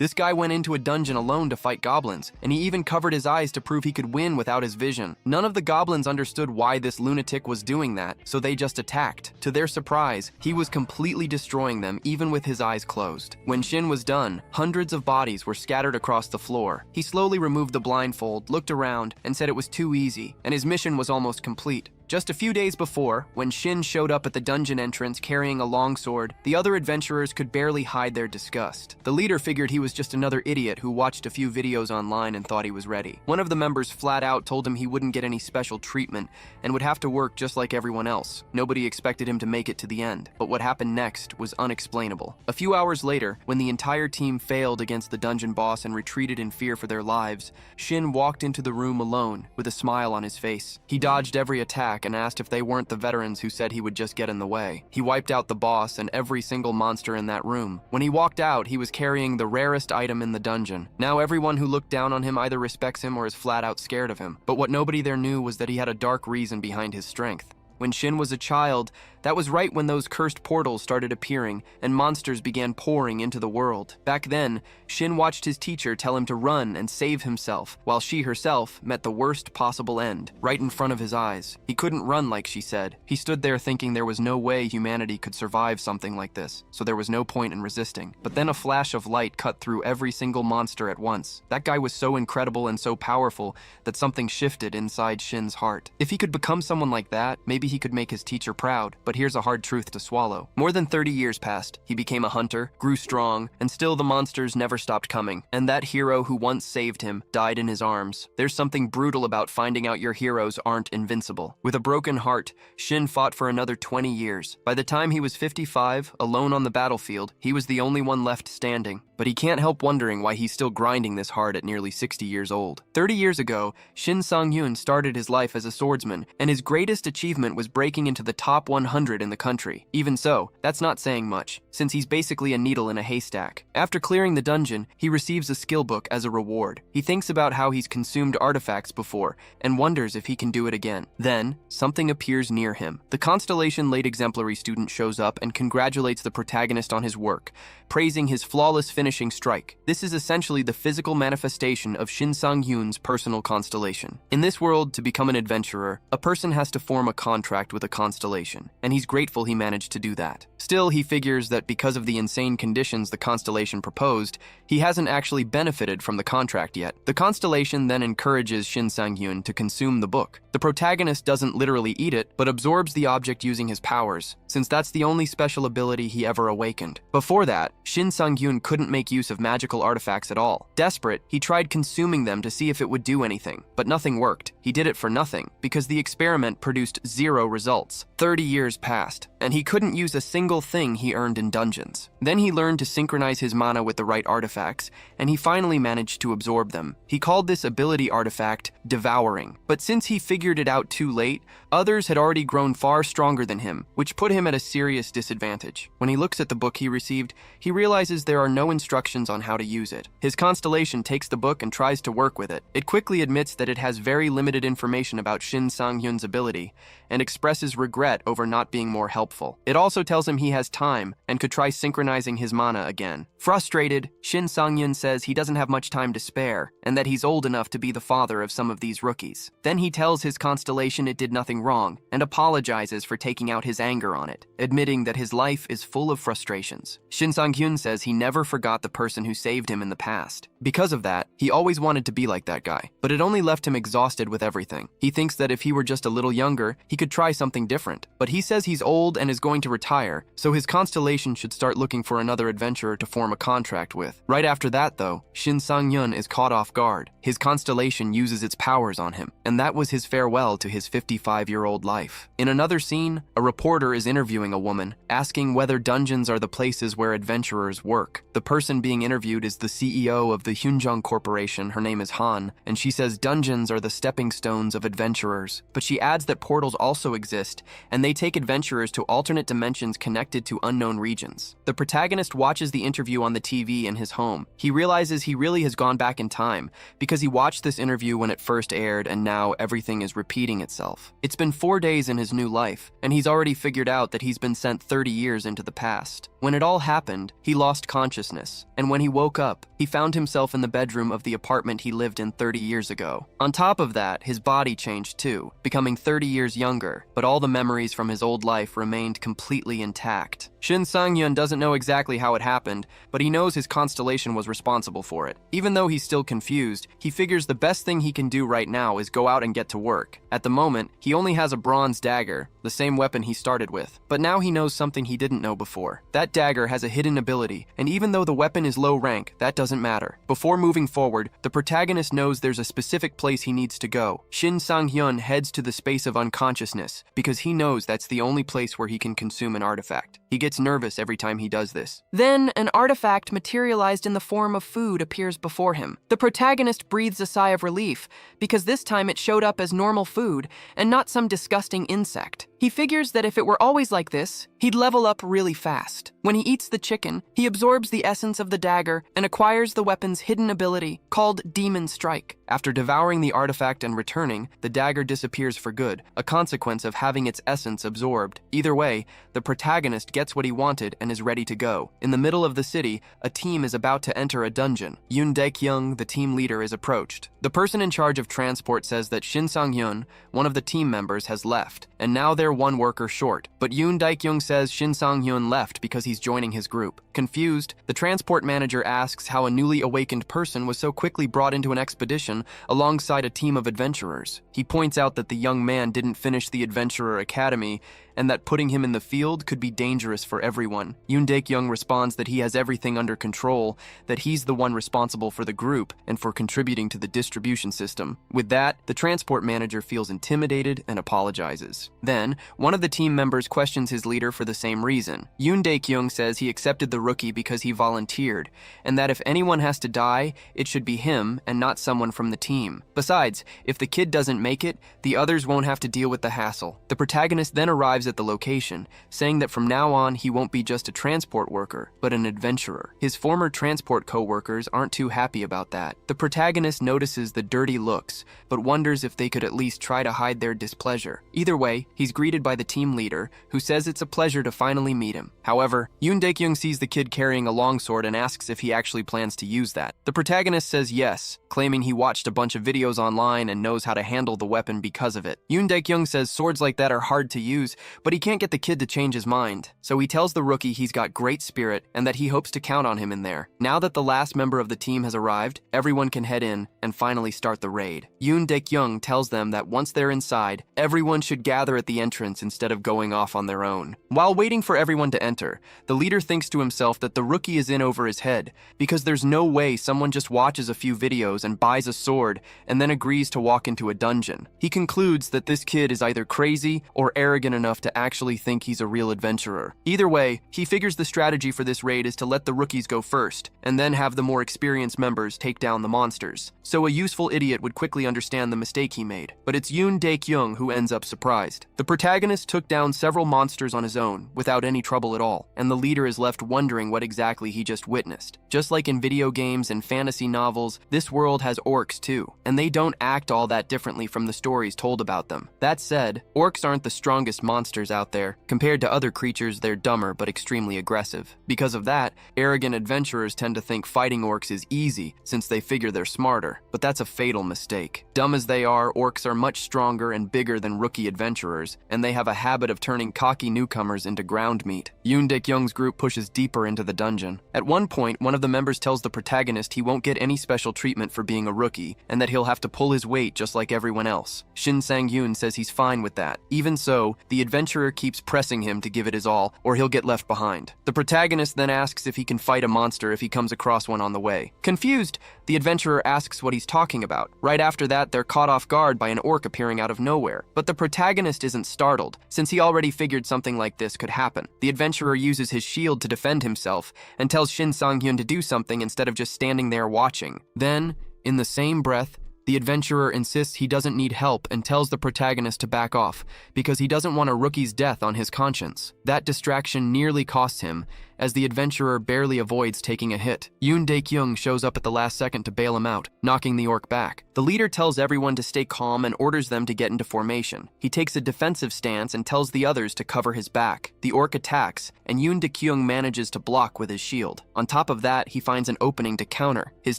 This guy went into a dungeon alone to fight goblins, and he even covered his eyes to prove he could win without his vision. None of the goblins understood why this lunatic was doing that, so they just attacked. To their surprise, he was completely destroying them even with his eyes closed. When Shin was done, hundreds of bodies were scattered across the floor. He slowly removed the blindfold, looked around, and said it was too easy, and his mission was almost complete. Just a few days before, when Shin showed up at the dungeon entrance carrying a longsword, the other adventurers could barely hide their disgust. The leader figured he was just another idiot who watched a few videos online and thought he was ready. One of the members flat out told him he wouldn't get any special treatment and would have to work just like everyone else. Nobody expected him to make it to the end, but what happened next was unexplainable. A few hours later, when the entire team failed against the dungeon boss and retreated in fear for their lives, Shin walked into the room alone with a smile on his face. He dodged every attack and asked if they weren't the veterans who said he would just get in the way. He wiped out the boss and every single monster in that room. When he walked out, he was carrying the rarest item in the dungeon. Now everyone who looked down on him either respects him or is flat out scared of him. But what nobody there knew was that he had a dark reason behind his strength. When Shin was a child, that was right when those cursed portals started appearing and monsters began pouring into the world. Back then, Shin watched his teacher tell him to run and save himself, while she herself met the worst possible end, right in front of his eyes. He couldn't run like she said. He stood there thinking there was no way humanity could survive something like this, so there was no point in resisting. But then a flash of light cut through every single monster at once. That guy was so incredible and so powerful that something shifted inside Shin's heart. If he could become someone like that, maybe he could make his teacher proud, but here's a hard truth to swallow. More than 30 years passed. He became a hunter, grew strong, and still the monsters never stopped coming. And that hero who once saved him died in his arms. There's something brutal about finding out your heroes aren't invincible. With a broken heart, Shin fought for another 20 years. By the time he was 55, alone on the battlefield, he was the only one left standing. But he can't help wondering why he's still grinding this hard at nearly 60 years old. 30 years ago, Shin Sang-yoon started his life as a swordsman, and his greatest achievement was breaking into the top 100 in the country. Even so, that's not saying much, since he's basically a needle in a haystack. After clearing the dungeon, he receives a skill book as a reward. He thinks about how he's consumed artifacts before, and wonders if he can do it again. Then, something appears near him. The Constellation Late Exemplary student shows up and congratulates the protagonist on his work, praising his flawless finishing strike. This is essentially the physical manifestation of Shin Sang-yoon's personal constellation. In this world, to become an adventurer, a person has to form a contract with a constellation, and he's grateful he managed to do that. Still, he figures that because of the insane conditions the constellation proposed, he hasn't actually benefited from the contract yet. The constellation then encourages Shin Sang-yoon to consume the book. The protagonist doesn't literally eat it, but absorbs the object using his powers, since that's the only special ability he ever awakened. Before that, Shin Sang-yoon couldn't make use of magical artifacts at all. Desperate, he tried consuming them to see if it would do anything, but nothing worked. He did it for nothing, because the experiment produced 0 results. 30 years passed, and he couldn't use a single thing he earned in dungeons. Then he learned to synchronize his mana with the right artifacts, and he finally managed to absorb them. He called this ability artifact Devouring, but since he figured it out too late, others had already grown far stronger than him, which put him at a serious disadvantage. When he looks at the book he received, he realizes there are no instructions on how to use it. His constellation takes the book and tries to work with it. It quickly admits that it has very limited information about Shin Sang-yoon's ability, and expresses regret over not being more helpful. It also tells him he has time and could try synchronizing his mana again. Frustrated, Shin Sang-yoon says he doesn't have much time to spare, and that he's old enough to be the father of some of these rookies. Then he tells his constellation it did nothing wrong, and apologizes for taking out his anger on it, admitting that his life is full of frustrations. Shin Sang-yoon says he never forgot the person who saved him in the past. Because of that, he always wanted to be like that guy, but it only left him exhausted with everything. He thinks that if he were just a little younger, he could try something different. But he says he's old and is going to retire, so his constellation should start looking for another adventurer to form a contract with. Right after that, though, Shin Sang-yoon is caught off guard. His constellation uses its powers on him, and that was his farewell to his 55-year-old life. In another scene, a reporter is interviewing a woman, asking whether dungeons are the places where adventurers work. The person being interviewed is the CEO of the Hyunjung Corporation. Her name is Han, and she says dungeons are the stepping stones of adventurers. But she adds that portals also exist, and they take adventurers to alternate dimensions connected to unknown regions. The protagonist watches the interview on the TV in his home. He realizes he really has gone back in time because he watched this interview when it first aired and now everything is repeating itself. It's been 4 days in his new life, and he's already figured out that he's been sent 30 years into the past. When it all happened, he lost consciousness, and when he woke up, he found himself in the bedroom of the apartment he lived in 30 years ago. On top of that, his body changed too, becoming 30 years younger, but all the memories from his old life remained completely intact. Shin Sang-hyun doesn't know exactly how it happened, but he knows his constellation was responsible for it. Even though he's still confused, he figures the best thing he can do right now is go out and get to work. At the moment, he only has a bronze dagger, the same weapon he started with, but now he knows something he didn't know before. That dagger has a hidden ability, and even though the weapon is low rank, that doesn't matter. Before moving forward, the protagonist knows there's a specific place he needs to go. Shin Sang-hyun heads to the space of unconsciousness because he knows that's the only place where he can consume an artifact. He gets nervous every time he does this. Then, an artifact materialized in the form of food appears before him. The protagonist breathes a sigh of relief because this time it showed up as normal food and not some disgusting insect. He figures that if it were always like this, he'd level up really fast. When he eats the chicken, he absorbs the essence of the dagger and acquires the weapon's hidden ability, called Demon Strike. After devouring the artifact and returning, the dagger disappears for good, a consequence of having its essence absorbed. Either way, the protagonist gets what he wanted and is ready to go. In the middle of the city, a team is about to enter a dungeon. Yoon Daek-young, the team leader, is approached. The person in charge of transport says that Shin Sang-hyun, one of the team members, has left, and now they're one worker short. But Yoon Daek-young says Shin Sang-hyun left because he's joining his group. Confused, the transport manager asks how a newly awakened person was so quickly brought into an expedition alongside a team of adventurers. He points out that the young man didn't finish the Adventurer Academy and that putting him in the field could be dangerous for everyone. Yoon Daek-young responds that he has everything under control, that he's the one responsible for the group and for contributing to the distribution system. With that, the transport manager feels intimidated and apologizes. Then, one of the team members questions his leader for the same reason. Yoon Daek-young says he accepted the rookie because he volunteered, and that if anyone has to die, it should be him and not someone from the team. Besides, if the kid doesn't make it, the others won't have to deal with the hassle. The protagonist then arrives at the location, saying that from now on he won't be just a transport worker, but an adventurer. His former transport co-workers aren't too happy about that. The protagonist notices the dirty looks, but wonders if they could at least try to hide their displeasure. Either way, he's greeted by the team leader, who says it's a pleasure to finally meet him. However, Yoon Daek-young sees the kid carrying a longsword and asks if he actually plans to use that. The protagonist says yes, claiming he watched a bunch of videos online and knows how to handle the weapon because of it. Yoon Daek-young says swords like that are hard to use, but he can't get the kid to change his mind. So he tells the rookie he's got great spirit and that he hopes to count on him in there. Now that the last member of the team has arrived, everyone can head in and finally start the raid. Yoon Daek-young tells them that once they're inside, everyone should gather at the entrance instead of going off on their own. While waiting for everyone to enter, the leader thinks to himself that the rookie is in over his head, because there's no way someone just watches a few videos and buys a sword and then agrees to walk into a dungeon. He concludes that this kid is either crazy or arrogant enough to actually think he's a real adventurer. Either way, he figures the strategy for this raid is to let the rookies go first, and then have the more experienced members take down the monsters. So a useful idiot would quickly understand the mistake he made. But it's Yoon Daek-young who ends up surprised. The protagonist took down several monsters on his own, without any trouble at all, and the leader is left wondering what exactly he just witnessed. Just like in video games and fantasy novels, this world has orcs too, and they don't act all that differently from the stories told about them. That said, orcs aren't the strongest monsters out there. Compared to other creatures, they're dumber but extremely aggressive. Because of that, arrogant adventurers tend to think fighting orcs is easy since they figure they're smarter, but that's a fatal mistake. Dumb as they are, orcs are much stronger and bigger than rookie adventurers, and they have a habit of turning cocky newcomers into ground meat. Yoon Daek-young's group pushes deeper into the dungeon. At one point, one of the members tells the protagonist he won't get any special treatment for being a rookie, and that he'll have to pull his weight just like everyone else. Shin Sang-hyun says he's fine with that. Even so, the adventurer keeps pressing him to give it his all, or he'll get left behind. The protagonist then asks if he can fight a monster if he comes across one on the way. Confused, the adventurer asks what he's talking about. Right after that, they're caught off guard by an orc appearing out of nowhere. But the protagonist isn't startled, since he already figured something like this could happen. The adventurer uses his shield to defend himself, and tells Shin Sang-hyun to do something instead of just standing there watching. Then, in the same breath, The adventurer insists he doesn't need help and tells the protagonist to back off because he doesn't want a rookie's death on his conscience. That distraction nearly costs him, as the adventurer barely avoids taking a hit. Yoon Dae-kyung shows up at the last second to bail him out, knocking the orc back. The leader tells everyone to stay calm and orders them to get into formation. He takes a defensive stance and tells the others to cover his back. The orc attacks, and Yoon Dae-kyung manages to block with his shield. On top of that, he finds an opening to counter. His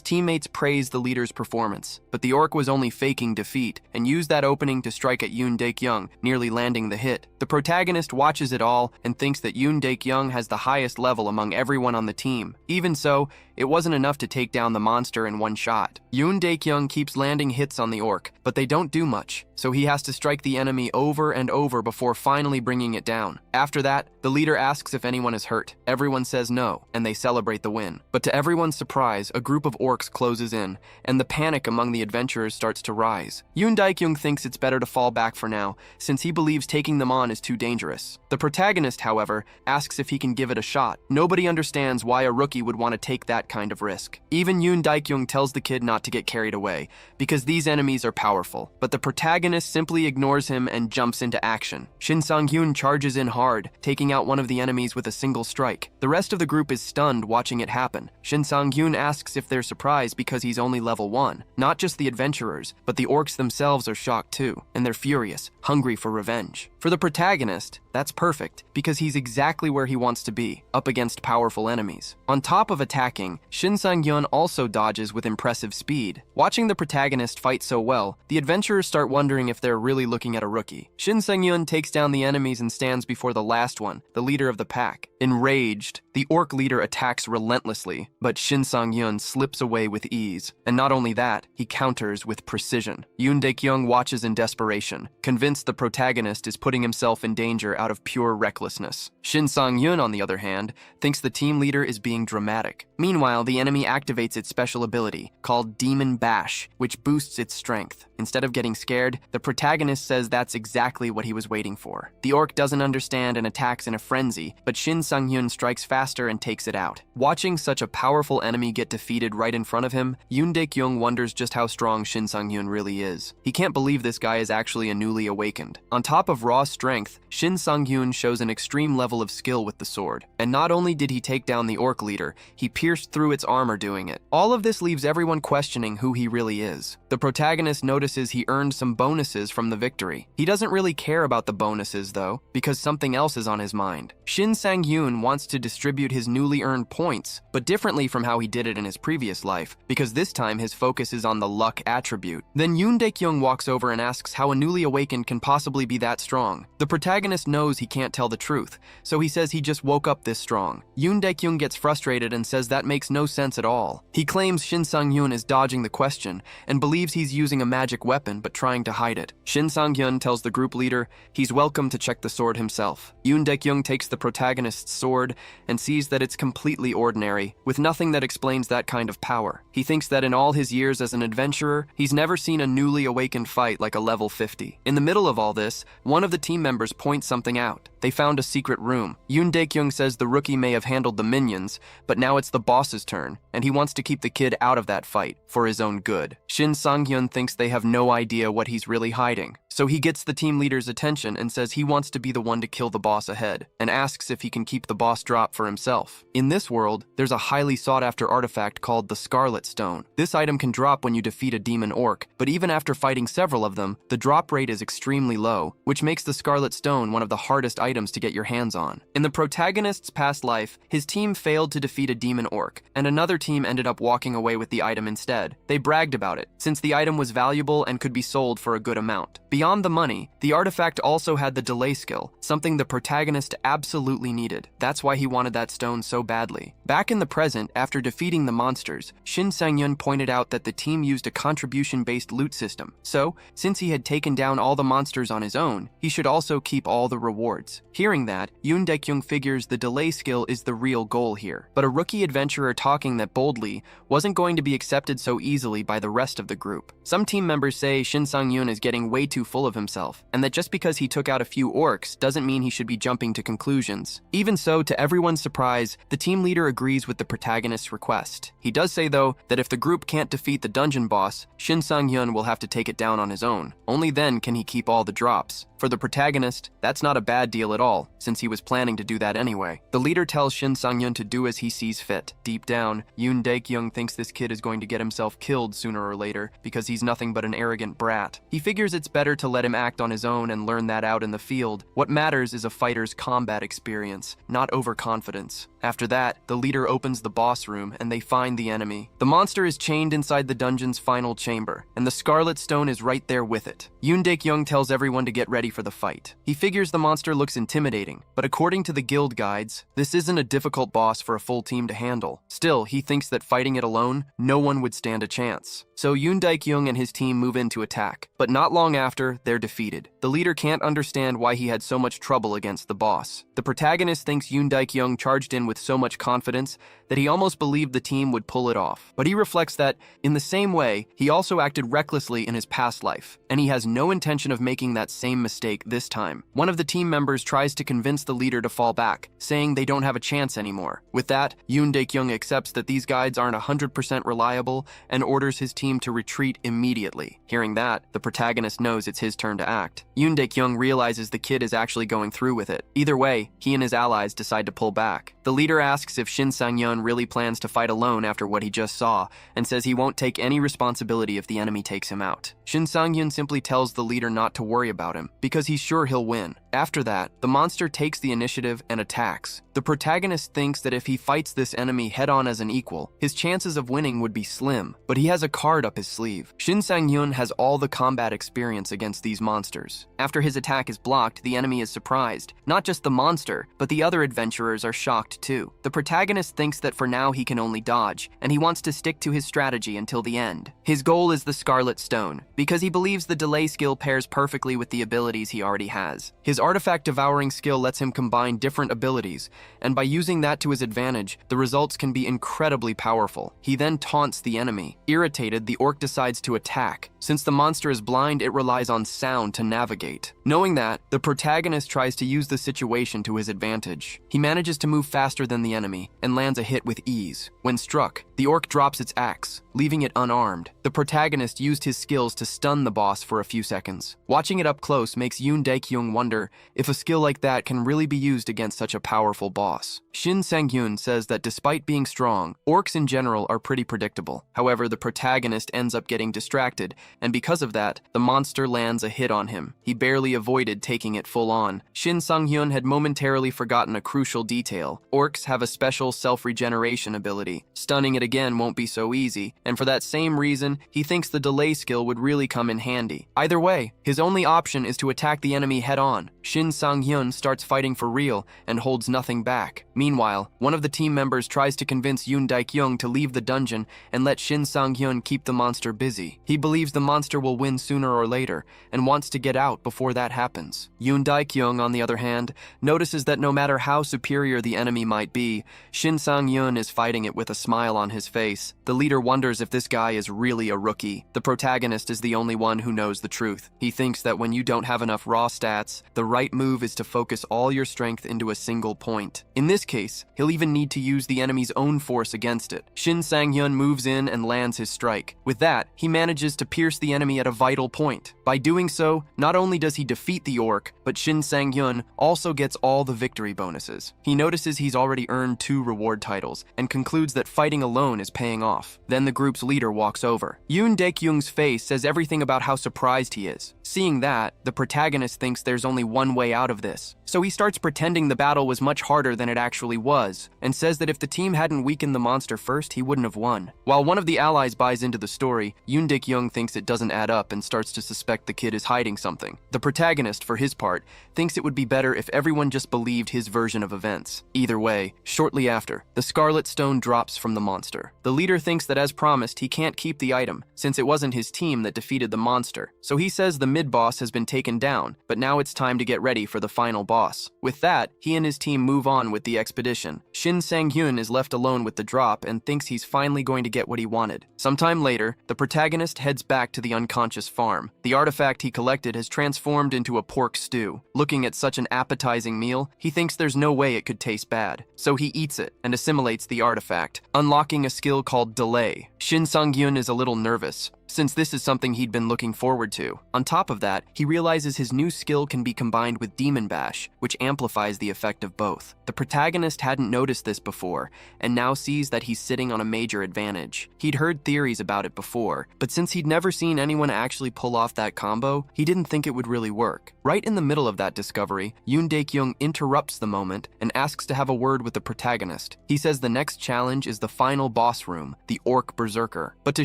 teammates praise the leader's performance, but the orc was only faking defeat and used that opening to strike at Yoon Dae-kyung, nearly landing the hit. The protagonist watches it all and thinks that Yoon Dae-kyung has the highest level among everyone on the team. Even so, it wasn't enough to take down the monster in one shot. Yoon Dae-kyung keeps landing hits on the orc, but they don't do much, so he has to strike the enemy over and over before finally bringing it down. After that, the leader asks if anyone is hurt. Everyone says no, and they celebrate the win. But to everyone's surprise, a group of orcs closes in, and the panic among the adventurers starts to rise. Yoon Dae-kyung thinks it's better to fall back for now, since he believes taking them on is too dangerous. The protagonist, however, asks if he can give it a shot. Nobody understands why a rookie would want to take that kind of risk. Even Yoon Dae-kyung tells the kid not to get carried away, because these enemies are powerful. But the protagonist simply ignores him and jumps into action. Shin Sang-hyun charges in hard, taking out one of the enemies with a single strike. The rest of the group is stunned watching it happen. Shin Sang-hyun asks if they're surprised because he's only level 1. Not just the adventurers, but the orcs themselves are shocked too, and they're furious, hungry for revenge. For the protagonist, that's perfect, because he's exactly where he wants to be, up against powerful enemies. On top of attacking, Shin Sang-hyun also dodges with impressive speed. Watching the protagonist fight so well, the adventurers start wondering if they're really looking at a rookie. Shin Sang-hyun takes down the enemies and stands before the last one, the leader of the pack. Enraged, the orc leader attacks relentlessly, but Shin Sang-hyun slips away with ease. And not only that, he counters with precision. Yoon Dae-kyung watches in desperation, convinced the protagonist is putting himself in danger out of pure recklessness. Shin Sang-hyun, on the other hand, thinks the team leader is being dramatic. Meanwhile, the enemy activates its special ability, called Demon Bash, which boosts its strength. Instead of getting scared, the protagonist says that's exactly what he was waiting for. The orc doesn't understand and attacks in a frenzy, but Shin Sang-hyun strikes faster and takes it out. Watching such a powerful enemy get defeated right in front of him, Yoon Dae-kyung wonders just how strong Shin Sang-hyun really is. He can't believe this guy is actually a newly awakened. On top of raw strength, Shin Sang-hyun shows an extreme level of skill with the sword. And not only did he take down the orc leader, he pierced through its armor doing it. All of this leaves everyone questioning who he really is. The protagonist notices he earned some bonuses from the victory. He doesn't really care about the bonuses though, because something else is on his mind. Shin Sang-hyun wants to distribute his newly earned points, but differently from how he did it in his previous life, because this time his focus is on the luck attribute. Then Yoon Dae-kyung walks over and asks how a newly awakened can possibly be that strong. The protagonist knows he can't tell the truth, so he says he just woke up this strong. Yoon Dae-kyung gets frustrated and says that makes no sense at all. He claims Shin Sang-hyun is dodging the question and believes he's using a magic weapon but trying to hide it. Shin Sang-hyun tells the group leader he's welcome to check the sword himself. Yoon Dae-kyung takes the protagonist's sword and sees that it's completely ordinary, with nothing that explains that kind of power. He thinks that in all his years as an adventurer, he's never seen a newly awakened fight like a level 50. In the middle of all this, one of the team members points something out. They found a secret room. Yoon Dae-kyung says the rookie may have handled the minions, but now it's the boss's turn, and he wants to keep the kid out of that fight, for his own good. Shin Sang-hyun thinks they have no idea what he's really hiding, so he gets the team leader's attention and says he wants to be the one to kill the boss ahead, and asks if he can keep the boss drop for himself. In this world, there's a highly sought-after artifact called the Scarlet Stone. This item can drop when you defeat a demon orc, but even after fighting several of them, the drop rate is extremely low, which makes the Scarlet Stone one of the hardest items to get your hands on. In the protagonist's past life, his team failed to defeat a demon orc, and another team ended up walking away with the item instead. They bragged about it, since the item was valuable and could be sold for a good amount. Beyond the money, the artifact also had the delay skill, something the protagonist absolutely needed. That's why he wanted that stone so badly. Back in the present, after defeating the monsters, Shin Sang-hyun pointed out that the team used a contribution-based loot system. So, since he had taken down all the monsters on his own, he should also keep all the rewards. Hearing that, Yoon Dae-kyung figures the delay skill is the real goal here. But a rookie adventurer talking that boldly wasn't going to be accepted so easily by the rest of the group. Some team members say Shin Sang-hyun is getting way too too full of himself, and that just because he took out a few orcs doesn't mean he should be jumping to conclusions. Even so, to everyone's surprise, the team leader agrees with the protagonist's request. He does say, though, that if the group can't defeat the dungeon boss, Shin Sang-hyun will have to take it down on his own. Only then can he keep all the drops. For the protagonist, that's not a bad deal at all, since he was planning to do that anyway. The leader tells Shin Sang-hyun to do as he sees fit. Deep down, Yoon Daek-young thinks this kid is going to get himself killed sooner or later because he's nothing but an arrogant brat. He figures it's better to let him act on his own and learn that out in the field. What matters is a fighter's combat experience, not overconfidence. After that, the leader opens the boss room and they find the enemy. The monster is chained inside the dungeon's final chamber, and the Scarlet Stone is right there with it. Yoon Daek-young tells everyone to get ready for the fight. He figures the monster looks intimidating, but according to the guild guides, this isn't a difficult boss for a full team to handle. Still, he thinks that fighting it alone, no one would stand a chance. So Yoon Daek-young and his team move in to attack, but not long after, they're defeated. The leader can't understand why he had so much trouble against the boss. The protagonist thinks Yoon Daek-young charged in with so much confidence that he almost believed the team would pull it off. But he reflects that, in the same way, he also acted recklessly in his past life, and he has no intention of making that same mistake this time. One of the team members tries to convince the leader to fall back, saying they don't have a chance anymore. With that, Yoon Daek-young accepts that these guides aren't 100% reliable and orders his team to retreat immediately. Hearing that, the protagonist knows it's his turn to act. Yoon Daek-young realizes the kid is actually going through with it. Either way, he and his allies decide to pull back. The leader asks if Shin Sang-hyun really plans to fight alone after what he just saw, and says he won't take any responsibility if the enemy takes him out. Shin Sang-hyun simply tells the leader not to worry about him, because he's sure he'll win. After that, the monster takes the initiative and attacks. The protagonist thinks that if he fights this enemy head-on as an equal, his chances of winning would be slim, but he has a card up his sleeve. Shin Sang-hyun has all the combat experience against these monsters. After his attack is blocked, the enemy is surprised. Not just the monster, but the other adventurers are shocked too. The protagonist thinks that for now he can only dodge, and he wants to stick to his strategy until the end. His goal is the Scarlet Stone, because he believes the delay skill pairs perfectly with the abilities he already has. His artifact devouring skill lets him combine different abilities, and by using that to his advantage, the results can be incredibly powerful. He then taunts the enemy. Irritated, the orc decides to attack. Since the monster is blind, it relies on sound to navigate. Knowing that, the protagonist tries to use the situation to his advantage. He manages to move faster than the enemy, and lands a hit with ease. When struck, the orc drops its axe, leaving it unarmed. The protagonist used his skills to stun the boss for a few seconds. Watching it up close makes Yoon Daek-young wonder if a skill like that can really be used against such a powerful boss. Shin Sang-hyun says that despite being strong, orcs in general are pretty predictable. However, the protagonist ends up getting distracted, and because of that, the monster lands a hit on him. He barely avoided taking it full on. Shin Sang-hyun had momentarily forgotten a crucial detail. Orcs have a special self-regeneration ability. Stunning it again won't be so easy, and for that same reason, he thinks the delay skill would really come in handy. Either way, his only option is to attack the enemy head-on. Shin Sang-hyun starts fighting for real and holds nothing back. Meanwhile, one of the team members tries to convince Yoon Daek-young to leave the dungeon and let Shin Sang-hyun keep the monster busy. He believes the monster will win sooner or later and wants to get out before that happens. Yoon Daek-young, on the other hand, notices that no matter how superior the enemy might be, Shin Sang-hyun is fighting it with a smile on his face. The leader wonders if this guy is really a rookie. The protagonist is the only one who knows the truth. He thinks that when you don't have enough raw stats, the right move is to focus all your strength into a single point. In this case, he'll even need to use the enemy's own force against it. Shin Sang-hyun moves in and lands his strike. With that, he manages to pierce the enemy at a vital point. By doing so, not only does he defeat the orc, but Shin Sang-hyun also gets all the victory bonuses. He notices he's already earned 2 reward titles, and concludes that fighting alone is paying off. Then the group's leader walks over. Yoon Daek-young's face says everything about how surprised he is. Seeing that, the protagonist thinks there's only one way out of this. So he starts pretending the battle was much harder than it actually was, and says that if the team hadn't weakened the monster first, he wouldn't have won. While one of the allies buys into the story, Yoon Daek-young thinks it doesn't add up and starts to suspect the kid is hiding something. The protagonist, for his part, thinks it would be better if everyone just believed his version of events. Either way, shortly after, the Scarlet Stone drops from the monster. The leader thinks that as promised, he can't keep the item, since it wasn't his team that defeated the monster. So he says the mid-boss has been taken down, but now it's time to get ready for the final boss. With that, he and his team move on with the expedition. Shin Sang-hyun is left alone with the drop and thinks he's finally going to get what he wanted. Sometime later, the protagonist heads back to the unconscious farm. The artifact he collected has transformed into a pork stew. Looking at such an appetizing meal, he thinks there's no way it could taste bad. So he eats it and assimilates the artifact, unlocking a skill called Delay. Shin Sang-hyun is a little nervous, since this is something he'd been looking forward to. On top of that, he realizes his new skill can be combined with Demon Bash, which amplifies the effect of both. The protagonist hadn't noticed this before, and now sees that he's sitting on a major advantage. He'd heard theories about it before, but since he'd never seen anyone actually pull off that combo, he didn't think it would really work. Right in the middle of that discovery, Yoon Dae-kyung interrupts the moment and asks to have a word with the protagonist. He says the next challenge is the final boss room, the Orc Berserker. But to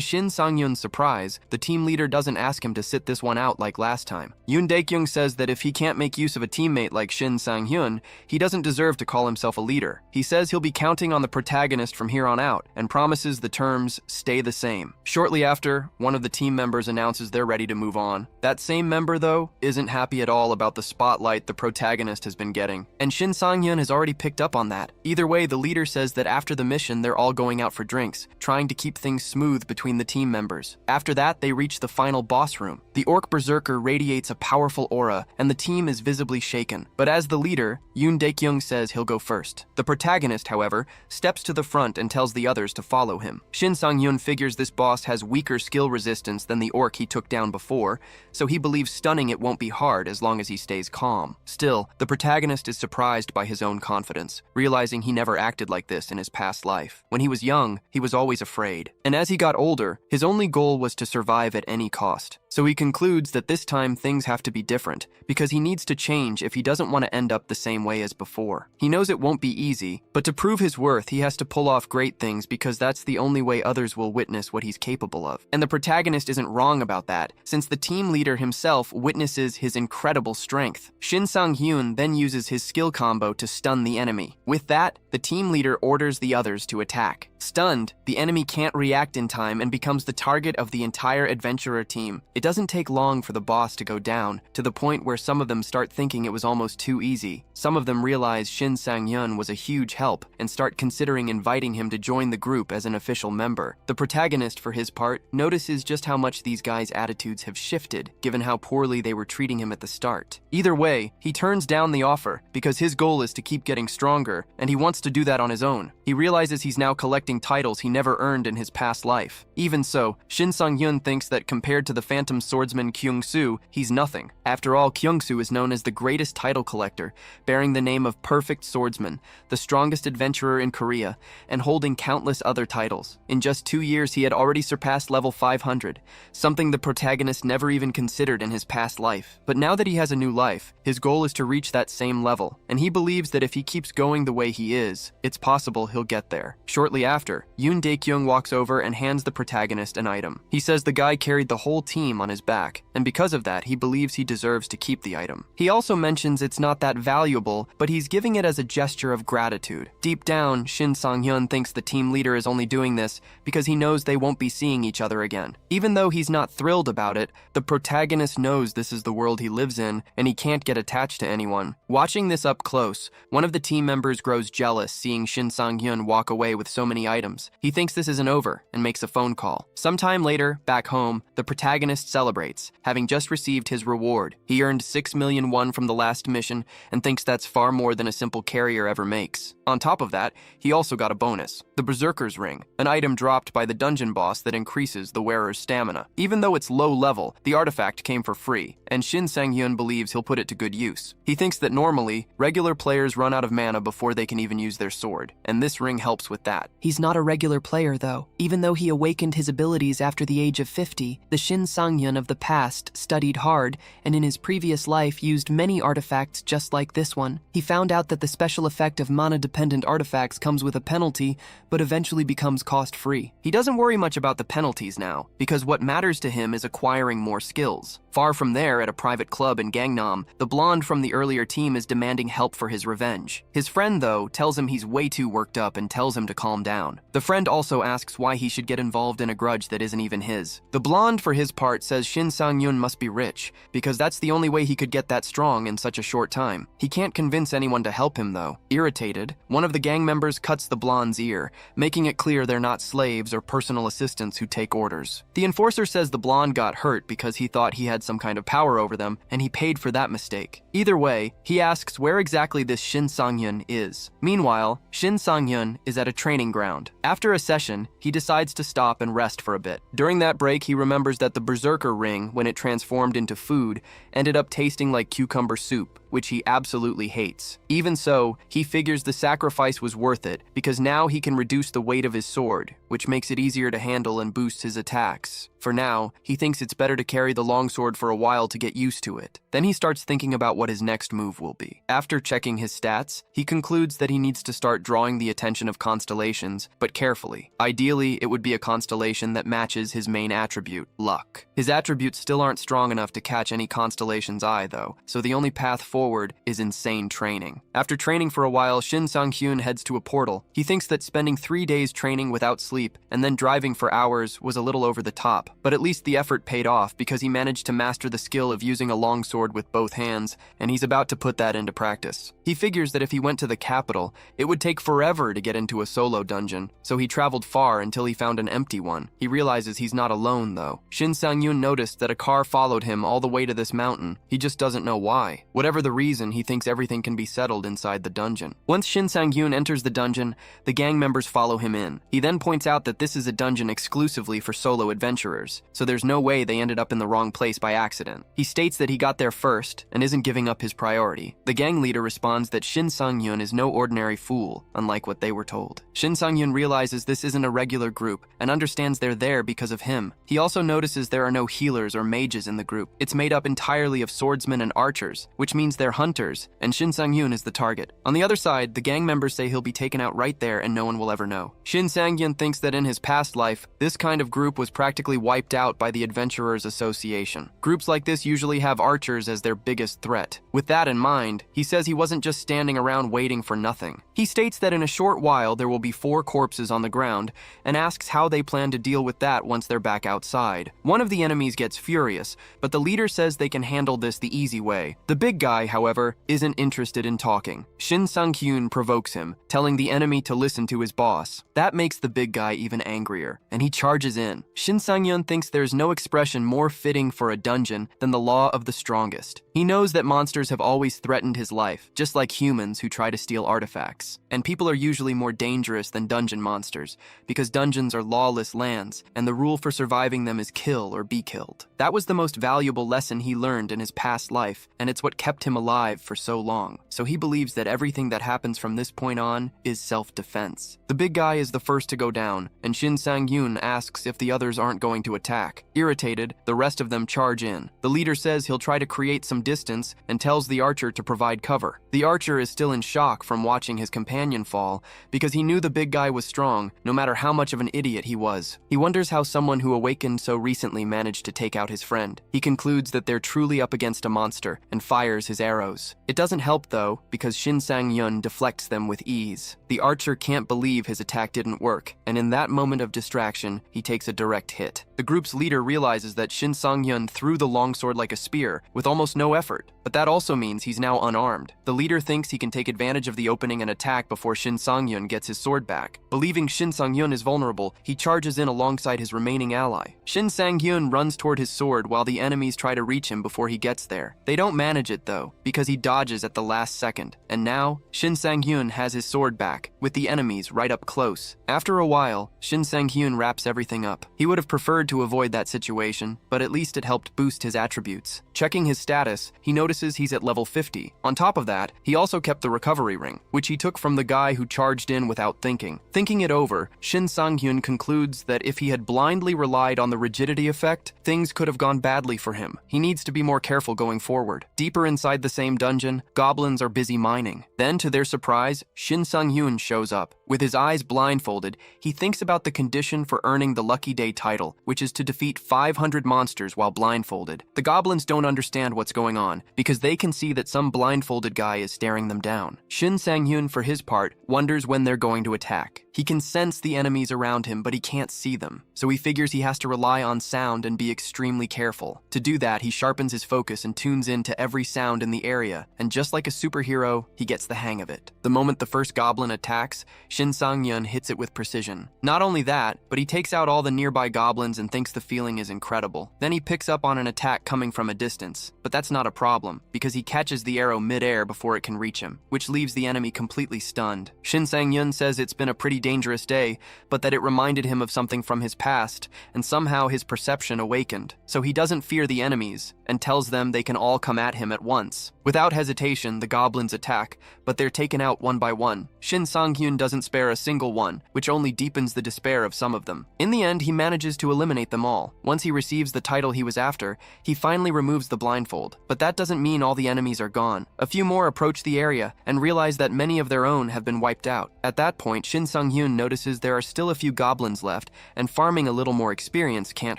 Shin Sang-hyun's surprise, the team leader doesn't ask him to sit this one out like last time. Yoon Dae-kyung says that if he can't make use of a teammate like Shin Sang-hyun, he doesn't deserve to call himself a leader. He says he'll be counting on the protagonist from here on out, and promises the terms stay the same. Shortly after, one of the team members announces they're ready to move on. That same member, though, isn't happy at all about the spotlight the protagonist has been getting, and Shin Sang-hyun has already picked up on that. Either way, the leader says that after the mission, they're all going out for drinks, trying to keep things smooth between the team members. After that, they reach the final boss room. The Orc Berserker radiates a powerful aura, and the team is visibly shaken. But as the leader, Yoon Dae-kyung says he'll go first. The protagonist, however, steps to the front and tells the others to follow him. Shin Sang-hyun figures this boss has weaker skill resistance than the orc he took down before, so he believes stunning it won't be hard as long as he stays calm. Still, the protagonist is surprised by his own confidence, realizing he never acted like this in his past life. When he was young, he was always afraid. And as he got older, his only goal was to survive at any cost. So he concludes that this time things have to be different, because he needs to change if he doesn't want to end up the same way as before. He knows it won't be easy, but to prove his worth, he has to pull off great things because that's the only way others will witness what he's capable of. And the protagonist isn't wrong about that, since the team leader himself witnesses his incredible strength. Shin Sang-hyun then uses his skill combo to stun the enemy. With that, the team leader orders the others to attack. Stunned, the enemy can't react in time and becomes the target of the entire adventurer team. It doesn't take long for the boss to go down, to the point where some of them start thinking it was almost too easy. Some of them realize Shin Sang-hyun was a huge help and start considering inviting him to join the group as an official member. The protagonist, for his part, notices just how much these guys' attitudes have shifted, given how poorly they were treating him at the start. Either way, he turns down the offer because his goal is to keep getting stronger, and he wants to do that on his own. He realizes he's now collecting titles he never earned in his past life. Even so, Shin Sang-hyun thinks that compared to the Phantom swordsman Kyung-soo, he's nothing. After all, Kyung-soo is known as the greatest title collector, bearing the name of Perfect Swordsman, the strongest adventurer in Korea, and holding countless other titles. In just 2 years, he had already surpassed level 500, something the protagonist never even considered in his past life. But now that he has a new life, his goal is to reach that same level, and he believes that if he keeps going the way he is, it's possible he'll get there. Shortly after, Yoon Dae-kyung walks over and hands the protagonist an item. He says the guy carried the whole team on his back, and because of that, he believes he deserves to keep the item. He also mentions it's not that valuable, but he's giving it as a gesture of gratitude. Deep down, Shin Sang-hyun thinks the team leader is only doing this because he knows they won't be seeing each other again. Even though he's not thrilled about it, the protagonist knows this is the world he lives in, and he can't get attached to anyone. Watching this up close, one of the team members grows jealous seeing Shin Sang-hyun walk away with so many items. He thinks this isn't over and makes a phone call. Sometime later, back home, the protagonist celebrates, having just received his reward. He earned 6 million won from the last mission and thinks that's far more than a simple carrier ever makes. On top of that, he also got a bonus, the Berserker's Ring, an item dropped by the dungeon boss that increases the wearer's stamina. Even though it's low level, the artifact came for free, and Shin Sang-hyun believes he'll put it to good use. He thinks that normally, regular players run out of mana before they can even use their sword, and this ring helps with that. He's not a regular player, though. Even though he awakened his abilities after the age of 50, the Shin Sang-hyun of the past studied hard, and in his previous life used many artifacts just like this one. He found out that the special effect of mana-dependent artifacts comes with a penalty, but eventually becomes cost-free. He doesn't worry much about the penalties now, because what matters to him is acquiring more skills. Far from there, at a private club in Gangnam, the blonde from the earlier team is demanding help for his revenge. His friend, though, tells him he's way too worked up and tells him to calm down. The friend also asks why he should get involved in a grudge that isn't even his. The blonde, for his part, says Shin Sang-yoon must be rich, because that's the only way he could get that strong in such a short time. He can't convince anyone to help him, though. Irritated, one of the gang members cuts the blonde's ear, making it clear they're not slaves or personal assistants who take orders. The enforcer says the blonde got hurt because he thought he had some kind of power over them, and he paid for that mistake. Either way, he asks where exactly this Shin Sang-yoon is. Meanwhile, Shin Sang-yoon is at a training ground. After a session, he decides to stop and rest for a bit. During that break, he remembers that the berserker ring, when it transformed into food, ended up tasting like cucumber soup, which he absolutely hates. Even so, he figures the sacrifice was worth it, because now he can reduce the weight of his sword, which makes it easier to handle and boosts his attacks. For now, he thinks it's better to carry the longsword for a while to get used to it. Then he starts thinking about what his next move will be. After checking his stats, he concludes that he needs to start drawing the attention of constellations, but carefully. Ideally, it would be a constellation that matches his main attribute, luck. His attributes still aren't strong enough to catch any constellation's eye, though, so the only path forward is insane training. After training for a while, Shin Sang-hyun heads to a portal. He thinks that spending 3 days training without sleep and then driving for hours was a little over the top, but at least the effort paid off because he managed to master the skill of using a longsword with both hands, and he's about to put that into practice. He figures that if he went to the capital, it would take forever to get into a solo dungeon, so he traveled far until he found an empty one. He realizes he's not alone, though. Shin Sang-hyun noticed that a car followed him all the way to this mountain. He just doesn't know why. Whatever the reason, he thinks everything can be settled inside the dungeon. Once Shin Sang-hyun enters the dungeon, the gang members follow him in. He then points out that this is a dungeon exclusively for solo adventurers, so there's no way they ended up in the wrong place by accident. He states that he got there first and isn't giving up his priority. The gang leader responds that Shin Sang-hyun is no ordinary fool, unlike what they were told. Shin Sang-hyun realizes this isn't a regular group and understands they're there because of him. He also notices there are no healers or mages in the group. It's made up entirely of swordsmen and archers, which means they're hunters, and Shin Sang-hyun is the target. On the other side, the gang members say he'll be taken out right there and no one will ever know. Shin Sang-hyun thinks that in his past life, this kind of group was practically wiped out by the Adventurers Association. Groups like this usually have archers as their biggest threat. With that in mind, he says he wasn't just standing around waiting for nothing. He states that in a short while there will be 4 corpses on the ground and asks how they plan to deal with that once they're back outside. One of the enemies gets furious, but the leader says they can handle this the easy way. The big guy, however, isn't interested in talking. Shin Sang-hyun provokes him, telling the enemy to listen to his boss. That makes the big guy even angrier, and he charges in. Shin Sang-hyun thinks there's no expression more fitting for a dungeon than the law of the strongest. He knows that monsters have always threatened his life, just like humans who try to steal artifacts. And people are usually more dangerous than dungeon monsters, because dungeons are lawless lands, and the rule for surviving them is kill or be killed. That was the most valuable lesson he learned in his past life, and it's what kept him alive for so long. So he believes that everything that happens from this point on is self-defense. The big guy is the first to go down, and Shin Sang-hyun asks if the others aren't going to attack. Irritated, the rest of them charge in. The leader says he'll try to create some distance and tells the archer to provide cover. The archer is still in shock from watching his companion fall because he knew the big guy was strong, no matter how much of an idiot he was. He wonders how someone who awakened so recently managed to take out his friend. He concludes that they're truly up against a monster and fires his arrows. It doesn't help though, because Shin Sang-hyun deflects them with ease. The archer can't believe his attack didn't work, and in that moment of distraction, he takes a direct hit. The group's leader realizes that Shin Sang-hyun threw the longsword like a spear, with almost no effort, but that also means he's now unarmed. The leader thinks he can take advantage of the opening and attack before Shin Sang-hyun gets his sword back. Believing Shin Sang-hyun is vulnerable, he charges in alongside his remaining ally. Shin Sang-hyun runs toward his sword while the enemies try to reach him before he gets there. They don't manage it though, because he dodges at the last second, and now, Shin Sang-hyun has his sword back, with the enemies right up close. After a while, Shin Sang-hyun wraps everything up. He would have preferred to avoid that situation, but at least it helped boost his attributes. Checking his status, he notices he's at level 50. On top of that, he also kept the recovery ring, which he took from the guy who charged in without thinking. Thinking it over, Shin Sang-hyun concludes that if he had blindly relied on the rigidity effect, things could have gone badly for him. He needs to be more careful going forward. Deeper inside the same dungeon, goblins are busy mining. Then, to their surprise, Shin Sang-hyun shows up. With his eyes blindfolded, he thinks about the condition for earning the Lucky Day title, which is to defeat 500 monsters while blindfolded. The goblins don't understand what's going on, because they can see that some blindfolded guy is staring them down. Shin Sang-hyun, for his part, wonders when they're going to attack. He can sense the enemies around him, but he can't see them, so he figures he has to rely on sound and be extremely careful. To do that, he sharpens his focus and tunes in to every sound in the area, and just like a superhero, he gets the hang of it. The moment the first goblin attacks, Shin Sang-hyun hits it with precision. Not only that, but he takes out all the nearby goblins and thinks the feeling is incredible. Then he picks up on an attack coming from a distance, but that's not a problem, because he catches the arrow mid-air before it can reach him, which leaves the enemy completely stunned. Shin Sang-hyun says it's been a pretty dangerous day, but that it reminded him of something from his past, and somehow his perception awakened. So he doesn't fear the enemies, and tells them they can all come at him at once. Without hesitation, the goblins attack, but they're taken out one by one. Shin Sang-hyun doesn't spare a single one, which only deepens the despair of some of them. In the end, he manages to eliminate them all. Once he receives the title he was after, he finally removes the blindfold. But that doesn't mean all the enemies are gone. A few more approach the area and realize that many of their own have been wiped out. At that point, Shin Sang-hyun notices there are still a few goblins left, and farming a little more experience can't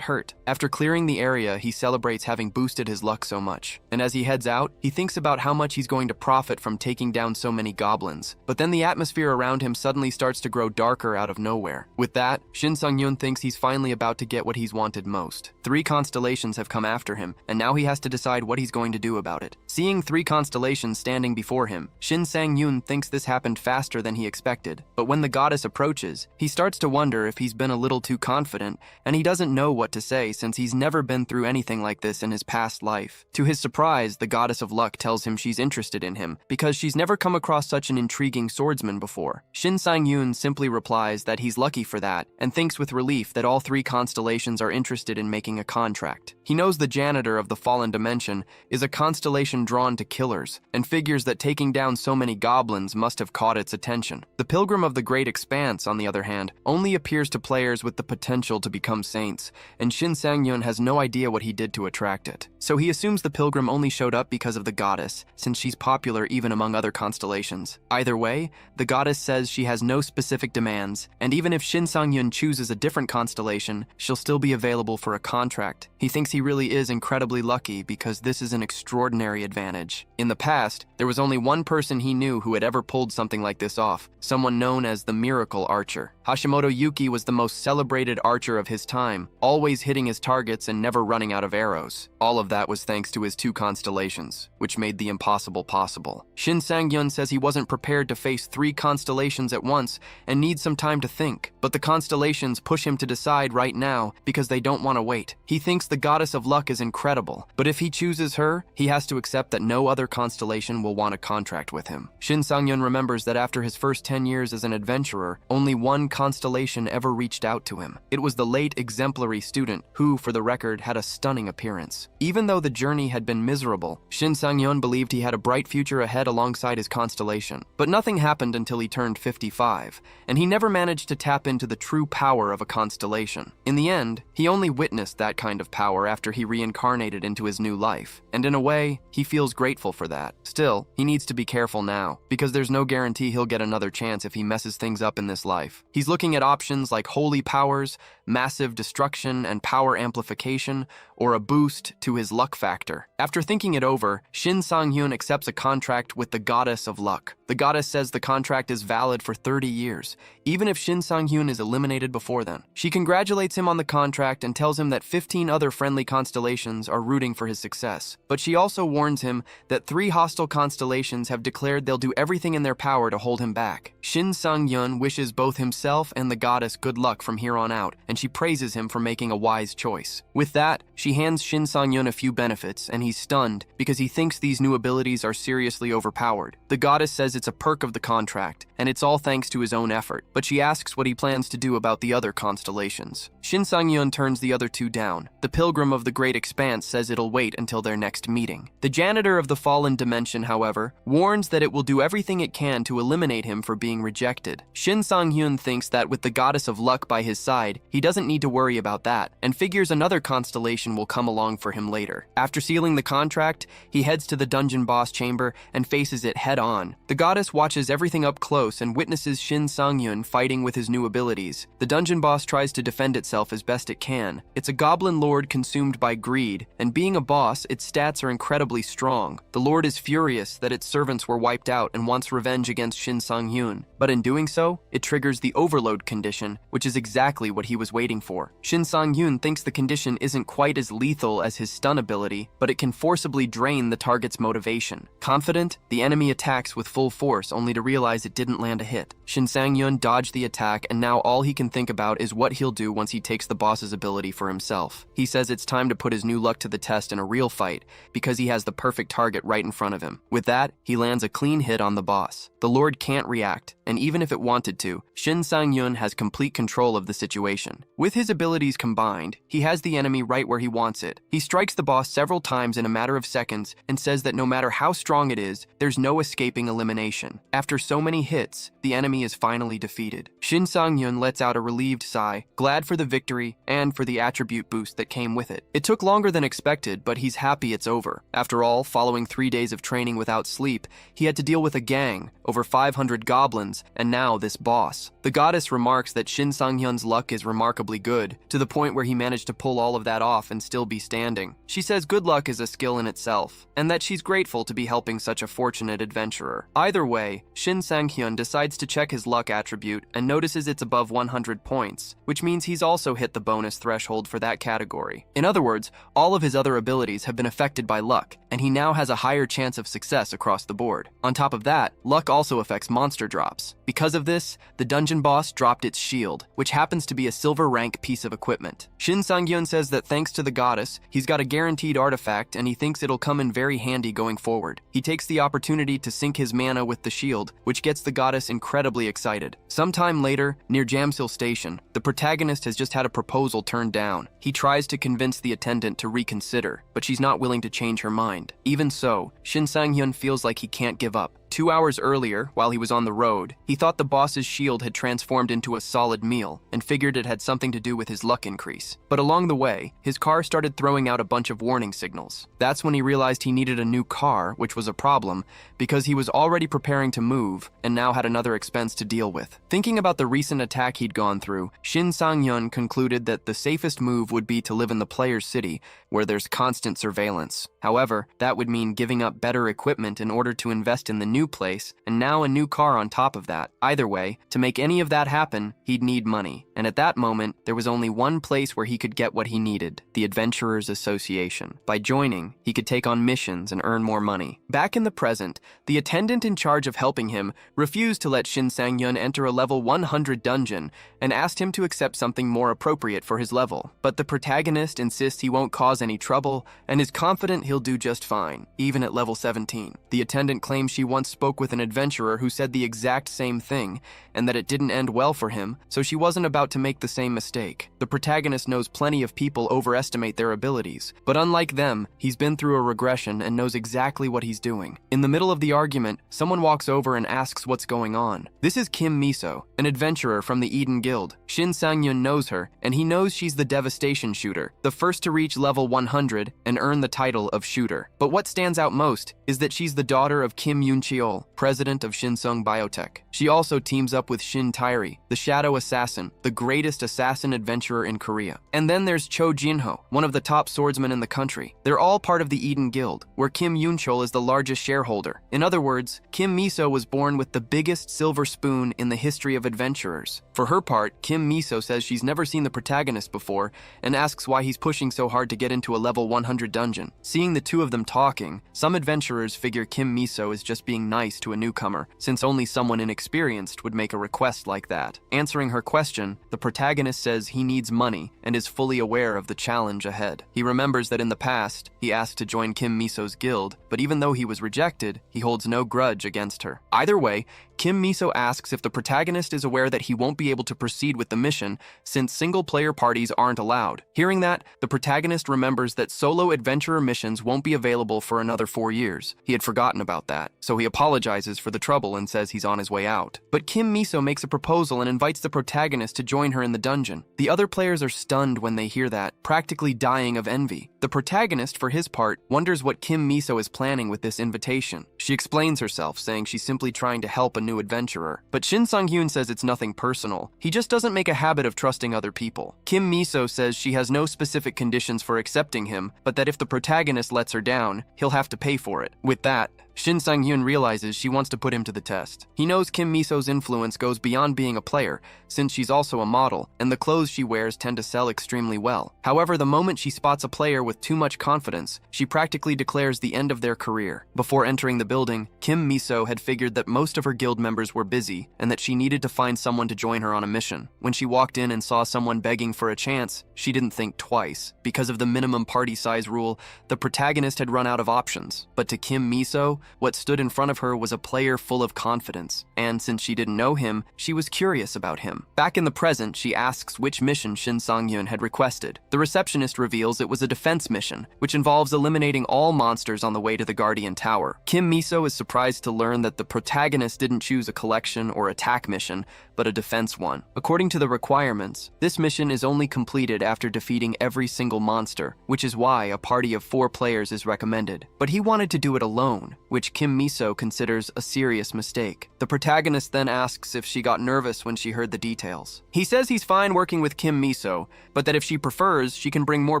hurt. After clearing the area, he celebrates having boosted his luck so much. And as he heads out, he thinks about how much he's going to profit from taking down so many goblins. But then the atmosphere around him suddenly starts to grow darker out of nowhere. With that, Shin Sang-hyun thinks he's finally about to get what he's wanted most. 3 constellations have come after him, and now he has to decide what he's going to do about it. Seeing 3 constellations standing before him, Shin Sang-hyun thinks this happened faster than he expected. But when the goddess approaches, he starts to wonder if he's been a little too confident, and he doesn't know what to say since he's never been through anything like this in his past life. To his surprise, the goddess of luck tells him she's interested in him, because she's never come across such an intriguing swordsman before. Shin Sang-hyun simply replies that he's lucky for that, and thinks with relief that all 3 constellations are interested in making a contract. He knows the janitor of the fallen dimension is a constellation drawn to killers, and figures that taking down so many goblins must have caught its attention. The pilgrim of the Great Expanse, on the other hand, only appears to players with the potential to become saints, and Shin Sang-hyun has no idea what he did to attract it. So he assumes the pilgrim only showed up because of the goddess, since she's popular even among other constellations. Either way, the goddess says she has no specific demands, and even if Shin Sang-hyun chooses a different constellation, she'll still be available for a contract. He thinks he really is incredibly lucky because this is an extraordinary advantage. In the past, there was only one person he knew who had ever pulled something like this off, someone known as the Miracle Archer. Hashimoto Yuki was the most celebrated archer of his time, always hitting his targets and never running out of arrows. All of that was thanks to his 2 constellations, which made the impossible possible. Shin Sang-hyun says he wasn't prepared to face 3 constellations at once and needs some time to think, but the constellations push him to decide right now because they don't want to wait. He thinks the goddess of luck is incredible, but if he chooses her, he has to accept that no other constellation will want a contract with him. Shin Sang-hyun remembers that after his first 10 years as an adventurer, only one constellation ever reached out to him. It was the late exemplary student who, for the record, had a stunning appearance. Even though the journey had been miserable, Shin Sang-hyun believed he had a bright future ahead alongside his constellation. But nothing happened until he turned 55, and he never managed to tap into the true power of a constellation. In the end, he only witnessed that kind of power after he reincarnated into his new life, and in a way, he feels grateful for that. Still, he needs to be careful now, because there's no guarantee he'll get another chance if he messes things up in this life. He's looking at options like holy powers, massive destruction and power amplification, or a boost to his luck factor. After thinking it over, Shin Sang-hyun accepts a contract with the goddess of luck. The goddess says the contract is valid for 30 years, even if Shin Sang-hyun is eliminated before then. She congratulates him on the contract and tells him that 15 other friendly constellations are rooting for his success. But she also warns him that 3 hostile constellations have declared they'll do everything in their power to hold him back. Shin Sang-hyun wishes both himself and the goddess good luck from here on out, and she praises him for making a wise choice. With that, she hands Shin Sang-hyun a few benefits, and he's stunned because he thinks these new abilities are seriously overpowered. The goddess says it's a perk of the contract, and it's all thanks to his own effort, but she asks what he plans to do about the other constellations. Shin Sang-hyun turns the other 2 down. The pilgrim of the Great Expanse says it'll wait until their next meeting. The janitor of the fallen dimension, however, warns that it will do everything it can to eliminate him for being rejected. Shin Sang-hyun thinks that with the goddess of luck by his side, he doesn't need to worry about that, and figures another constellation will come along for him later. After sealing the contract, he heads to the the dungeon boss chamber and faces it head-on. The goddess watches everything up close and witnesses Shin Sang-yun fighting with his new abilities. The dungeon boss tries to defend itself as best it can. It's a goblin lord consumed by greed, and being a boss, its stats are incredibly strong. The lord is furious that its servants were wiped out and wants revenge against Shin Sang-yun. But in doing so, it triggers the overload condition, which is exactly what he was waiting for. Shin Sang-yun thinks the condition isn't quite as lethal as his stun ability, but it can forcibly drain the target's motivation. Confident, the enemy attacks with full force only to realize it didn't land a hit. Shin Sang-yun dodged the attack, and now all he can think about is what he'll do once he takes the boss's ability for himself. He says it's time to put his new luck to the test in a real fight, because he has the perfect target right in front of him. With that, he lands a clean hit on the boss. The lord can't react, and even if it wanted to, Shin Sang-yun has complete control of the situation. With his abilities combined, he has the enemy right where he wants it. He strikes the boss several times in a matter of seconds and says that no matter how strong it is, there's no escaping elimination. After so many hits, the enemy is finally defeated. Shin Sang-yun lets out a relieved sigh, glad for the victory and for the attribute boost that came with it. It took longer than expected, but he's happy it's over. After all, following 3 days of training without sleep, he had to deal with a gang, over 500 goblins, and now this boss. The goddess remarks that Shin Sang-yun's luck is remarkably good, to the point where he managed to pull all of that off and still be standing. She says good luck is a skill in itself, and that she's grateful to be helping such a fortunate adventurer. Either way, Shin Sang-hyun decides to check his luck attribute and notices it's above 100 points, which means he's also hit the bonus threshold for that category. In other words, all of his other abilities have been affected by luck, and he now has a higher chance of success across the board. On top of that, luck also affects monster drops. Because of this, the dungeon boss dropped its shield, which happens to be a silver rank piece of equipment. Shin Sang-yun says that thanks to the goddess, he's got a guaranteed artifact and he thinks it'll come in very handy going forward. He takes the opportunity to sync his mana with the shield, which gets the goddess incredibly excited. Sometime later, near Jamsil Station, the protagonist has just had a proposal turned down. He tries to convince the attendant to reconsider, but she's not willing to change her mind. Even so, Shin Sang-hyun feels like he can't give up. 2 hours earlier, while he was on the road, he thought the boss's shield had transformed into a solid meal and figured it had something to do with his luck increase. But along the way, his car started throwing out a bunch of warning signals. That's when he realized he needed a new car, which was a problem because he was already preparing to move and now had another expense to deal with. Thinking about the recent attack he'd gone through, Shin Sang-yun concluded that the safest move would be to live in the player's city, where there's constant surveillance. However, that would mean giving up better equipment in order to invest in the new place, and now a new car on top of that. Either way, to make any of that happen, he'd need money. And at that moment, there was only one place where he could get what he needed: the Adventurers Association. By joining, he could take on missions and earn more money. Back in the present, the attendant in charge of helping him refused to let Shin Sang-yun enter a level 100 dungeon and asked him to accept something more appropriate for his level. But the protagonist insists he won't cause any trouble and is confident he'll do just fine, even at level 17. The attendant claims she once spoke with an adventurer who said the exact same thing, and that it didn't end well for him, so she wasn't about to make the same mistake. The protagonist knows plenty of people overestimate their abilities, but unlike them, he's been through a regression and knows exactly what he's doing. In the middle of the argument, someone walks over and asks what's going on. This is Kim Miso, an adventurer from the Eden Guild. Shin Sang-yun knows her, and he knows she's the Devastation Shooter, the first to reach level 100 and earn the title of Shooter. But what stands out most is that she's the daughter of Kim Yoon-cheol, president of Shinsung Biotech. She also teams up with Shin Tairi, the Shadow Assassin, the greatest assassin adventurer in Korea. And then there's Cho Jinho, one of the top swordsmen in the country. They're all part of the Eden Guild, where Kim Yoon-cheol is the largest shareholder. In other words, Kim Miso was born with the biggest silver spoon in the history of adventurers. For her part, Kim Miso says she's never seen the protagonist before and asks why he's pushing so hard to get into a level 100 dungeon. Seeing the two of them talking, some adventurers figure Kim Miso is just being nice to a newcomer, since only someone inexperienced would make a request like that. Answering her question, the protagonist says he needs money and is fully aware of the challenge ahead. He remembers that in the past, he asked to join Kim Miso's guild, but even though he was rejected, he holds no grudge against her. Either way, Kim Miso asks if the protagonist is aware that he won't be able to proceed with the mission since single-player parties aren't allowed. Hearing that, the protagonist remembers that solo adventurer missions won't be available for another 4 years. He had forgotten about that, so he apologizes for the trouble and says he's on his way out. But Kim Miso makes a proposal and invites the protagonist to join her in the dungeon. The other players are stunned when they hear that, practically dying of envy. The protagonist, for his part, wonders what Kim Miso is planning with this invitation. She explains herself, saying she's simply trying to help a new adventurer. But Shin Sang-hyun says it's nothing personal. He just doesn't make a habit of trusting other people. Kim Miso says she has no specific conditions for accepting him, but that if the protagonist lets her down, he'll have to pay for it. With that, Shin Sang-hyun realizes she wants to put him to the test. He knows Kim Miso's influence goes beyond being a player, since she's also a model, and the clothes she wears tend to sell extremely well. However, the moment she spots a player with too much confidence, she practically declares the end of their career. Before entering the building, Kim Miso had figured that most of her guild members were busy, and that she needed to find someone to join her on a mission. When she walked in and saw someone begging for a chance, she didn't think twice. Because of the minimum party size rule, the protagonist had run out of options. But to Kim Miso, what stood in front of her was a player full of confidence, and since she didn't know him, she was curious about him. Back in the present, she asks which mission Shin Sang-hyun had requested. The receptionist reveals it was a defense mission, which involves eliminating all monsters on the way to the Guardian Tower. Kim Miso is surprised to learn that the protagonist didn't choose a collection or attack mission, but a defense one. According to the requirements, this mission is only completed after defeating every single monster, which is why a party of 4 players is recommended. But he wanted to do it alone, which Kim Miso considers a serious mistake. The protagonist then asks if she got nervous when she heard the details. He says he's fine working with Kim Miso, but that if she prefers, she can bring more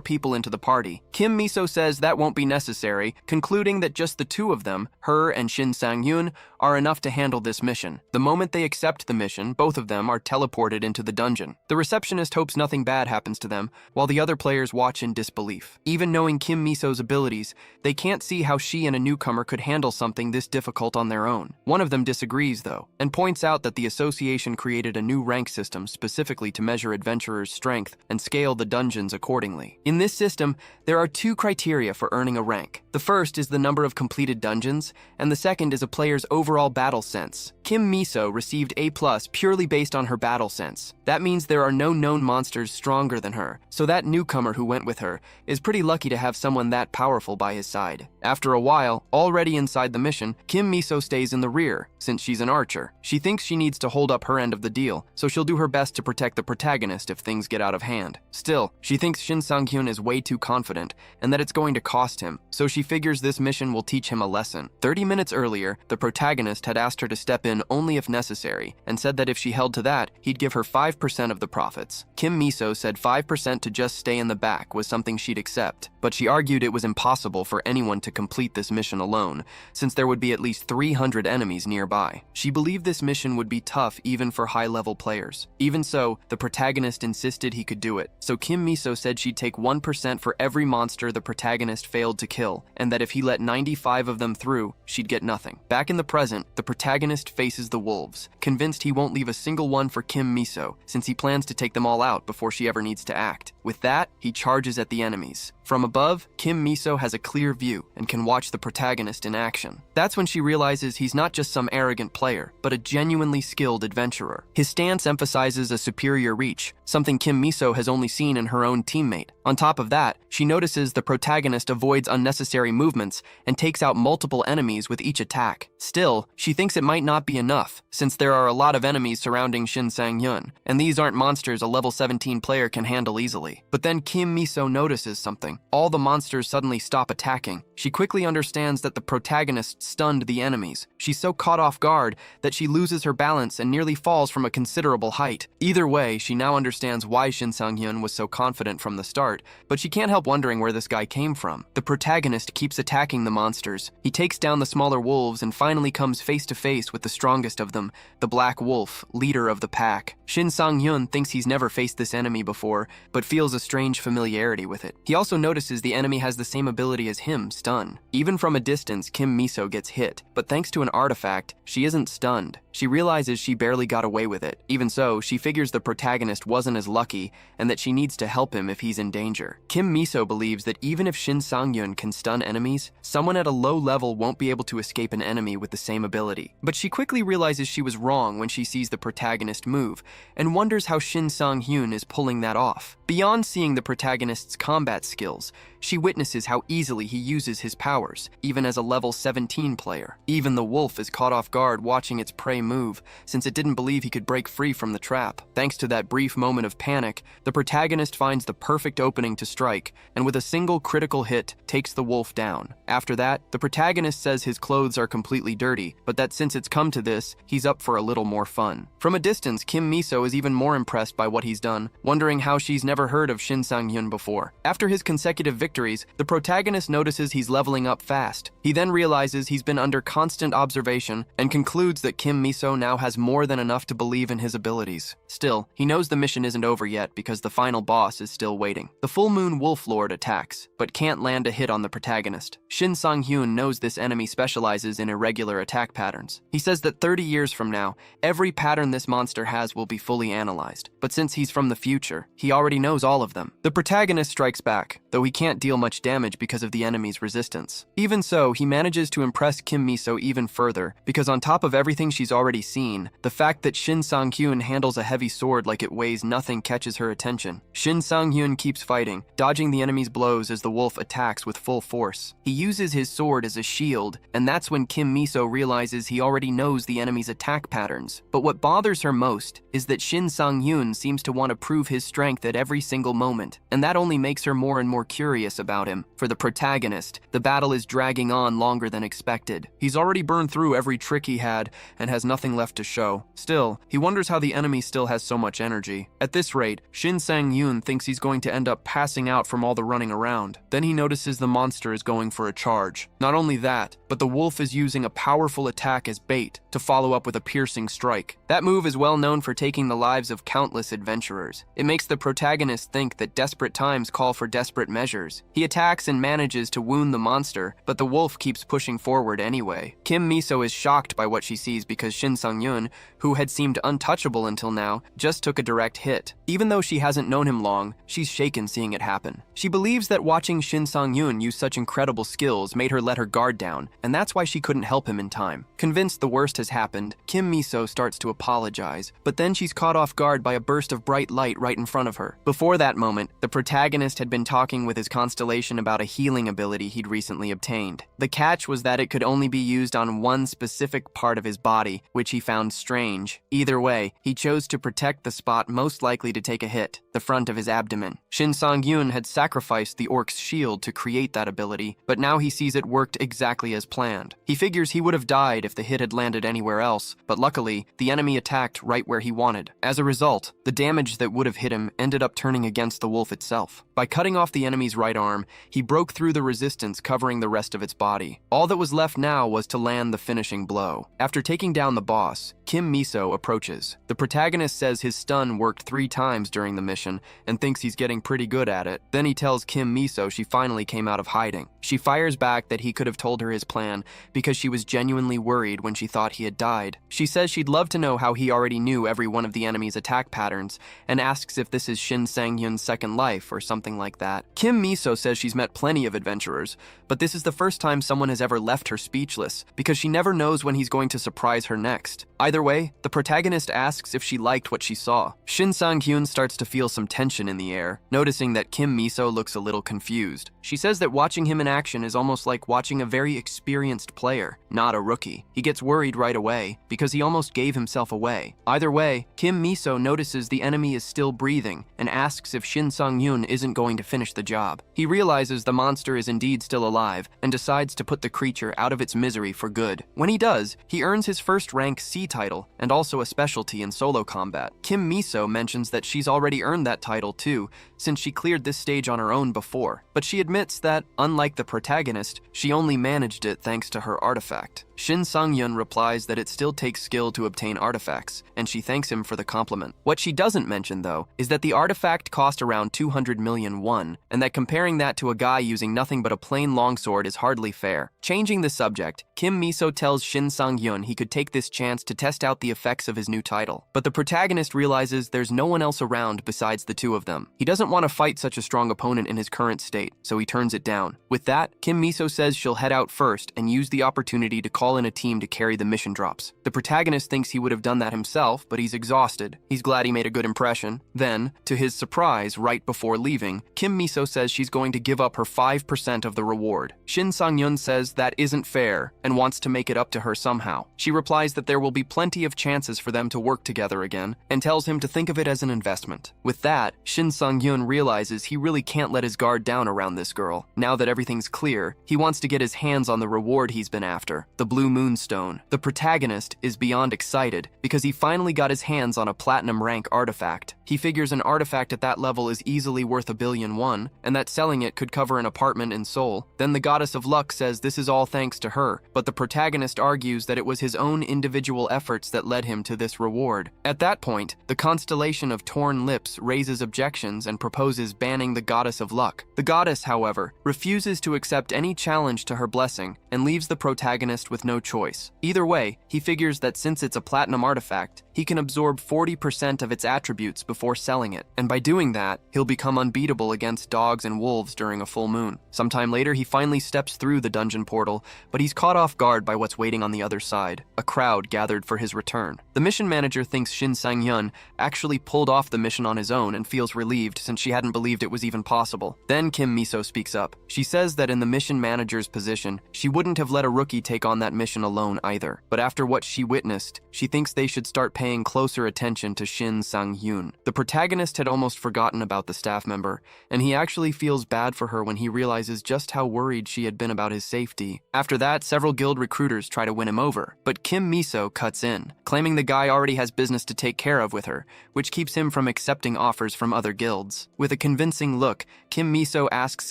people into the party. Kim Miso says that won't be necessary, concluding that just the 2 of them, her and Shin Sang-hyun, are enough to handle this mission. The moment they accept the mission, both of them are teleported into the dungeon. The receptionist hopes nothing bad happens to them, while the other players watch in disbelief. Even knowing Kim Miso's abilities, they can't see how she and a newcomer could handle something this difficult on their own. One of them disagrees, though, and points out that the association created a new rank system specifically to measure adventurers' strength and scale the dungeons accordingly. In this system, there are 2 criteria for earning a rank. The first is the number of completed dungeons, and the second is a player's overall battle sense. Kim Miso received A+ purely based on her battle sense. That means there are no known monsters stronger than her, so that newcomer who went with her is pretty lucky to have someone that powerful by his side. After a while, already inside the mission, Kim Miso stays in the rear, since she's an archer. She thinks she needs to hold up her end of the deal, so she'll do her best to protect the protagonist if things get out of hand. Still, she thinks Shin Sang-hyun is way too confident, and that it's going to cost him, so she figures this mission will teach him a lesson. 30 minutes earlier, the protagonist had asked her to step in only if necessary, and said that if she held to that, he'd give her 5% of the profits. Kim Miso said 5% to just stay in the back was something she'd accept, but she argued it was impossible for anyone to complete this mission alone, since there would be at least 300 enemies nearby. She believed this mission would be tough even for high-level players. Even so, the protagonist insisted he could do it, so Kim Miso said she'd take 1% for every monster the protagonist failed to kill, and that if he let 95 of them through, she'd get nothing. Back in the present, the protagonist faces the wolves, convinced he won't leave a single one for Kim Miso, since he plans to take them all out before she ever needs to act. With that, he charges at the enemies. From above, Kim Miso has a clear view and can watch the protagonist in action. That's when she realizes he's not just some arrogant player, but a genuinely skilled adventurer. His stance emphasizes a superior reach, something Kim Miso has only seen in her own teammate. On top of that, she notices the protagonist avoids unnecessary movements and takes out multiple enemies with each attack. Still, she thinks it might not be enough, since there are a lot of enemies surrounding Shin Sang-hyun, and these aren't monsters a level 17 player can handle easily. But then Kim Miso notices something. All the monsters suddenly stop attacking. She quickly understands that the protagonist stunned the enemies. She's so caught off guard that she loses her balance and nearly falls from a considerable height. Either way, she now understands why Shin Sang-hyun was so confident from the start, but she can't help wondering where this guy came from. The protagonist keeps attacking the monsters. He takes down the smaller wolves and finally comes face to face with the strongest of them, the Black Wolf, leader of the pack. Shin Sang-hyun thinks he's never faced this enemy before, but feels a strange familiarity with it. He also notices the enemy has the same ability as him, stun. Even from a distance, Kim Miso gets hit, but thanks to an artifact, she isn't stunned. She realizes she barely got away with it. Even so, she figures the protagonist wasn't as lucky and that she needs to help him if he's in danger. Kim Miso believes that even if Shin Sang-hyun can stun enemies, someone at a low level won't be able to escape an enemy with the same ability. But she quickly realizes she was wrong when she sees the protagonist move, and wonders how Shin Sang-hyun is pulling that off. Beyond seeing the protagonist's combat skills, she witnesses how easily he uses his powers, even as a level 17 player. Even the wolf is caught off guard watching its prey move, since it didn't believe he could break free from the trap. Thanks to that brief moment moment of panic, the protagonist finds the perfect opening to strike, and with a single critical hit, takes the wolf down. After that, the protagonist says his clothes are completely dirty, but that since it's come to this, he's up for a little more fun. From a distance, Kim Miso is even more impressed by what he's done, wondering how she's never heard of Shin Sang-hyun before. After his consecutive victories, the protagonist notices he's leveling up fast. He then realizes he's been under constant observation and concludes that Kim Miso now has more than enough to believe in his abilities. Still, he knows the mission isn't over yet because the final boss is still waiting. The full moon wolf lord attacks, but can't land a hit on the protagonist. Shin Sang-hyun knows this enemy specializes in irregular attack patterns. He says that 30 years from now, every pattern this monster has will be fully analyzed, but since he's from the future, he already knows all of them. The protagonist strikes back, though he can't deal much damage because of the enemy's resistance. Even so, he manages to impress Kim Miso even further, because on top of everything she's already seen, the fact that Shin Sang-hyun handles a heavy sword like it weighs nothing catches her attention. Shin Sang-hyun keeps fighting, dodging the enemy's blows as the wolf attacks with full force. He uses his sword as a shield, and that's when Kim Miso realizes he already knows the enemy's attack patterns. But what bothers her most is that Shin Sang-hyun seems to want to prove his strength at every single moment, and that only makes her more and more curious about him. For the protagonist, the battle is dragging on longer than expected. He's already burned through every trick he had and has nothing left to show. Still, he wonders how the enemy still has so much energy. At this rate, Shin Sang-hyun thinks he's going to end up passing out from all the running around. Then he notices the monster is going for a charge. Not only that, but the wolf is using a powerful attack as bait to follow up with a piercing strike. That move is well known for taking the lives of countless adventurers. It makes the protagonist think that desperate times call for desperate measures. He attacks and manages to wound the monster, but the wolf keeps pushing forward anyway. Kim Miso is shocked by what she sees because Shin Sang-hyun, who had seemed untouchable until now, just took a direct hit. Even though she hasn't known him long, she's shaken seeing it happen. She believes that watching Shin Sang-hyun use such incredible skills made her let her guard down, and that's why she couldn't help him in time. Convinced the worst has happened, Kim Miso starts to apologize, but then she's caught off guard by a burst of bright light right in front of her. Before that moment, the protagonist had been talking with his constellation about a healing ability he'd recently obtained. The catch was that it could only be used on one specific part of his body, which he found strange. Either way, he chose to protect the spot most likely to take a hit, the front of his abdomen. Shin Sang-hyun had sacrificed the orc's shield to create that ability, but now he sees it worked exactly as planned. He figures he would have died if the hit had landed anywhere else, but luckily, the enemy attacked right where he wanted. As a result, the damage that would have hit him ended up turning against the wolf itself. By cutting off the enemy's right arm, he broke through the resistance covering the rest of its body. All that was left now was to land the finishing blow. After taking down the boss, Kim Miso approaches. The protagonist says his stun worked 3 times during the mission and thinks he's getting pretty good at it. Then he tells Kim Miso she finally came out of hiding. She fires back that he could have told her his plan because she was genuinely worried when she thought he had died. She says she'd love to know how he already knew every one of the enemy's attack patterns and asks if this is Shin Sang-hyun's second life or something like that. Kim Miso says she's met plenty of adventurers, but this is the first time someone has ever left her speechless because she never knows when he's going to surprise her next. Either way, the protagonist asks if she liked what she saw. Shin Sang-hyun starts to feel some tension in the air, noticing that Kim Miso looks a little confused. She says that watching him in action is almost like watching a very experienced player, not a rookie. He gets worried right away because he almost gave himself away. Either way, Kim Miso notices the enemy is still breathing and asks if Shin Sang-hyun isn't going to finish the job. He realizes the monster is indeed still alive and decides to put the creature out of its misery for good. When he does, he earns his first rank C title and also a specialty in solo combat. Kim Miso mentions that she's already earned that title too, since she cleared this stage on her own before, but she admits that, unlike the protagonist, she only managed it thanks to her artifact. Shin Sang-hyun replies that it still takes skill to obtain artifacts, and she thanks him for the compliment. What she doesn't mention, though, is that the artifact cost around 200 million won, and that comparing that to a guy using nothing but a plain longsword is hardly fair. Changing the subject, Kim Miso tells Shin Sang-hyun he could take this chance to test out the effects of his new title, but the protagonist realizes there's no one else around besides the two of them. He doesn't want to fight such a strong opponent in his current state, so he turns it down. With that, Kim Miso says she'll head out first and use the opportunity to call in a team to carry the mission drops. The protagonist thinks he would have done that himself, but he's exhausted. He's glad he made a good impression. Then, to his surprise, right before leaving, Kim Miso says she's going to give up her 5% of the reward. Shin Sang-hyun says that isn't fair and wants to make it up to her somehow. She replies that there will be plenty of chances for them to work together again, and tells him to think of it as an investment. With that, Shin Sung-hyun realizes he really can't let his guard down around this girl. Now that everything's clear, he wants to get his hands on the reward he's been after, the Blue Moonstone. The protagonist is beyond excited because he finally got his hands on a platinum rank artifact. He figures an artifact at that level is easily worth $1 billion, and that selling it could cover an apartment in Seoul. Then the goddess of luck says this is all thanks to her, but the protagonist argues that it was his own individual efforts that led him to this reward. At that point, the constellation of torn lips raises objections and proposes banning the goddess of luck. The goddess, however, refuses to accept any challenge to her blessing and leaves the protagonist with no choice. Either way, he figures that since it's a platinum artifact, he can absorb 40% of its attributes before selling it, and by doing that, he'll become unbeatable against dogs and wolves during a full moon. Sometime later, he finally steps through the dungeon portal, but he's caught off guard by what's waiting on the other side. A crowd gathered for his return. The mission manager thinks Shin Sang-hyun actually pulled off the mission on his own and feels relieved since she hadn't believed it was even possible. Then Kim Miso speaks up. She says that in the mission manager's position, she wouldn't have let a rookie take on that mission alone either. But after what she witnessed, she thinks they should start paying closer attention to Shin Sang-hyun. The protagonist had almost forgotten about the staff member, and he actually feels bad for her when he realizes just how worried she had been about his safety. After that, several guild recruiters try to win him over, but Kim Miso cuts in, claiming the guy already has business to take care of with her, which keeps him from accepting offers from other guilds. With a convincing look, Kim Miso asks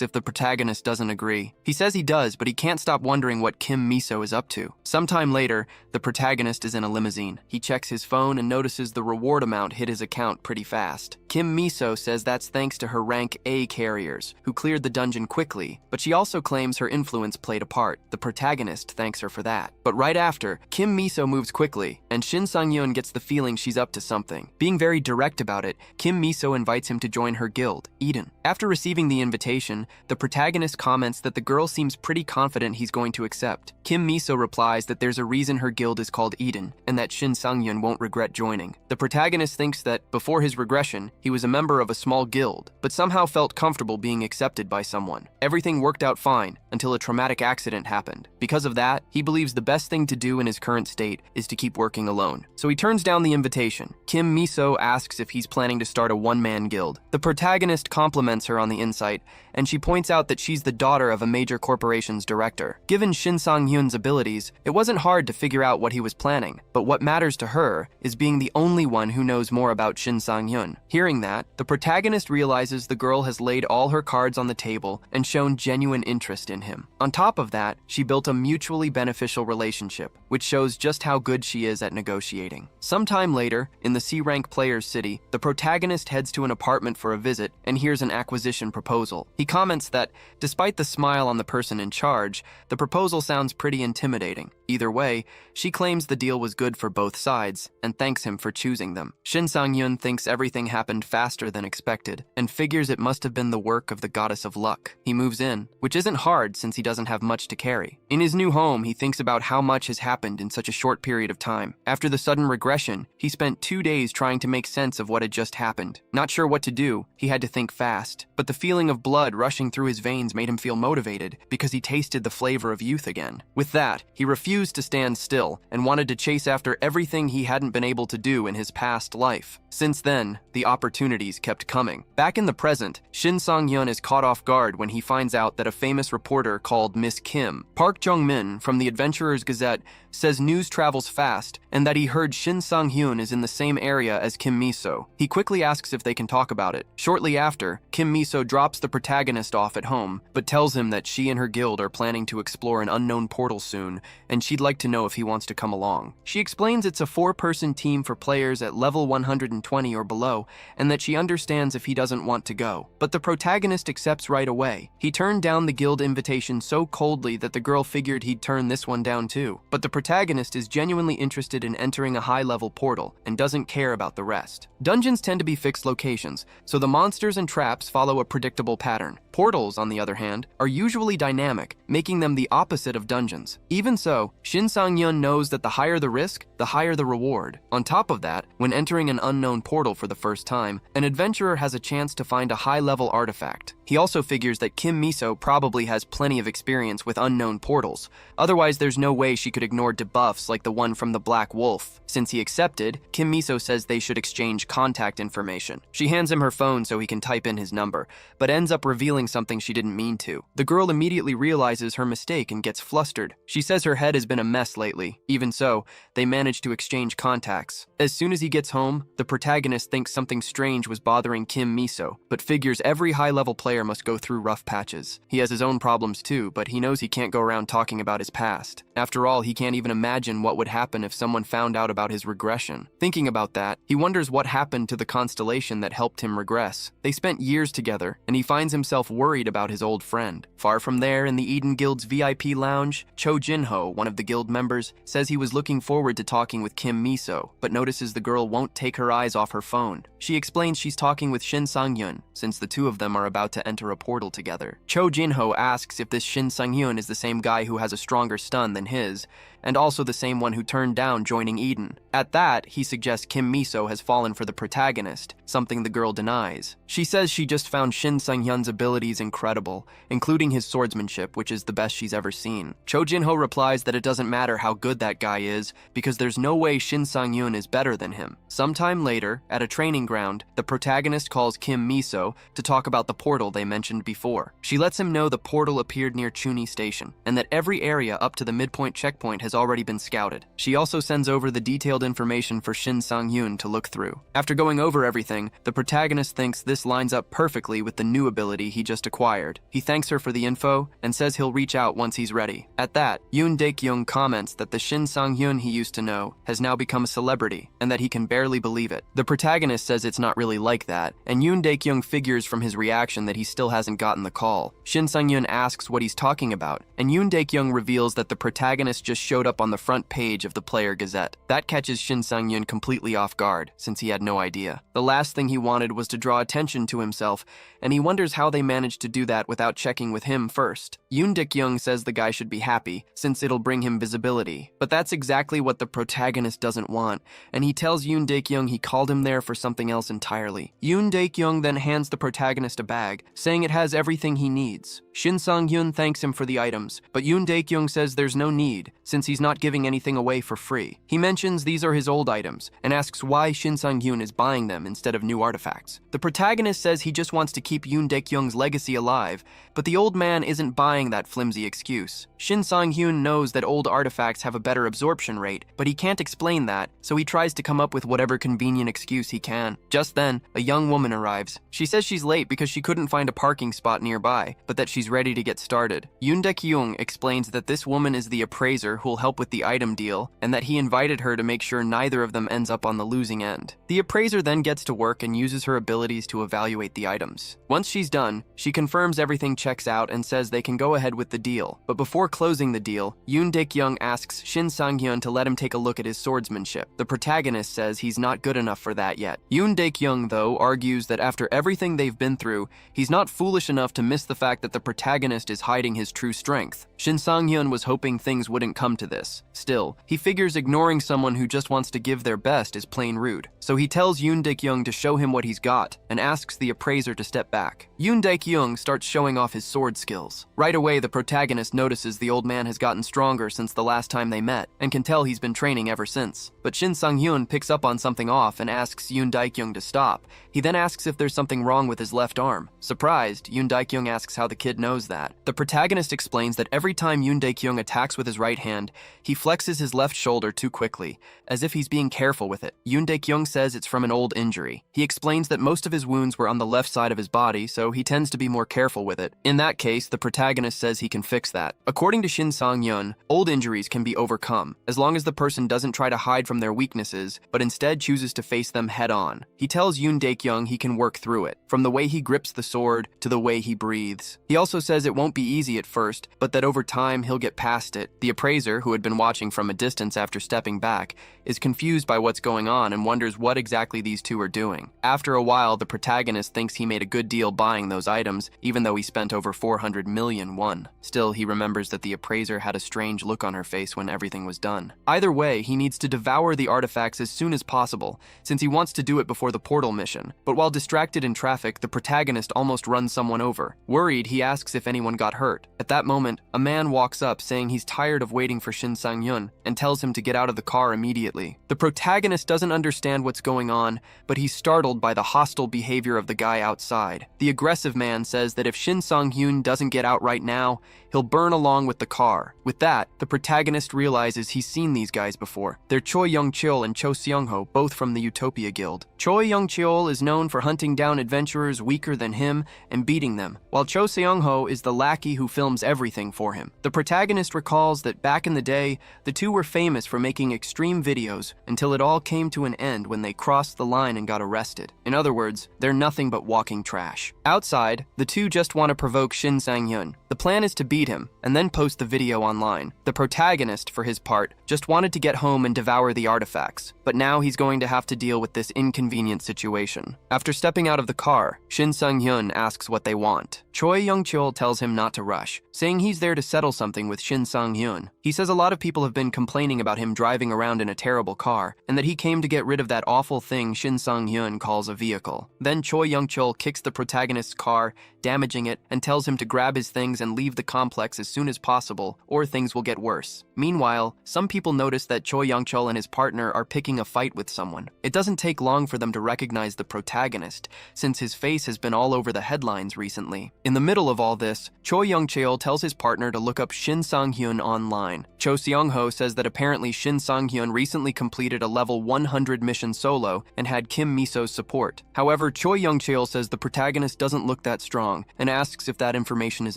if the protagonist doesn't agree. He says he does, but he can't stop wondering what Kim Miso is up to. Sometime later, the protagonist is in a limousine. He checks his phone and notices the reward amount hit his account pretty fast. Kim Miso says that's thanks to her rank A carriers, who cleared the dungeon quickly, but she also claims her influence played a part. The protagonist thanks her for that. But right after, Kim Miso moves quickly, and Shin Sang-hyun gets the feeling she's up to something. Being very direct about it, Kim Miso invites him to join her guild, Eden. After receiving the invitation, the protagonist comments that the girl seems pretty confident he's going to accept. Kim Miso replies that there's a reason her guild is called Eden, and that Shin Sang-hyun won't regret joining. The protagonist thinks that, before his regression, he was a member of a small guild, but somehow felt comfortable being accepted by someone. Everything worked out fine until a traumatic accident happened. Because of that, he believes the best thing to do in his current state is to keep working alone. So he turns down the invitation. Kim Miso asks if he's planning to start a one-man guild. The protagonist compliments her on the insight, and she points out that she's the daughter of a major corporation's director. Given Shin Sang-hyun's abilities, it wasn't hard to figure out what he was planning, but what matters to her is being the only one who knows more about Shin Sang-hyun. Hearing that, the protagonist realizes the girl has laid all her cards on the table and shown genuine interest in him. On top of that, she built a mutually beneficial relationship, which shows just how good she is at negotiating. Sometime later, in the C-rank player's city, the protagonist heads to an apartment for a visit and hears an acquisition proposal. He comments that, despite the smile on the person in charge, the proposal sounds pretty intimidating. Either way, she claims the deal was good for both sides and thanks him for choosing them. Shin Sang-hyun thinks everything happened faster than expected and figures it must have been the work of the goddess of luck. He moves in, which isn't hard since he doesn't have much to carry. In his new home, he thinks about how much has happened in such a short period of time. After the sudden regression, he spent 2 days trying to make sense of what had just happened. Not sure what to do, he had to think fast. But the feeling of blood rushing through his veins made him feel motivated because he tasted the flavor of youth again. With that, he refused to stand still and wanted to chase after everything he hadn't been able to do in his past life. Since then, the opportunities kept coming. Back in the present, Shin Sang-hyun is caught off guard when he finds out that a famous reporter called Miss Kim, Park Jung-min from the Adventurer's Gazette, says news travels fast and that he heard Shin Sang-hyun is in the same area as Kim Miso. He quickly asks if they can talk about it. Shortly after, Kim Miso drops the protagonist off at home, but tells him that she and her guild are planning to explore an unknown portal soon, and she'd like to know if he wants to come along. She explains it's a 4-person team for players at level 120 or below, and that she understands if he doesn't want to go. But the protagonist accepts right away. He turned down the guild invitation so coldly that the girl figured he'd turn this one down too. But the protagonist is genuinely interested in entering a high-level portal and doesn't care about the rest. Dungeons tend to be fixed locations, so the monsters and traps follow a predictable pattern. Portals, on the other hand, are usually dynamic, making them the opposite of dungeons. Even so, Shin Sang-hyun knows that the higher the risk, the higher the reward. On top of that, when entering an unknown portal for the first time, an adventurer has a chance to find a high-level artifact. He also figures that Kim Miso probably has plenty of experience with unknown portals. Otherwise, there's no way she could ignore debuffs like the one from the Black Wolf. Since he accepted, Kim Miso says they should exchange contact information. She hands him her phone so he can type in his number, but ends up revealing something she didn't mean to. The girl immediately realizes her mistake and gets flustered. She says her head has been a mess lately. Even so, they manage to exchange contacts. As soon as he gets home, the protagonist thinks something strange was bothering Kim Miso, but figures every high-level player must go through rough patches. He has his own problems too, but he knows he can't go around talking about his past. After all, he can't even imagine what would happen if someone found out about his regression. Thinking about that, he wonders what happened to the constellation that helped him regress. They spent years together, and he finds himself worried about his old friend. Far from there, in the Eden Guild's VIP lounge, Cho Jinho, one of the guild members, says he was looking forward to talking with Kim Miso, but notices the girl won't take her eyes off her phone. She explains she's talking with Shin Sang-yun, since the two of them are about to enter a portal together. Cho Jinho asks if this Shin Sang-yun is the same guy who has a stronger stun than his, and also the same one who turned down joining Eden. At that, he suggests Kim Miso has fallen for the protagonist, something the girl denies. She says she just found Shin Sang-hyun's abilities incredible, including his swordsmanship, which is the best she's ever seen. Cho Jinho replies that it doesn't matter how good that guy is, because there's no way Shin Sang-hyun is better than him. Sometime later, at a training ground, the protagonist calls Kim Miso to talk about the portal they mentioned before. She lets him know the portal appeared near Chuni Station, and that every area up to the midpoint checkpoint has already been scouted. She also sends over the detailed information for Shin Sang-hyun to look through. After going over everything, the protagonist thinks this lines up perfectly with the new ability he just acquired. He thanks her for the info and says he'll reach out once he's ready. At that, Yoon Dae-kyung comments that the Shin Sang-hyun he used to know has now become a celebrity and that he can barely believe it. The protagonist says it's not really like that, and Yoon Dae-kyung figures from his reaction that he still hasn't gotten the call. Shin Sang-hyun asks what he's talking about, and Yoon Dae-kyung reveals that the protagonist just showed up on the front page of the Player Gazette. That catches Shin Sang-hyun completely off guard, since he had no idea. The last thing he wanted was to draw attention to himself, and he wonders how they managed to do that without checking with him first. Yoon Dae-kyung says the guy should be happy, since it'll bring him visibility. But that's exactly what the protagonist doesn't want, and he tells Yoon Dae-kyung he called him there for something else entirely. Yoon Dae-kyung then hands the protagonist a bag, saying it has everything he needs. Shin Sang-hyun thanks him for the items, but Yoon Dae-kyung says there's no need, since he's not giving anything away for free. He mentions these are his old items, and asks why Shin Sang-hyun is buying them instead of new artifacts. The protagonist says he just wants to keep Yoon Dae-kyung's legacy alive, but the old man isn't buying that flimsy excuse. Shin Sang-hyun knows that old artifacts have a better absorption rate, but he can't explain that, so he tries to come up with whatever convenient excuse he can. Just then, a young woman arrives. She says she's late because she couldn't find a parking spot nearby, but that she's ready to get started. Yoon Dae-kyung explains that this woman is the appraiser who'll help with the item deal, and that he invited her to make sure neither of them ends up on the losing end. The appraiser then gets to work and uses her abilities to evaluate the items. Once she's done, she confirms everything checks out and says they can go ahead with the deal. But before closing the deal, Yoon Dae-kyung asks Shin Sang-hyun to let him take a look at his swordsmanship. The protagonist says he's not good enough for that yet. Yoon Dae-kyung, though, argues that after everything they've been through, he's not foolish enough to miss the fact that the protagonist is hiding his true strength. Shin Sang-hyun was hoping things wouldn't come to this. Still, he figures ignoring someone who just wants to give their best is plain rude. So he tells Yoon Dae-kyung to show him what he's got, and asks the appraiser to step back. Yoon Dae-kyung starts showing off his sword skills. Right away, the protagonist notices the old man has gotten stronger since the last time they met, and can tell he's been training ever since. But Shin Sang-hyun picks up on something off and asks Yoon Dae-kyung to stop. He then asks if there's something wrong with his left arm. Surprised, Yoon Dae-kyung asks how the kid knows that. The protagonist explains that every time Yoon Dae-kyung attacks with his right hand, he flexes his left shoulder too quickly, as if he's being careful with it. Yoon Dae-kyung says it's from an old injury. He explains that most of his wounds were on the left side of his body, so he tends to be more careful with it. In that case, the protagonist says he can fix that. According to Shin Sang-hyun, old injuries can be overcome, as long as the person doesn't try to hide from their weaknesses, but instead chooses to face them head-on. He tells Yoon Dae-kyung he can work through it, from the way he grips the sword to the way he breathes. He also says it won't be easy at first, but that over time he'll get past it. The appraiser, who who had been watching from a distance after stepping back, is confused by what's going on and wonders what exactly these two are doing. After a while, the protagonist thinks he made a good deal buying those items, even though he spent over 400 million won. Still, he remembers that the appraiser had a strange look on her face when everything was done. Either way, he needs to devour the artifacts as soon as possible, since he wants to do it before the portal mission. But while distracted in traffic, the protagonist almost runs someone over. Worried, he asks if anyone got hurt. At that moment, a man walks up saying he's tired of waiting for Shin Sang-yun and tells him to get out of the car immediately. The protagonist doesn't understand what's going on, but he's startled by the hostile behavior of the guy outside. The aggressive man says that if Shin Sang-hyun doesn't get out right now, he'll burn along with the car. With that, the protagonist realizes he's seen these guys before. They're Choi Young-chul and Cho Seung-ho, both from the Utopia Guild. Choi Young-chul is known for hunting down adventurers weaker than him and beating them, while Cho Seung-ho is the lackey who films everything for him. The protagonist recalls that back in the day, the two were famous for making extreme videos until it all came to an end when they crossed the line and got arrested. In other words, they're nothing but walking trash. Outside, the two just want to provoke Shin Sang-hyun. The plan is to beat him and then post the video online. The protagonist, for his part, just wanted to get home and devour the artifacts, but now he's going to have to deal with this inconvenient situation. After stepping out of the car, Shin Sang-hyun asks what they want. Choi Young-chul tells him not to rush, saying he's there to settle something with Shin Sang-hyun. He says a lot of people have been complaining about him driving around in a terrible car, and that he came to get rid of that awful thing Shin Sang-hyun calls a vehicle. Then Choi Young-chul kicks the protagonist's car, damaging it, and tells him to grab his things and leave the complex as soon as possible, or things will get worse. Meanwhile, some people notice that Choi Young-chul and his partner are picking a fight with someone. It doesn't take long for them to recognize the protagonist, since his face has been all over the headlines recently. In the middle of all this, Choi Young-chul tells his partner to look up Shin Sang-hyun online. Cho Seung-ho says that apparently Shin Sang-hyun recently completed a level 100 mission solo and had Kim Miso's support. However, Choi Young-chul says the protagonist doesn't look that strong and asks if that information is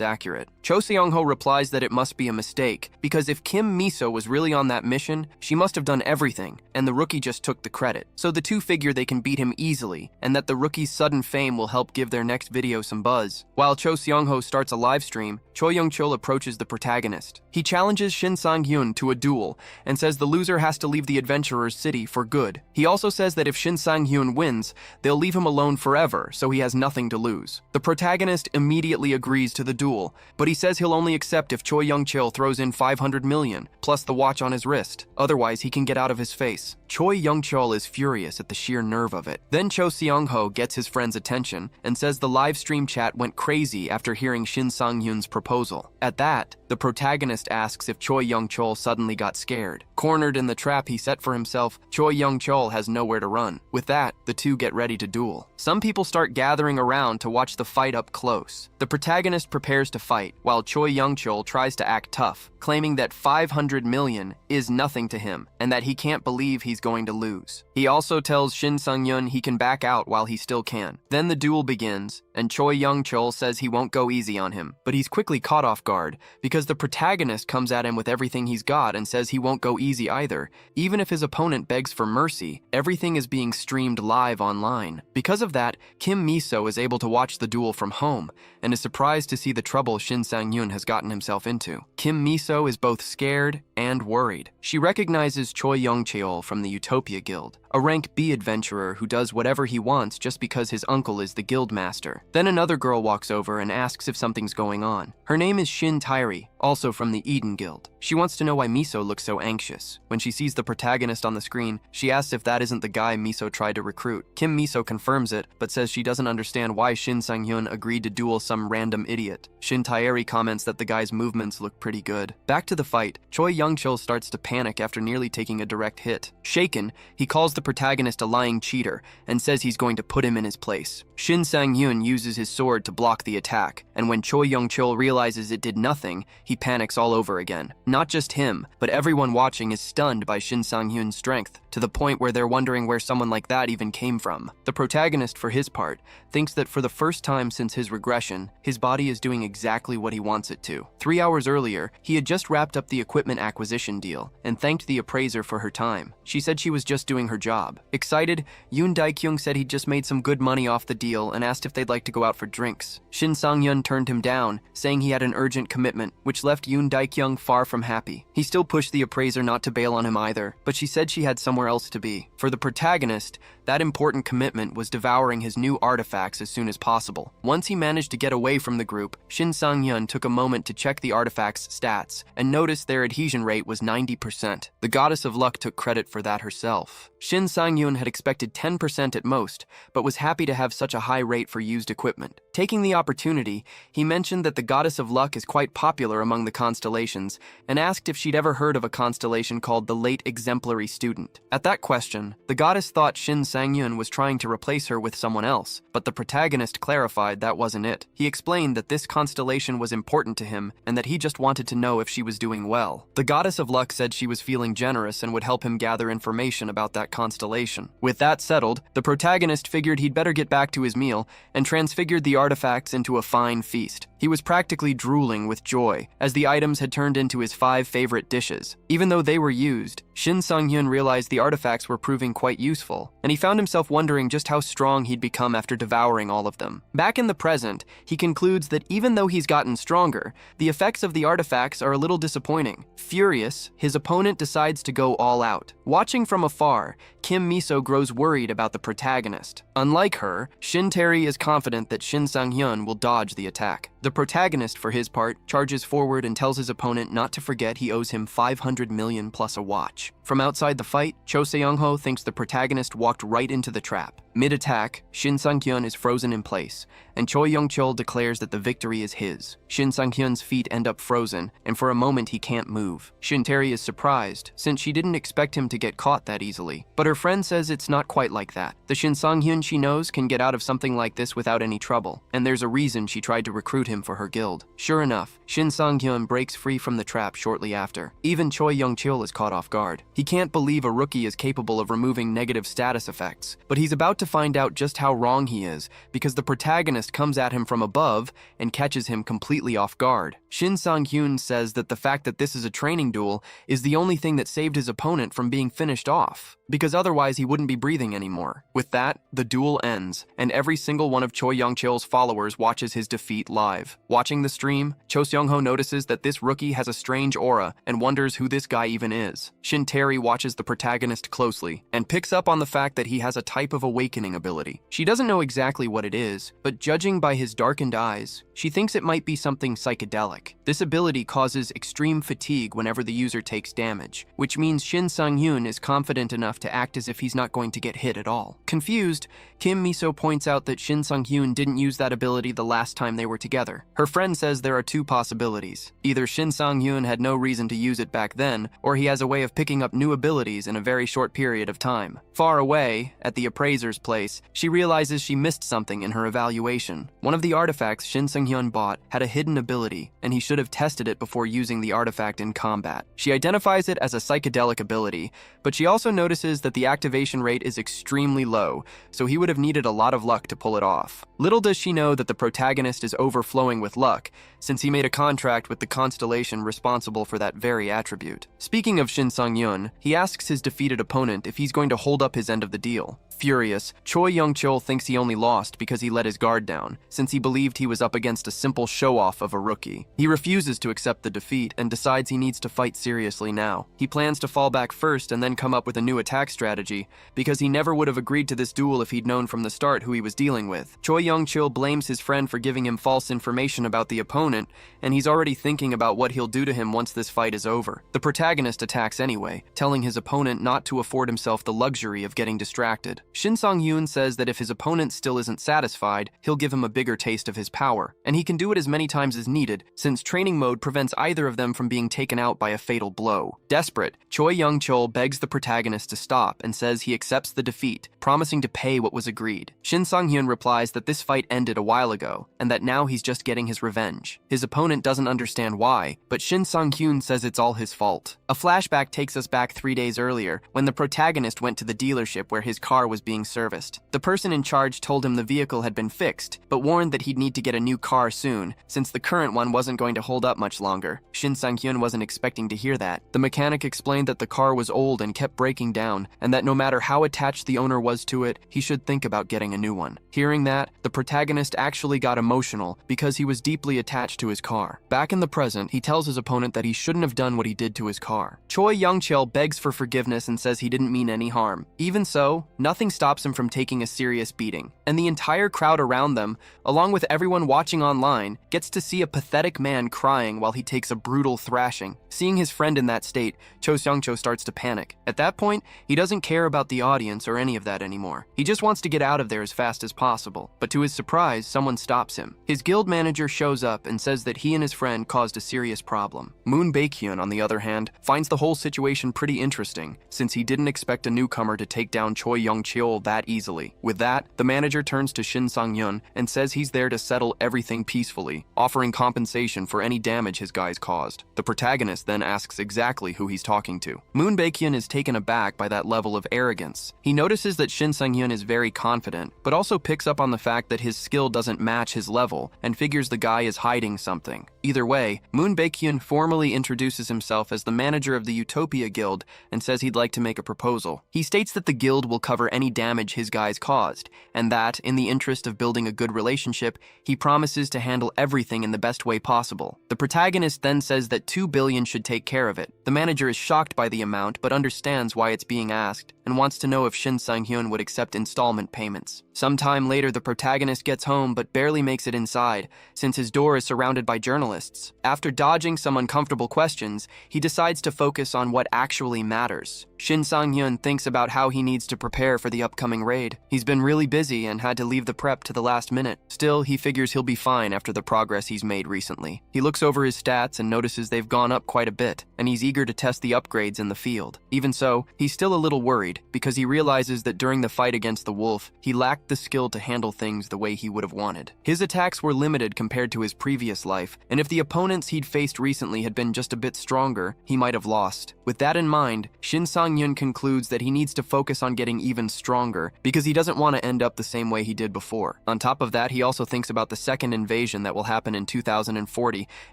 accurate. Cho Seung-ho replies that it must be a mistake, because if Kim Miso was really on that mission, she must have done everything, and the rookie just took the credit. So the two figure they can beat him easily, and that the rookie's sudden fame will help give their next video some buzz. While Cho Seung-ho starts a live stream, Choi Young-chul approaches the protagonist. He challenges Shin Sang-hyun to a duel, and says the loser has to leave the adventurer's city for good. He also says that if Shin Sang-hyun wins, they'll leave him alone forever, so he has nothing to lose. The protagonist immediately agrees to the duel, but he says he'll only accept if Choi Young-chul throws in 500 million, plus the watch on his wrist. Otherwise, he can get out of his face. Choi Young-chul is furious at the sheer nerve of it. Then Cho Seung-ho gets his friend's attention and says the live stream chat went crazy after hearing Shin Sang-hyun's proposal. At that, the protagonist asks if Choi Young-chul suddenly got scared. Cornered in the trap he set for himself, Choi Young-chul has nowhere to run. With that, the two get ready to duel. Some people start gathering around to watch the fight up close. The protagonist prepares to fight, while Choi Young-chul tries to act tough, claiming that 500 million is nothing to him, and that he can't believe he's going to lose. He also tells Shin Sang-hyun he can back out while he still can. Then the duel begins, and Choi Young-chul says he won't go easy on him, but he's quickly caught off guard, because the protagonist comes at him with everything he's got and says he won't go easy either. Even if his opponent begs for mercy, everything is being streamed live online. Because of that, Kim Miso is able to watch the duel from home, and is surprised to see the trouble Shin Sang-hyun has gotten himself into. Kim Miso is both scared and worried. She recognizes Choi Young-chul from the Utopia Guild, a rank B adventurer who does whatever he wants just because his uncle is the guild master. Then another girl walks over and asks if something's going on. Her name is Shin Tairi, also from the Eden Guild. She wants to know why Miso looks so anxious. When she sees the protagonist on the screen, she asks if that isn't the guy Miso tried to recruit. Kim Miso confirms it, but says she doesn't understand why Shin Sang-hyun agreed to duel some random idiot. Shin Tairi comments that the guy's movements look pretty good. Back to the fight, Choi Young-chul starts to panic after nearly taking a direct hit. Shaken, he calls the protagonist a lying cheater and says he's going to put him in his place. Shin Sang-hyun uses his sword to block the attack, and when Choi Young-chul realizes it did nothing, he panics all over again. Not just him, but everyone watching is stunned by Shin Sang-hyun's strength, to the point where they're wondering where someone like that even came from. The protagonist, for his part, thinks that for the first time since his regression, his body is doing exactly what he wants it to. 3 hours earlier, he had just wrapped up the equipment acquisition deal and thanked the appraiser for her time. She said she was just doing her job. Excited, Yoon Dae-kyung said he'd just made some good money off the deal and asked if they'd like like to go out for drinks. Shin Sang-yeon turned him down, saying he had an urgent commitment, which left Yoon Daik-young far from happy. He still pushed the appraiser not to bail on him either, but she said she had somewhere else to be. For the protagonist, that important commitment was devouring his new artifacts as soon as possible. Once he managed to get away from the group, Shin Sang-yeon took a moment to check the artifact's stats and noticed their adhesion rate was 90%. The goddess of luck took credit for that herself. Shin Sang-yeon had expected 10% at most, but was happy to have such a high rate for used equipment. Taking the opportunity, he mentioned that the goddess of luck is quite popular among the constellations and asked if she'd ever heard of a constellation called the Late Exemplary Student. At that question, the goddess thought Shin Sang-yeon was trying to replace her with someone else, but the protagonist clarified that wasn't it. He explained that this constellation was important to him and that he just wanted to know if she was doing well. The goddess of luck said she was feeling generous and would help him gather information about that constellation. With that settled, the protagonist figured he'd better get back to his meal and transfigured the artifacts into a fine feast. He was practically drooling with joy, as the items had turned into his 5 favorite dishes. Even though they were used, Shin Sang-yeon realized the artifacts were proving quite useful, and he found himself wondering just how strong he'd become after devouring all of them. Back in the present, he concludes that even though he's gotten stronger, the effects of the artifacts are a little disappointing. Furious, his opponent decides to go all out. Watching from afar, Kim Miso grows worried about the protagonist. Unlike her, Shin Tae-ri is confident that Shin Sang-yeon will dodge the attack. The protagonist, for his part, charges forward and tells his opponent not to forget he owes him 500 million plus a watch. From outside the fight, Cho Se-young-ho thinks the protagonist walked right into the trap. Mid-attack, Shin Sang-hyun is frozen in place, and Choi Young-chul declares that the victory is his. Shin Sang-hyun's feet end up frozen, and for a moment he can't move. Shin Tae-ri is surprised, since she didn't expect him to get caught that easily. But her friend says it's not quite like that. The Shin Sang-hyun she knows can get out of something like this without any trouble, and there's a reason she tried to recruit him for her guild. Sure enough, Shin Sang-hyun breaks free from the trap shortly after. Even Choi Young-chul is caught off guard. He can't believe a rookie is capable of removing negative status effects, but he's about to find out just how wrong he is, because the protagonist comes at him from above and catches him completely off guard. Shin Sang-hyun says that the fact that this is a training duel is the only thing that saved his opponent from being finished off, because otherwise he wouldn't be breathing anymore. With that, the duel ends, and every single one of Choi Young-chul's followers watches his defeat live. Watching the stream, Cho Se-young-ho notices that this rookie has a strange aura and wonders who this guy even is. Shin Tae-ri watches the protagonist closely and picks up on the fact that he has a type of awakening ability. She doesn't know exactly what it is, but judging by his darkened eyes, she thinks it might be something psychedelic. This ability causes extreme fatigue whenever the user takes damage, which means Shin Sang-hyun is confident enough to act as if he's not going to get hit at all. Confused, Kim Miso points out that Shin Sang-hyun didn't use that ability the last time they were together. Her friend says there are 2 possibilities. Either Shin Sang-hyun had no reason to use it back then, or he has a way of picking up new abilities in a very short period of time. Far away, at the appraiser's place, she realizes she missed something in her evaluation. One of the artifacts Shin Sang-hyun bought had a hidden ability, and he should have tested it before using the artifact in combat. She identifies it as a psychedelic ability, but she also notices that the activation rate is extremely low, so he would have needed a lot of luck to pull it off. Little does she know that the protagonist is overflowing with luck, since he made a contract with the constellation responsible for that very attribute. Speaking of Shin Sang-hyun, he asks his defeated opponent if he's going to hold up his end of the deal. Furious, Choi Young-chul thinks he only lost because he let his guard down, since he believed he was up against a simple show-off of a rookie. He refuses to accept the defeat and decides he needs to fight seriously now. He plans to fall back first and then come up with a new attack strategy, because he never would have agreed to this duel if he'd known from the start who he was dealing with. Choi Young-chul blames his friend for giving him false information about the opponent, and he's already thinking about what he'll do to him once this fight is over. The protagonist attacks anyway, telling his opponent not to afford himself the luxury of getting distracted. Shin Sang-hyun says that if his opponent still isn't satisfied, he'll give him a bigger taste of his power, and he can do it as many times as needed, since training mode prevents either of them from being taken out by a fatal blow. Desperate, Choi Young-chul begs the protagonist to stop and says he accepts the defeat, promising to pay what was agreed. Shin Sang-hyun replies that this fight ended a while ago, and that now he's just getting his revenge. His opponent doesn't understand why, but Shin Sang-hyun says it's all his fault. A flashback takes us back 3 days earlier, when the protagonist went to the dealership where his car was being serviced. The person in charge told him the vehicle had been fixed, but warned that he'd need to get a new car soon, since the current one wasn't wasn't going to hold up much longer. Shin Sang-hyun wasn't expecting to hear that. The mechanic explained that the car was old and kept breaking down, and that no matter how attached the owner was to it, he should think about getting a new one. Hearing that, the protagonist actually got emotional because he was deeply attached to his car. Back in the present, he tells his opponent that he shouldn't have done what he did to his car. Choi Young-cheol begs for forgiveness and says he didn't mean any harm. Even so, nothing stops him from taking a serious beating, and the entire crowd around them, along with everyone watching online, gets to see a pathetic man crying while he takes a brutal thrashing. Seeing his friend in that state, Cho Seung-cho starts to panic. At that point, he doesn't care about the audience or any of that anymore. He just wants to get out of there as fast as possible. But to his surprise, someone stops him. His guild manager shows up and says that he and his friend caused a serious problem. Moon Baekhyun, on the other hand, finds the whole situation pretty interesting, since he didn't expect a newcomer to take down Choi Young-cheol that easily. With that, the manager turns to Shin Sang-hyun and says he's there to settle everything peacefully, offering compensation for any damage his guys caused. The protagonist then asks exactly who he's talking to. Moon Baekhyun is taken aback by that level of arrogance. He notices that Shin Sang-hyun is very confident, but also picks up on the fact that his skill doesn't match his level and figures the guy is hiding something. Either way, Moon Baekhyun formally introduces himself as the manager of the Utopia Guild and says he'd like to make a proposal. He states that the guild will cover any damage his guys caused, and that, in the interest of building a good relationship, he promises to handle everything in the best way possible. The protagonist then says that 2 billion should take care of it. The manager is shocked by the amount, but understands why it's being asked, and wants to know if Shin Sang-hyun would accept installment payments. Sometime later, the protagonist gets home but barely makes it inside, since his door is surrounded by journalists. After dodging some uncomfortable questions, he decides to focus on what actually matters. Shin Sang-hyun thinks about how he needs to prepare for the upcoming raid. He's been really busy and had to leave the prep to the last minute. Still, he figures he'll be fine after the progress he's made recently. He looks over his stats and notices they've gone up quite a bit, and he's eager to test the upgrades in the field. Even so, he's still a little worried, because he realizes that during the fight against the wolf, he lacked the skill to handle things the way he would have wanted. His attacks were limited compared to his previous life, and if the opponents he'd faced recently had been just a bit stronger, he might have lost. With that in mind, Shin Sang-hyun concludes that he needs to focus on getting even stronger, because he doesn't want to end up the same way he did before. On top of that, he also thinks about the second invasion that will happen in 2040,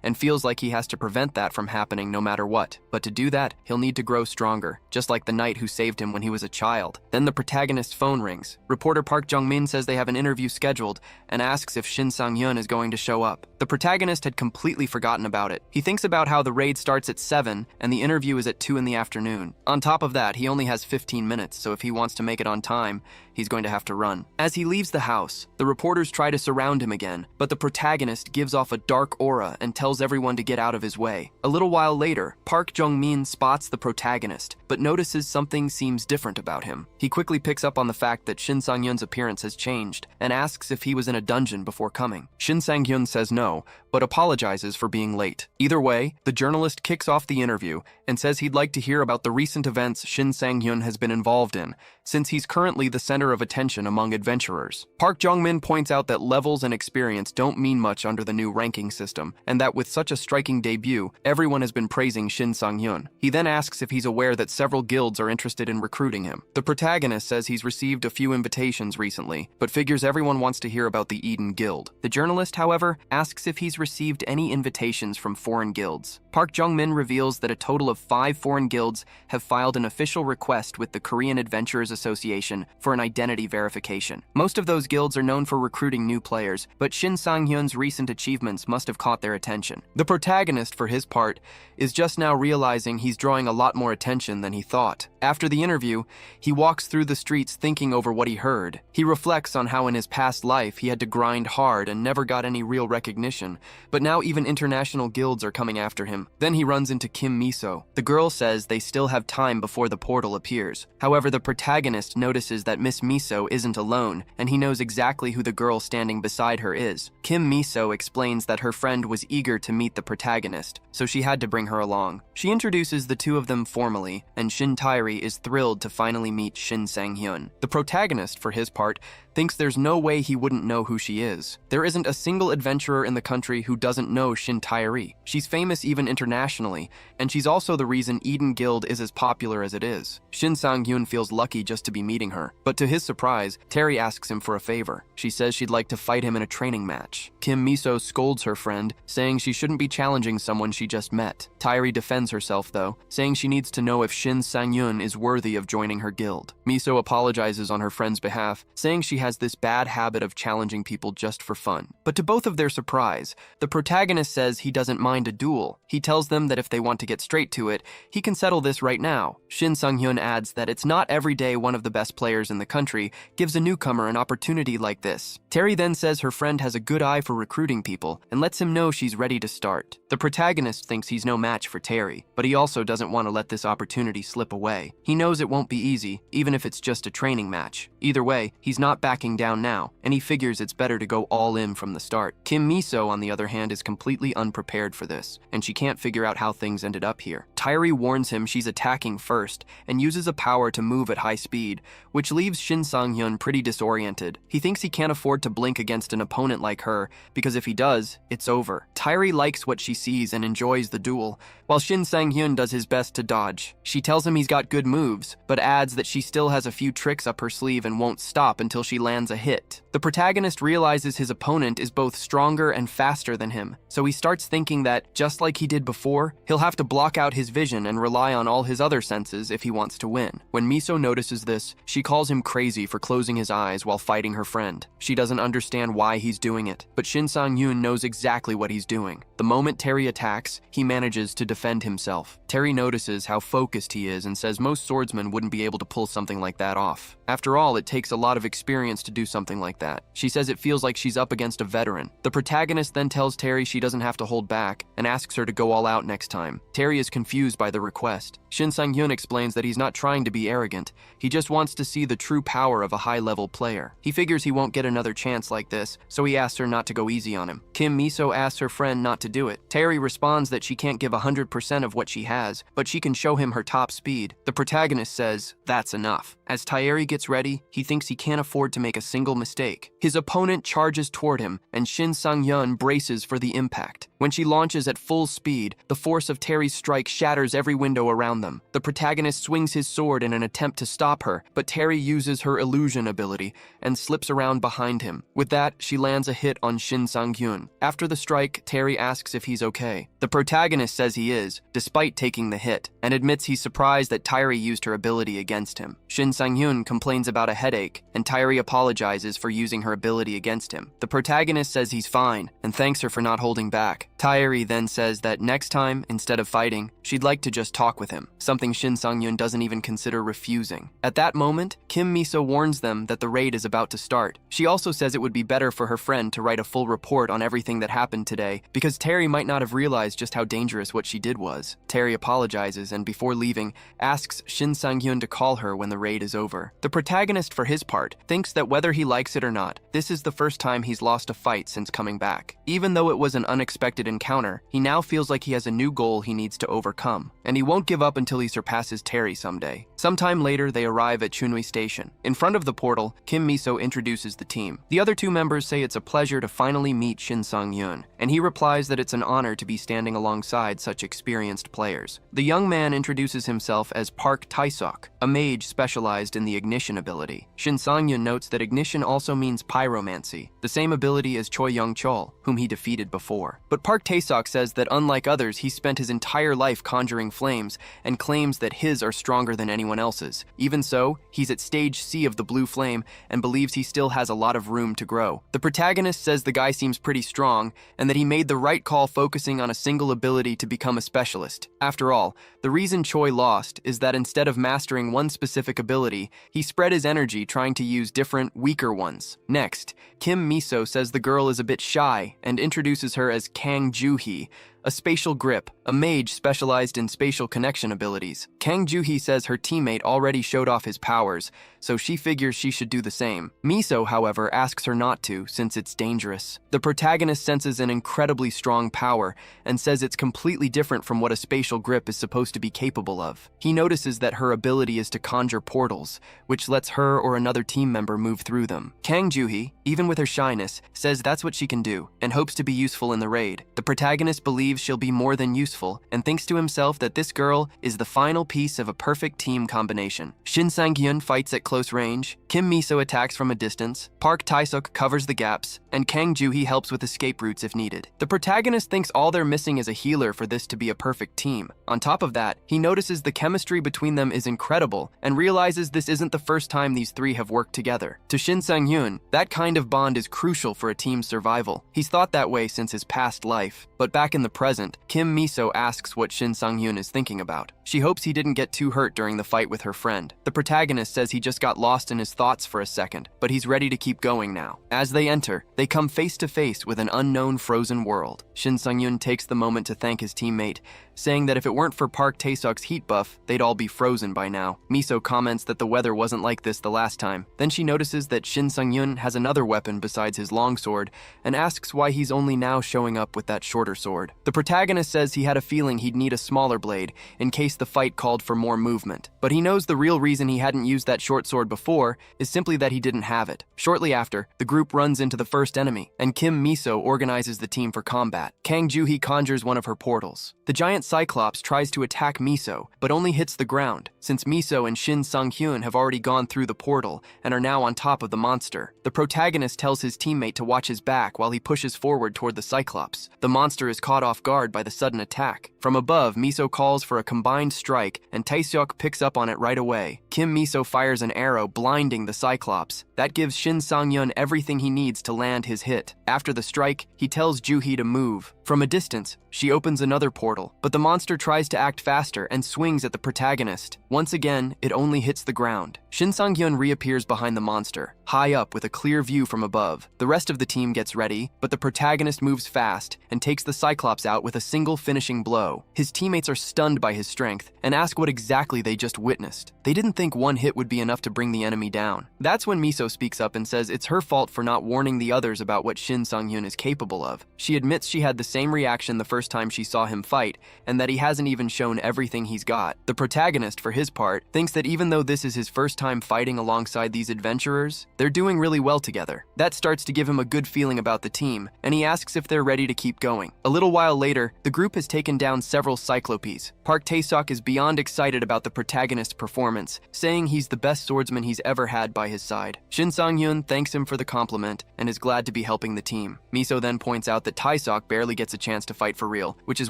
and feels like he has to prevent that from happening no matter what. But to do that, he'll need to grow stronger, just like the knight who saved him when he was a child. Then the protagonist's phone rings. Reporter Park Jung-min says they have an interview scheduled, and asks if Shin Sang-hyun is going to show up. The protagonist had completely forgotten about it. He thinks about how the raid starts at 7, and the interview is at 2 in the afternoon. On top of that, he only has 15 minutes, so if he wants to make it on time, he's going to have to run. As he leaves the house, the reporters try to surround him again, but the protagonist gives off a dark aura and tells everyone to get out of his way. A little while later, Park Jung-min spots the protagonist, but notices something seems different about him. He quickly picks up on the fact that Shin Sang-hyun's appearance has changed, and asks if he was in a dungeon before coming. Shin Sang-hyun says no, but apologizes for being late. Either way, the journalist kicks off the interview and says he'd like to hear about the recent events Shin Sang-hyun has been involved in, since he's currently the center of attention among adventurers. Park Jung-min points out that levels and experience don't mean much under the new ranking system, and that with such a striking debut, everyone has been praising Shin Sang-hyun. He then asks if he's aware that several guilds are interested in recruiting him. The protagonist says he's received a few invitations recently, but figures everyone wants to hear about the Eden Guild. The journalist, however, asks if he's received any invitations from foreign guilds. Park Jung-min reveals that a total of 5 foreign guilds have filed an official request with the Korean Adventurers Association for an identity verification. Most of those guilds are known for recruiting new players, but Shin Sang-hyun's recent achievements must have caught their attention. The protagonist, for his part, is just now realizing he's drawing a lot more attention than he thought. After the interview, he walks through the streets thinking over what he heard. He reflects on how in his past life he had to grind hard and never got any real recognition, but now even international guilds are coming after him. Then he runs into Kim Miso. The girl says they still have time before the portal appears. However, the protagonist notices that Miss Miso isn't alone, and he knows exactly who the girl standing beside her is. Kim Miso explains that her friend was eager to meet the protagonist, so she had to bring her along. She introduces the two of them formally, and Shin Tairi is thrilled to finally meet Shin Sang-hyun. The protagonist, for his part, thinks there's no way he wouldn't know who she is. There isn't a single adventurer in the country who doesn't know Shin Tairi. She's famous even internationally, and she's also the reason Eden Guild is as popular as it is. Shin Sang-hyun feels lucky just to be meeting her, but to his surprise, Terry asks him for a favor. She says she'd like to fight him in a training match. Kim Miso scolds her friend, saying she shouldn't be challenging someone she just met. Tairi defends herself though, saying she needs to know if Shin Sang-hyun is worthy of joining her guild. Miso apologizes on her friend's behalf, saying she has this bad habit of challenging people just for fun. But to both of their surprise, the protagonist says he doesn't mind a duel. He tells them that if they want to get straight to it, he can settle this right now. Shin Sang-hyun adds that it's not every day one of the best players in the country gives a newcomer an opportunity like this. Terry then says her friend has a good eye for recruiting people and lets him know she's ready to start. The protagonist thinks he's no match for Terry, but he also doesn't want to let this opportunity slip away. He knows it won't be easy, even if it's just a training match. Either way, he's not backing down now, and he figures it's better to go all in from the start. Kim Miso, on the other hand, is completely unprepared for this, and she can't figure out how things ended up here. Tairi warns him she's attacking first, and uses a power to move at high speed, which leaves Shin Sang-hyun pretty disoriented. He thinks he can't afford to blink against an opponent like her, because if he does, it's over. Tairi likes what she sees and enjoys the duel, while Shin Sang-hyun does his best to dodge. She tells him he's got good moves, but adds that she still has a few tricks up her sleeve and won't stop until she lands a hit. The protagonist realizes his opponent is both stronger and faster than him, so he starts thinking that, just like he did before, he'll have to block out his vision and rely on all his other senses if he wants to win. When Miso notices this, she calls him crazy for closing his eyes while fighting her friend. She doesn't understand why he's doing it, but Shin Sang-hyun knows exactly what he's doing. The moment Terry attacks, he manages to defend himself. Terry notices how focused he is and says most swordsmen wouldn't be able to pull something like that off. After all, it takes a lot of experience to do something like that. She says it feels like she's up against a veteran. The protagonist then tells Terry she doesn't have to hold back and asks her to go all out next time. Terry is confused by the request. Shin Sang-hyun explains that he's not trying to be arrogant. He just wants to see the true power of a high-level player. He figures he won't get another chance like this, so he asks her not to go easy on him. Kim Miso asks her friend not to do it. Terry responds that she can't give 100% of what she has, but she can show him her top speed. The protagonist says that's enough. As Tairi gets ready, he thinks he can't afford to make a single mistake. His opponent charges toward him, and Shin Sang-hyun braces for the impact. When she launches at full speed, the force of Terry's strike shatters every window around them. The protagonist swings his sword in an attempt to stop her, but Terry uses her illusion ability and slips around behind him. With that, she lands a hit on Shin Sang-hyun. After the strike, Terry asks if he's okay. The protagonist says he is, despite taking the hit, and admits he's surprised that Tairi used her ability against him. Shin Sang-hyun complains about a headache, and Tairi apologizes for using her ability against him. The protagonist says he's fine, and thanks her for not holding back. Tairi then says that next time, instead of fighting, she'd like to just talk with him, something Shin Sang-hyun doesn't even consider refusing. At that moment, Kim Miso warns them that the raid is about to start. She also says it would be better for her friend to write a full report on everything that happened today, because Terry might not have realized just how dangerous what she did was. Terry apologizes and before leaving, asks Shin Sang-hyun to call her when the raid is over. The protagonist, for his part, thinks that whether he likes it or not, this is the first time he's lost a fight since coming back. Even though it was an unexpected encounter, he now feels like he has a new goal he needs to overcome, and he won't give up until he surpasses Terry someday. Sometime later, they arrive at Chunwi Station. In front of the portal, Kim Miso introduces the team. The other two members say it's a pleasure to finally meet Shin Sang-hyun, and he replies that it's an honor to be standing alongside such experienced players. The young man introduces himself as Park Taesok, a mage specialized in the ignition ability. Shin Sang-hyun notes that ignition also means pyromancy, the same ability as Choi Young-chol, whom he defeated before. But Park Taesok says that unlike others, he spent his entire life conjuring flames and claims that his are stronger than anyone else's. Even so, he's at stage C of the blue flame and believes he still has a lot of room to grow. The protagonist says the guy seems pretty strong and that he made the right call focusing on a single ability to become a specialist. After all, the reason Choi lost is that instead of mastering one specific ability, he spread his energy trying to use different, weaker ones. Next, Kim Miso says the girl is a bit shy and introduces her as Kang Joo-hee, a spatial grip, a mage specialized in spatial connection abilities. Kang Juhee says her teammate already showed off his powers, so she figures she should do the same. Miso, however, asks her not to, since it's dangerous. The protagonist senses an incredibly strong power and says it's completely different from what a spatial grip is supposed to be capable of. He notices that her ability is to conjure portals, which lets her or another team member move through them. Kang Juhee, even with her shyness, says that's what she can do and hopes to be useful in the raid. The protagonist believes she'll be more than useful and thinks to himself that this girl is the final piece of a perfect team combination. Shin Sang-hyun fights at close range, Kim Miso attacks from a distance, Park Tae-suk covers the gaps, and Kang Juhee helps with escape routes if needed. The protagonist thinks all they're missing is a healer for this to be a perfect team. On top of that, he notices the chemistry between them is incredible and realizes this isn't the first time these three have worked together. To Shin Sang-hyun, that kind of bond is crucial for a team's survival. He's thought that way since his past life. But back in the present, Kim Miso asks what Shin Sang-hyun is thinking about. She hopes he didn't get too hurt during the fight with her friend. The protagonist says he just got lost in his thoughts for a second, but he's ready to keep going now. As they enter, they come face to face with an unknown frozen world. Shin Sang-hyun takes the moment to thank his teammate, saying that if it weren't for Park Tae-suk's heat buff, they'd all be frozen by now. Miso comments that the weather wasn't like this the last time. Then she notices that Shin Sang-hyun has another weapon besides his longsword and asks why he's only now showing up with that shorter sword. The protagonist says he had a feeling he'd need a smaller blade in case the fight called for more movement. But he knows the real reason he hadn't used that short sword before is simply that he didn't have it. Shortly after, the group runs into the first enemy, and Kim Miso organizes the team for combat. Kang Juhee conjures one of her portals. The giant Cyclops tries to attack Miso, but only hits the ground, since Miso and Shin Sang-hyun have already gone through the portal and are now on top of the monster. The protagonist tells his teammate to watch his back while he pushes forward toward the Cyclops. The monster is caught off guard by the sudden attack. From above, Miso calls for a combined strike, and Tae-seok picks up on it right away. Kim Miso fires an arrow, blinding the Cyclops. That gives Shin Sang-hyun everything he needs to land his hit. After the strike, he tells Juhee to move. From a distance, she opens another portal, but the monster tries to act faster and swings at the protagonist. Once again, it only hits the ground. Shin Sang-hyun reappears behind the monster, high up with a clear view from above. The rest of the team gets ready, but the protagonist moves fast and takes the Cyclops out with a single finishing blow. His teammates are stunned by his strength and ask what exactly they just witnessed. They didn't think one hit would be enough to bring the enemy down. That's when Miso speaks up and says it's her fault for not warning the others about what Shin Sang-hyun is capable of. She admits she had the same reaction the first time she saw him fight, and that he hasn't even shown everything he's got. The protagonist, for his part, thinks that even though this is his first time fighting alongside these adventurers, they're doing really well together. That starts to give him a good feeling about the team, and he asks if they're ready to keep going. A little while later, the group has taken down several Cyclopes. Park Tae-suk is beyond excited about the protagonist's performance, saying he's the best swordsman he's ever had by his side. Shin Sang-hyun thanks him for the compliment and is glad to be helping the team. Miso then points out that Tae-suk barely gets a chance to fight for real, which is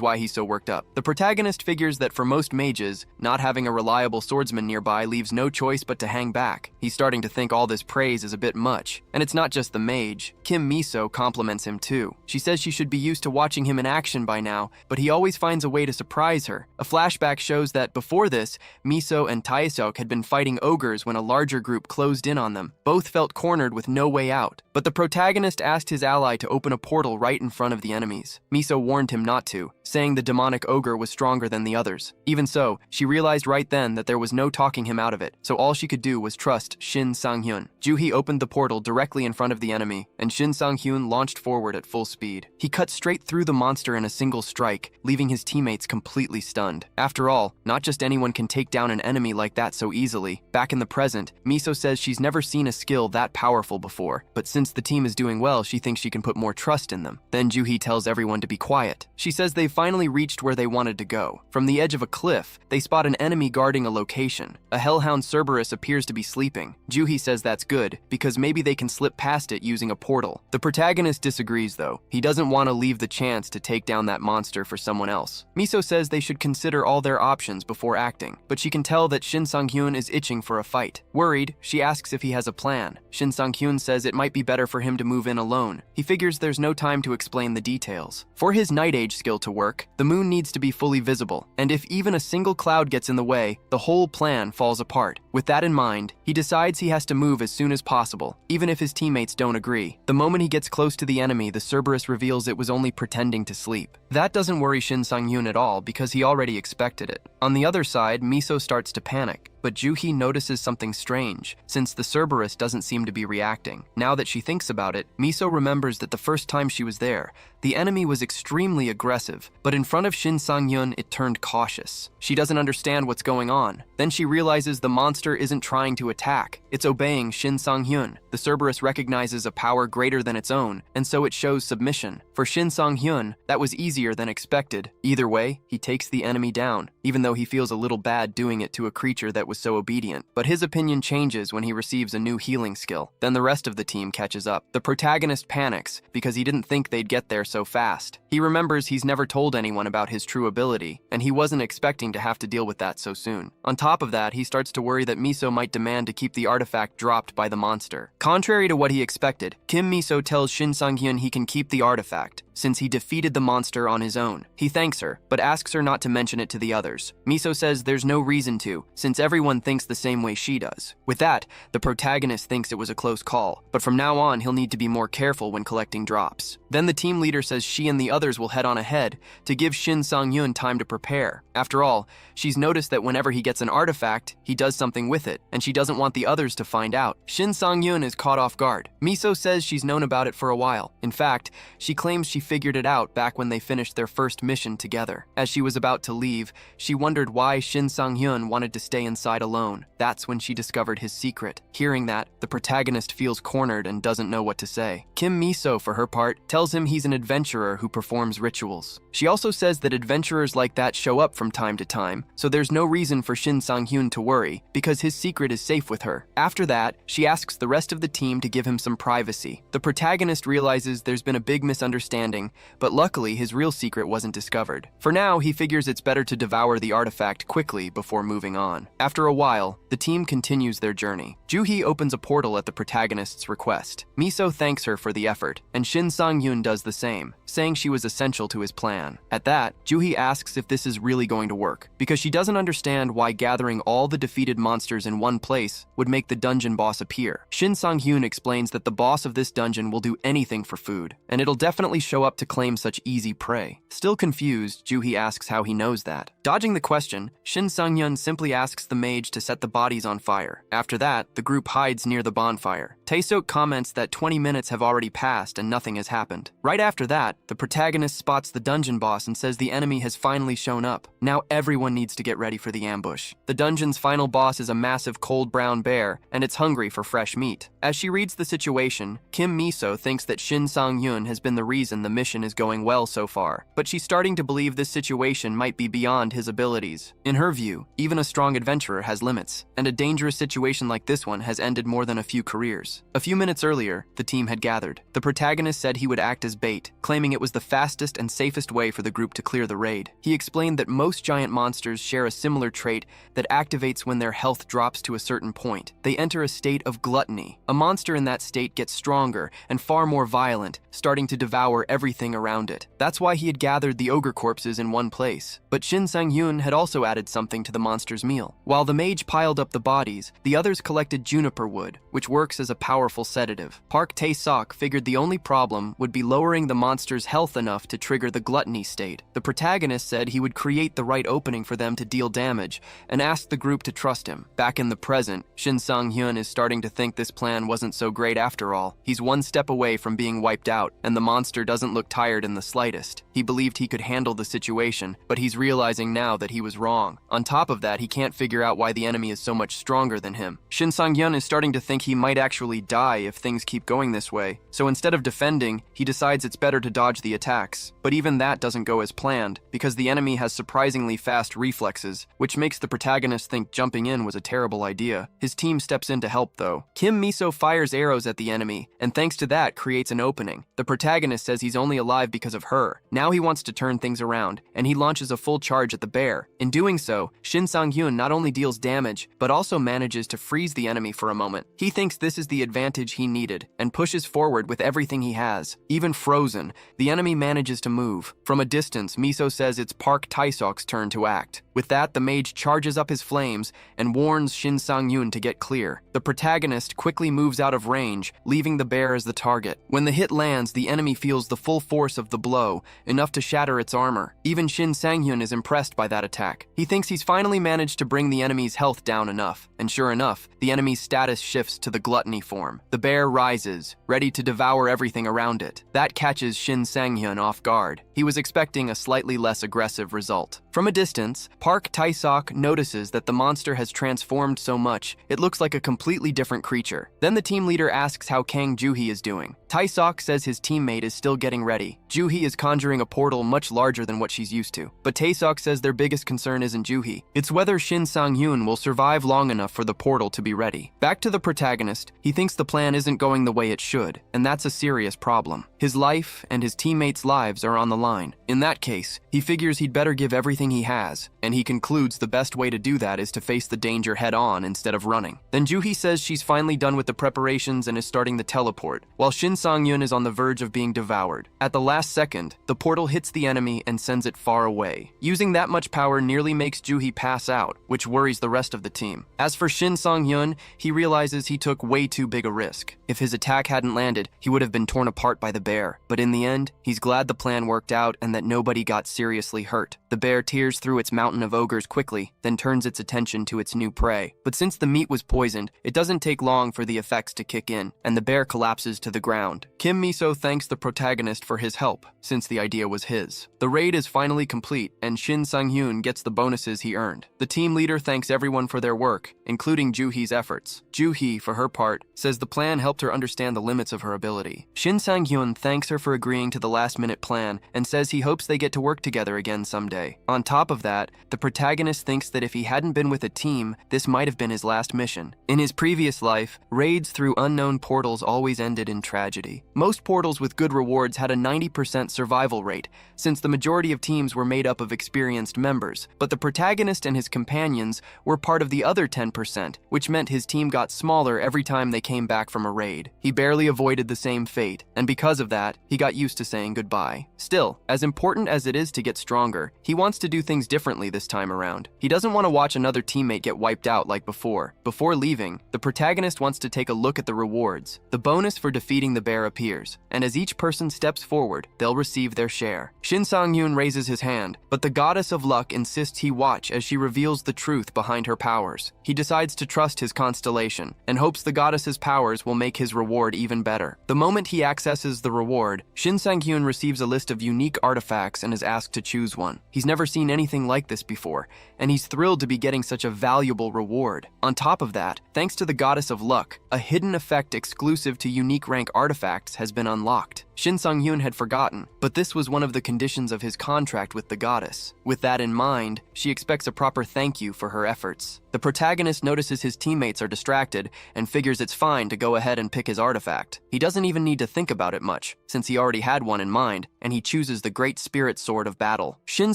why he's so worked up. The protagonist figures that for most mages, not having a reliable swordsman nearby leaves no choice but to hang back. He's starting to think all this praise is a bit much. And it's not just the mage. Kim Miso compliments him too. She says she should be used to watching him in action by now, but he always finds a way to surprise her. A flashback shows that before this, Miso and Tae-seok had been fighting ogres when a larger group closed in on them. Both felt cornered with no way out. But the protagonist asked his ally to open a portal right in front of the enemies. Miso warned him not to, saying the demonic ogre was stronger than the others. Even so, she realized right then that there was no talking him out of it, so all she could do was trust Shin Sang-hyun. Juhee opened the portal directly in front of the enemy, and Shin Sang-hyun launched forward at full speed. He cut straight through the monster in a single strike, leaving his teammates completely stunned. After all, not just anyone can take down an enemy like that so easily. Back in the present, Miso says she's never seen a skill that powerful before, but since the team is doing well, she thinks she can put more trust in them. Then Juhee tells everyone to be quiet. She says they've finally reached where they wanted to go. From the edge of a cliff, they spot an enemy guarding a location. A hellhound Cerberus appears to be sleeping. Juhee says that's good, because maybe they can slip past it using a portal. The protagonist disagrees though. He doesn't want to leave the chance to take down that monster for someone else. Miso says they should consider all their options before acting, but she can tell that Shin Sang-hyun Sang-hyun is itching for a fight. Worried, she asks if he has a plan. Shin Sang-hyun says it might be better for him to move in alone. He figures there's no time to explain the details. For his night age skill to work, the moon needs to be fully visible, and if even a single cloud gets in the way, the whole plan falls apart. With that in mind, he decides he has to move as soon as possible, even if his teammates don't agree. The moment he gets close to the enemy, the Cerberus reveals it was only pretending to sleep. That doesn't worry Shin Sang-hyun at all because he already expected it. On the other side, Miso starts to panic. But Juhi notices something strange, since the Cerberus doesn't seem to be reacting. Now that she thinks about it, Miso remembers that the first time she was there, the enemy was extremely aggressive, but in front of Shin Sang-hyun, it turned cautious. She doesn't understand what's going on. Then she realizes the monster isn't trying to attack. It's obeying Shin Sang-hyun. The Cerberus recognizes a power greater than its own, and so it shows submission. For Shin Sang-hyun, that was easier than expected. Either way, he takes the enemy down, even though he feels a little bad doing it to a creature that was so obedient. But his opinion changes when he receives a new healing skill. Then the rest of the team catches up. The protagonist panics because he didn't think they'd get there so fast. He remembers he's never told anyone about his true ability, and he wasn't expecting to have to deal with that so soon. On top of that, he starts to worry that Miso might demand to keep the artifact dropped by the monster. Contrary to what he expected, Kim Miso tells Shin Sang-hyun he can keep the artifact, since he defeated the monster on his own. He thanks her, but asks her not to mention it to the others. Miso says there's no reason to, since everyone thinks the same way she does. With that, the protagonist thinks it was a close call, but from now on he'll need to be more careful when collecting drops. Then the team leader says she and the others will head on ahead to give Shin Sang-hyun time to prepare. After all, she's noticed that whenever he gets an artifact, he does something with it, and she doesn't want the others to find out. Shin Sang-hyun is caught off guard. Miso says she's known about it for a while. In fact, she claims she figured it out back when they finished their first mission together. As she was about to leave, she wondered why Shin Sang-hyun wanted to stay inside alone. That's when she discovered his secret. Hearing that, the protagonist feels cornered and doesn't know what to say. Kim Miso, for her part, tells him he's an adventurer who performs rituals. She also says that adventurers like that show up from time to time, so there's no reason for Shin Sang-hyun to worry, because his secret is safe with her. After that, she asks the rest of the team to give him some privacy. The protagonist realizes there's been a big misunderstanding, but luckily his real secret wasn't discovered. For now, he figures it's better to devour the artifact quickly before moving on. After a while, the team continues their journey. Juhi opens a portal at the protagonist's request. Miso thanks her for the effort, and Shin Sang-hyun does the same, saying she was essential to his plan. At that, Juhi asks if this is really going to work, because she doesn't understand why gathering all the defeated monsters in one place would make the dungeon boss appear. Shin Sang-hyun explains that the boss of this dungeon will do anything for food, and it'll definitely show up to claim such easy prey. Still confused, Juhi asks how he knows that. Dodging the question, Shin Sang-hyun simply asks the mage to set the bodies on fire. After that, the group hides near the bonfire. Taesok comments that 20 minutes have already passed and nothing has happened. Right after that, the protagonist spots the dungeon boss and says the enemy has finally shown up. Now everyone needs to get ready for the ambush. The dungeon's final boss is a massive cold brown bear, and it's hungry for fresh meat. As she reads the situation, Kim Miso thinks that Shin Sang-hyun has been the reason the mission is going well so far, but she's starting to believe this situation might be beyond his abilities. In her view, even a strong adventurer has limits, and a dangerous situation like this one has ended more than a few careers. A few minutes earlier, the team had gathered. The protagonist said he would act as bait, claiming it was the fastest and safest way for the group to clear the raid. He explained that most giant monsters share a similar trait that activates when their health drops to a certain point. They enter a state of gluttony. A monster in that state gets stronger and far more violent, starting to devour everything around it. That's why he had gathered the ogre corpses in one place. But Shin Sang-hyun had also added something to the monster's meal. While the mage piled up the bodies, the others collected juniper wood, which works as a powerful sedative. Park Tae-sok figured the only problem would be lowering the monster's health enough to trigger the gluttony state. The protagonist said he would create the right opening for them to deal damage, and asked the group to trust him. Back in the present, Shin Sang-hyun is starting to think this plan wasn't so great after all. He's one step away from being wiped out, and the monster doesn't look tired in the slightest. He believed he could handle the situation, but he's realizing now that he was wrong. On top of that, he can't figure out why the enemy is so much stronger than him. Shin Sang-hyun is starting to think he might actually die if things keep going this way, so instead of defending, he decides it's better to dodge the attacks. But even that doesn't go as planned, because the enemy has surprisingly fast reflexes, which makes the protagonist think jumping in was a terrible idea. His team steps in to help though. Kim Miso fires arrows at the enemy, and thanks to that creates an opening. The protagonist says he's only alive because of her. Now he wants to turn things around, and he launches a full charge at the the bear. In doing so, Shin Sang-hyun not only deals damage, but also manages to freeze the enemy for a moment. He thinks this is the advantage he needed, and pushes forward with everything he has. Even frozen, the enemy manages to move. From a distance, Miso says it's Park Tae-sok's turn to act. With that, the mage charges up his flames and warns Shin Sang-hyun to get clear. The protagonist quickly moves out of range, leaving the bear as the target. When the hit lands, the enemy feels the full force of the blow, enough to shatter its armor. Even Shin Sang-hyun is impressed by that attack. He thinks he's finally managed to bring the enemy's health down enough, and sure enough, the enemy's status shifts to the gluttony form. The bear rises, ready to devour everything around it. That catches Shin Sang-hyun off guard. He was expecting a slightly less aggressive result. From a distance, Park Tae-sok notices that the monster has transformed so much, it looks like a completely different creature. Then the team leader asks how Kang Joo-hee is doing. Tae-sok says his teammate is still getting ready. Joo-hee is conjuring a portal much larger than what she's used to. But Tae-sok says their biggest concern isn't Joo-hee. It's whether Shin Sang-hyun will survive long enough for the portal to be ready. Back to the protagonist, he thinks the plan isn't going the way it should, and that's a serious problem. His life and his teammates' lives are on the line. In that case, he figures he'd better give everything he has, and he concludes the best way to do that is to face the danger head-on instead of running. Then Joo-hee says she's finally done with the preparations and is starting the teleport, while Shin Sang-hyun is on the verge of being devoured. At the last second, the portal hits the enemy and sends it far away. Using that much power nearly makes Joo-hee pass out, which worries the rest of the team. As for Shin Sang-hyun, he realizes he took way too big a risk. If his attack hadn't landed, he would have been torn apart by the bear. But in the end, he's glad the plan worked out and that nobody got seriously hurt. The bear tears through its mountain of ogres quickly, then turns its attention to its new prey. But since the meat was poisoned, it doesn't take long for the effects to kick in, and the bear collapses to the ground. Kim Miso thanks the protagonist for his help, since the idea was his. The raid is finally complete, and Shin Sang-hyun gets the bonuses he earned. The team leader thanks everyone for their work, including Joo-hee's efforts. Joo-hee, for her part, says the plan helped her understand the limits of her ability. Shin Sang-hyun thanks her for agreeing to the last-minute plan and says he hopes they get to work together again someday. On top of that, the protagonist thinks that if he hadn't been with a team, this might have been his last mission. In his previous life, raids through unknown portals always ended in tragedy. Most portals with good rewards had a 90% survival rate, since the majority of teams were made up of experienced members, but the protagonist and his companions were part of the other 10%, which meant his team got smaller every time they came back from a raid. He barely avoided the same fate, and because of that, he got used to saying goodbye. Still, as important as it is to get stronger, he wants to do things differently this time around. He doesn't want to watch another teammate get wiped out like before. Before leaving, the protagonist wants to take a look at the rewards. The bonus for defeating the bear appears, and as each person steps forward, they'll receive their share. Shin Sang-hyun raises his hand, but the goddess of luck insists he watch as she reveals the truth behind her powers. He decides to trust his constellation, and hopes the goddess's powers will make his reward even better. The moment he accesses the reward, Shin Sang-hyun receives a list of unique artifacts and is asked to choose one. He's never seen anything like this before, and he's thrilled to be getting such a valuable reward. On top of that, thanks to the goddess of luck, a hidden effect exclusive to unique rank artifacts has been unlocked. Shin Sang-hyun had forgotten, but this was one of the conditions of his contract with the goddess. With that in mind, she expects a proper thank you for her efforts. The protagonist notices his teammates are distracted and figures it's fine to go ahead and pick his artifact. He doesn't even need to think about it much, since he already had one in mind, and he chooses the Great Spirit Sword of Battle. Shin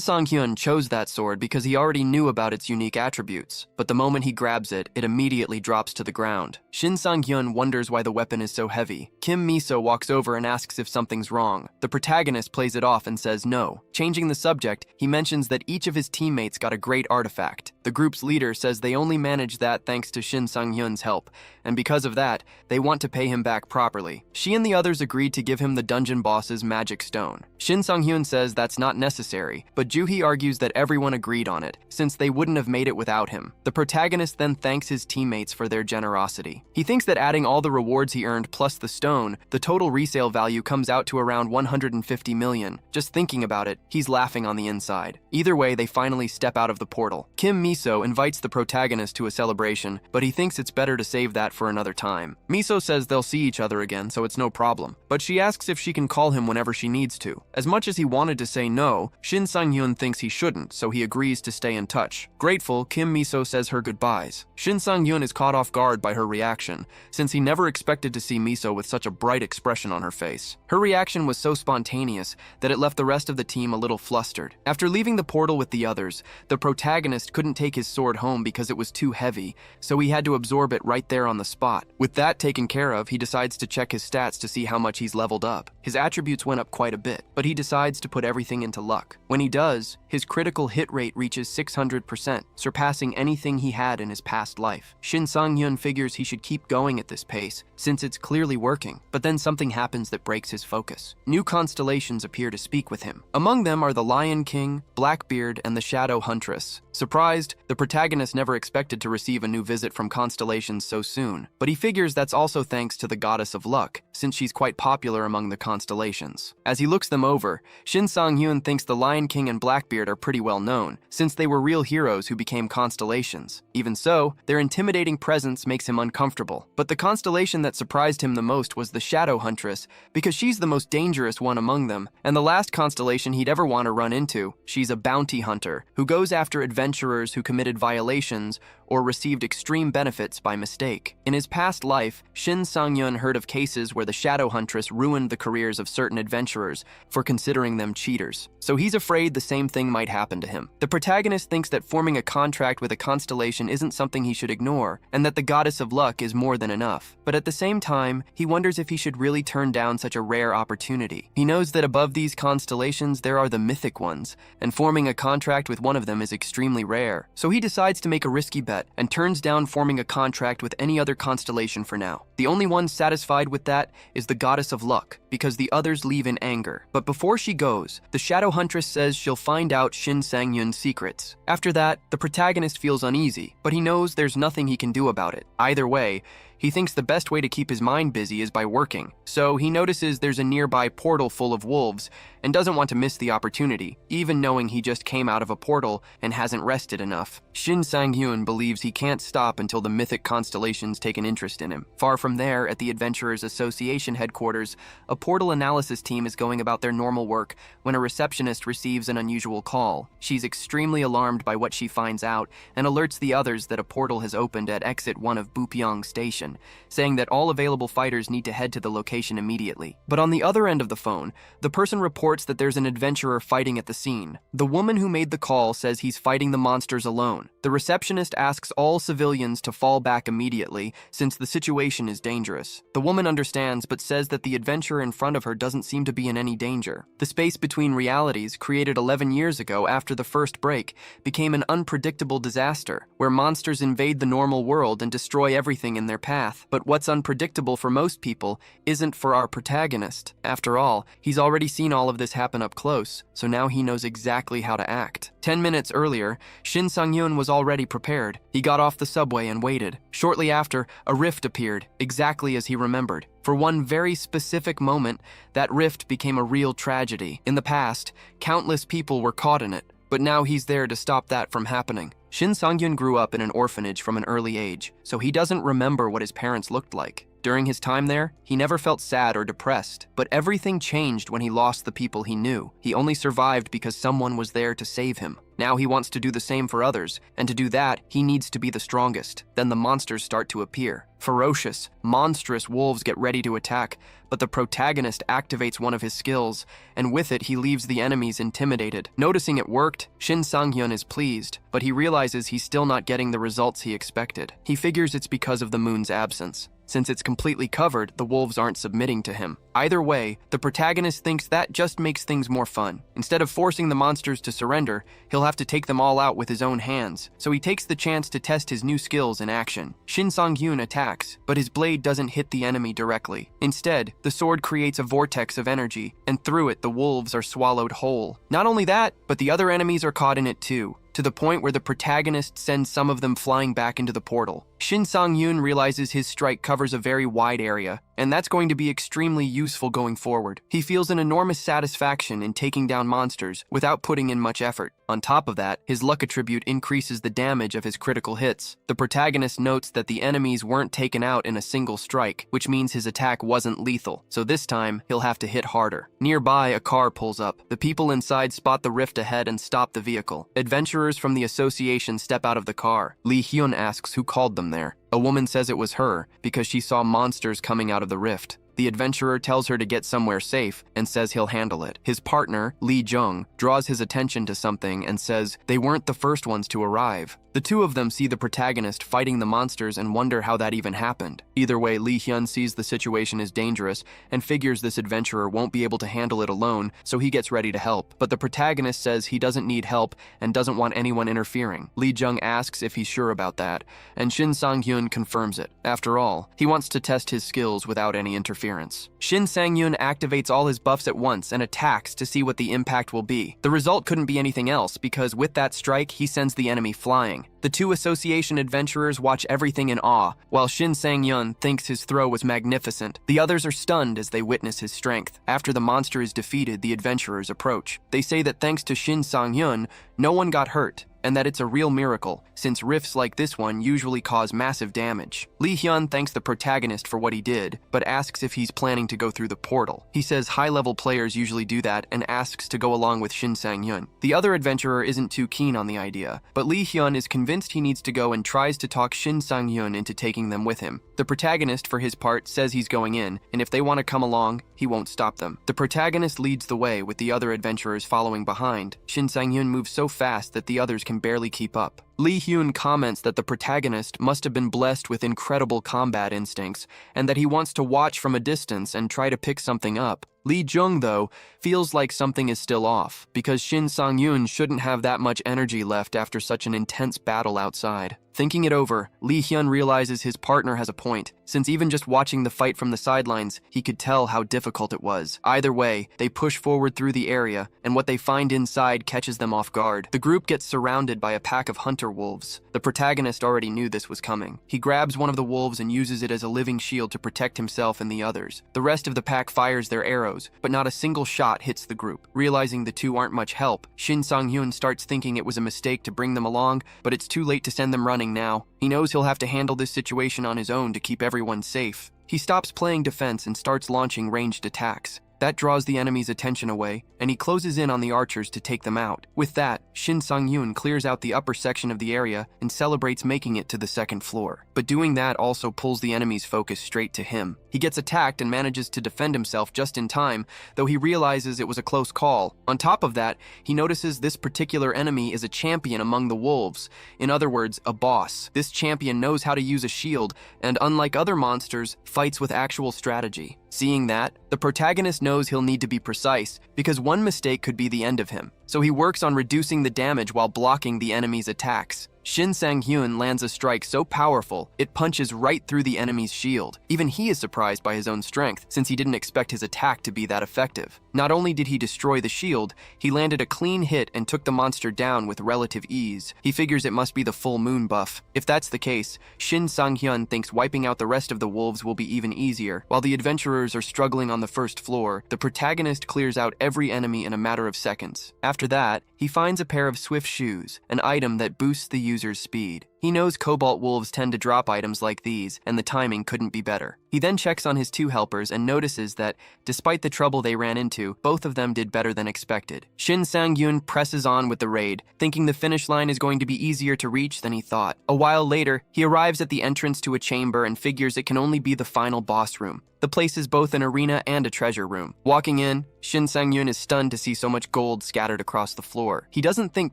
Sang-hyun chose that sword because he already knew about its unique attributes, but the moment he grabs it, it immediately drops to the ground. Shin Sang-hyun wonders why the weapon is so heavy. Kim Miso walks over and asks if something's wrong. The protagonist plays it off and says no. Changing the subject, he mentions that each of his teammates got a great artifact. The group's leader says they only managed that thanks to Shin Sang-hyun's help, and because of that, they want to pay him back properly. She and the others agreed to give him the dungeon boss's magic stone. Shin Sang-hyun says that's not necessary, but Joo-hee argues that everyone agreed on it, since they wouldn't have made it without him. The protagonist then thanks his teammates for their generosity. He thinks that adding all the rewards he earned plus the stone, the total resale value comes out to around 150 million. Just thinking about it, he's laughing on the inside. Either way, they finally step out of the portal. Kim Miso invites the protagonist to a celebration, but he thinks it's better to save that for another time. Miso says they'll see each other again, so it's no problem, but she asks if she can call him whenever she needs to. As much as he wanted to say no, Shin Sang-hyun thinks he shouldn't, so he agrees to stay in touch. Grateful, Kim Miso says her goodbyes. Shin Sang-hyun is caught off guard by her reaction, since he never expected to see Miso with such a bright expression on her face. Her reaction was so spontaneous that it left the rest of the team a little flustered. After leaving the portal with the others, the protagonist couldn't take his sword home because it was too heavy, so he had to absorb it right there on the spot. With that taken care of, he decides to check his stats to see how much he's leveled up. His attributes went up quite a bit, but he decides to put everything into luck. When he does, his critical hit rate reaches 600%, surpassing anything he had in his past life. Shin Sang-hyun figures he should keep going at this pace, since it's clearly working, but then something happens that breaks his focus. New constellations appear to speak with him. Among them are the Lion King, Blackbeard, and the Shadow Huntress. Surprised, the protagonist never expected to receive a new visit from constellations so soon, but he figures that's also thanks to the goddess of luck, since she's quite popular among the constellations. As he looks them over, Shin Sang-hyun thinks the Lion King and Blackbeard are pretty well known, since they were real heroes who became constellations. Even so, their intimidating presence makes him uncomfortable. But the constellation that surprised him the most was the Shadow Huntress, because she's the most dangerous one among them, and the last constellation he'd ever want to run into. She's a bounty hunter, who goes after adventurers who committed violations or received extreme benefits by mistake. In his past life, Shin Sang-hyun heard of cases where the Shadow Huntress ruined the careers of certain adventurers for considering them cheaters. So he's afraid the same thing might happen to him. The protagonist thinks that forming a contract with a constellation isn't something he should ignore, and that the goddess of luck is more than enough. But at the same time, he wonders if he should really turn down such a rare opportunity. He knows that above these constellations there are the mythic ones, and forming a contract with one of them is extremely rare. So he decides to make a risky bet and turns down forming a contract with any other constellation for now. The only one satisfied with that is the goddess of luck, because the others leave in anger. But before she goes, the Shadow Huntress says she'll find out Shin Sang-hyun's secrets. After that, the protagonist feels uneasy, but he knows there's nothing he can do about it. Either way, he thinks the best way to keep his mind busy is by working, so he notices there's a nearby portal full of wolves and doesn't want to miss the opportunity, even knowing he just came out of a portal and hasn't rested enough. Shin Sang-hyun believes he can't stop until the mythic constellations take an interest in him. Far from there, at the Adventurers Association headquarters, a portal analysis team is going about their normal work when a receptionist receives an unusual call. She's extremely alarmed by what she finds out and alerts the others that a portal has opened at exit 1 of Bupyeong Station, saying that all available fighters need to head to the location immediately. But on the other end of the phone, the person reports that there's an adventurer fighting at the scene. The woman who made the call says he's fighting the monsters alone. The receptionist asks all civilians to fall back immediately, since the situation is dangerous. The woman understands, but says that the adventurer in front of her doesn't seem to be in any danger. The space between realities, created 11 years ago after the first break, became an unpredictable disaster, where monsters invade the normal world and destroy everything in their path. But what's unpredictable for most people isn't for our protagonist. After all, he's already seen all of this happen up close, so now he knows exactly how to act. 10 minutes earlier, Shin Sang-hyun was already prepared. He got off the subway and waited. Shortly after, a rift appeared, exactly as he remembered. For one very specific moment, that rift became a real tragedy. In the past, countless people were caught in it, but now he's there to stop that from happening. Shin Sang-hyun grew up in an orphanage from an early age, so he doesn't remember what his parents looked like. During his time there, he never felt sad or depressed, but everything changed when he lost the people he knew. He only survived because someone was there to save him. Now he wants to do the same for others, and to do that, he needs to be the strongest. Then the monsters start to appear. Ferocious, monstrous wolves get ready to attack, but the protagonist activates one of his skills, and with it he leaves the enemies intimidated. Noticing it worked, Shin Sang-hyun is pleased, but he realizes he's still not getting the results he expected. He figures it's because of the moon's absence. Since it's completely covered, the wolves aren't submitting to him. Either way, the protagonist thinks that just makes things more fun. Instead of forcing the monsters to surrender, he'll have to take them all out with his own hands, so he takes the chance to test his new skills in action. Shin Sang-hyun attacks, but his blade doesn't hit the enemy directly. Instead, the sword creates a vortex of energy, and through it the wolves are swallowed whole. Not only that, but the other enemies are caught in it too, to the point where the protagonist sends some of them flying back into the portal. Shin Sang-hyun realizes his strike covers a very wide area, and that's going to be extremely useful going forward. He feels an enormous satisfaction in taking down monsters without putting in much effort. On top of that, his luck attribute increases the damage of his critical hits. The protagonist notes that the enemies weren't taken out in a single strike, which means his attack wasn't lethal, so this time he'll have to hit harder. Nearby, a car pulls up. The people inside spot the rift ahead and stop the vehicle. Adventurers from the association step out of the car. Lee Hyun asks who called them there. A woman says it was her because she saw monsters coming out of the rift. The adventurer tells her to get somewhere safe and says he'll handle it. His partner, Lee Jung, draws his attention to something and says they weren't the first ones to arrive. The two of them see the protagonist fighting the monsters and wonder how that even happened. Either way, Lee Hyun sees the situation is dangerous and figures this adventurer won't be able to handle it alone, so he gets ready to help. But the protagonist says he doesn't need help and doesn't want anyone interfering. Lee Jung asks if he's sure about that, and Shin Sang-hyun confirms it. After all, he wants to test his skills without any interference. Shin Sang-hyun activates all his buffs at once and attacks to see what the impact will be. The result couldn't be anything else because with that strike, he sends the enemy flying. The two association adventurers watch everything in awe, while Shin Sang-hyun thinks his throw was magnificent. The others are stunned as they witness his strength. After the monster is defeated, the adventurers approach. They say that thanks to Shin Sang-hyun, no one got hurt, and that it's a real miracle, since rifts like this one usually cause massive damage. Lee Hyun thanks the protagonist for what he did, but asks if he's planning to go through the portal. He says high-level players usually do that and asks to go along with Shin Sang-hyun. The other adventurer isn't too keen on the idea, but Lee Hyun is convinced he needs to go and tries to talk Shin Sang-hyun into taking them with him. The protagonist, for his part, says he's going in, and if they want to come along, he won't stop them. The protagonist leads the way, with the other adventurers following behind. Shin Sang-hyun moves so fast that the others can barely keep up. Lee Hyun comments that the protagonist must have been blessed with incredible combat instincts, and that he wants to watch from a distance and try to pick something up. Lee Jung, though, feels like something is still off, because Shin Sang-hyun shouldn't have that much energy left after such an intense battle outside. Thinking it over, Lee Hyun realizes his partner has a point, since even just watching the fight from the sidelines, he could tell how difficult it was. Either way, they push forward through the area, and what they find inside catches them off guard. The group gets surrounded by a pack of hunter wolves. The protagonist already knew this was coming. He grabs one of the wolves and uses it as a living shield to protect himself and the others. The rest of the pack fires their arrows, but not a single shot hits the group. Realizing the two aren't much help, Shin Sang-hyun starts thinking it was a mistake to bring them along, but it's too late to send them running now. He knows he'll have to handle this situation on his own to keep everyone safe. He stops playing defense and starts launching ranged attacks. That draws the enemy's attention away, and he closes in on the archers to take them out. With that, Shin Sang-hyun clears out the upper section of the area and celebrates making it to the second floor. But doing that also pulls the enemy's focus straight to him. He gets attacked and manages to defend himself just in time, though he realizes it was a close call. On top of that, he notices this particular enemy is a champion among the wolves. In other words, a boss. This champion knows how to use a shield, and unlike other monsters, fights with actual strategy. Seeing that, the protagonist knows he'll need to be precise, because one mistake could be the end of him. So he works on reducing the damage while blocking the enemy's attacks. Shin Sang-hyun lands a strike so powerful, it punches right through the enemy's shield. Even he is surprised by his own strength, since he didn't expect his attack to be that effective. Not only did he destroy the shield, he landed a clean hit and took the monster down with relative ease. He figures it must be the full moon buff. If that's the case, Shin Sang-hyun thinks wiping out the rest of the wolves will be even easier. While the adventurers are struggling on the first floor, the protagonist clears out every enemy in a matter of seconds. After that, he finds a pair of swift shoes, an item that boosts the user's speed. He knows cobalt wolves tend to drop items like these, and the timing couldn't be better. He then checks on his two helpers and notices that, despite the trouble they ran into, both of them did better than expected. Shin Sang-hyun presses on with the raid, thinking the finish line is going to be easier to reach than he thought. A while later, he arrives at the entrance to a chamber and figures it can only be the final boss room. The place is both an arena and a treasure room. Walking in, Shin Sang-hyun is stunned to see so much gold scattered across the floor. He doesn't think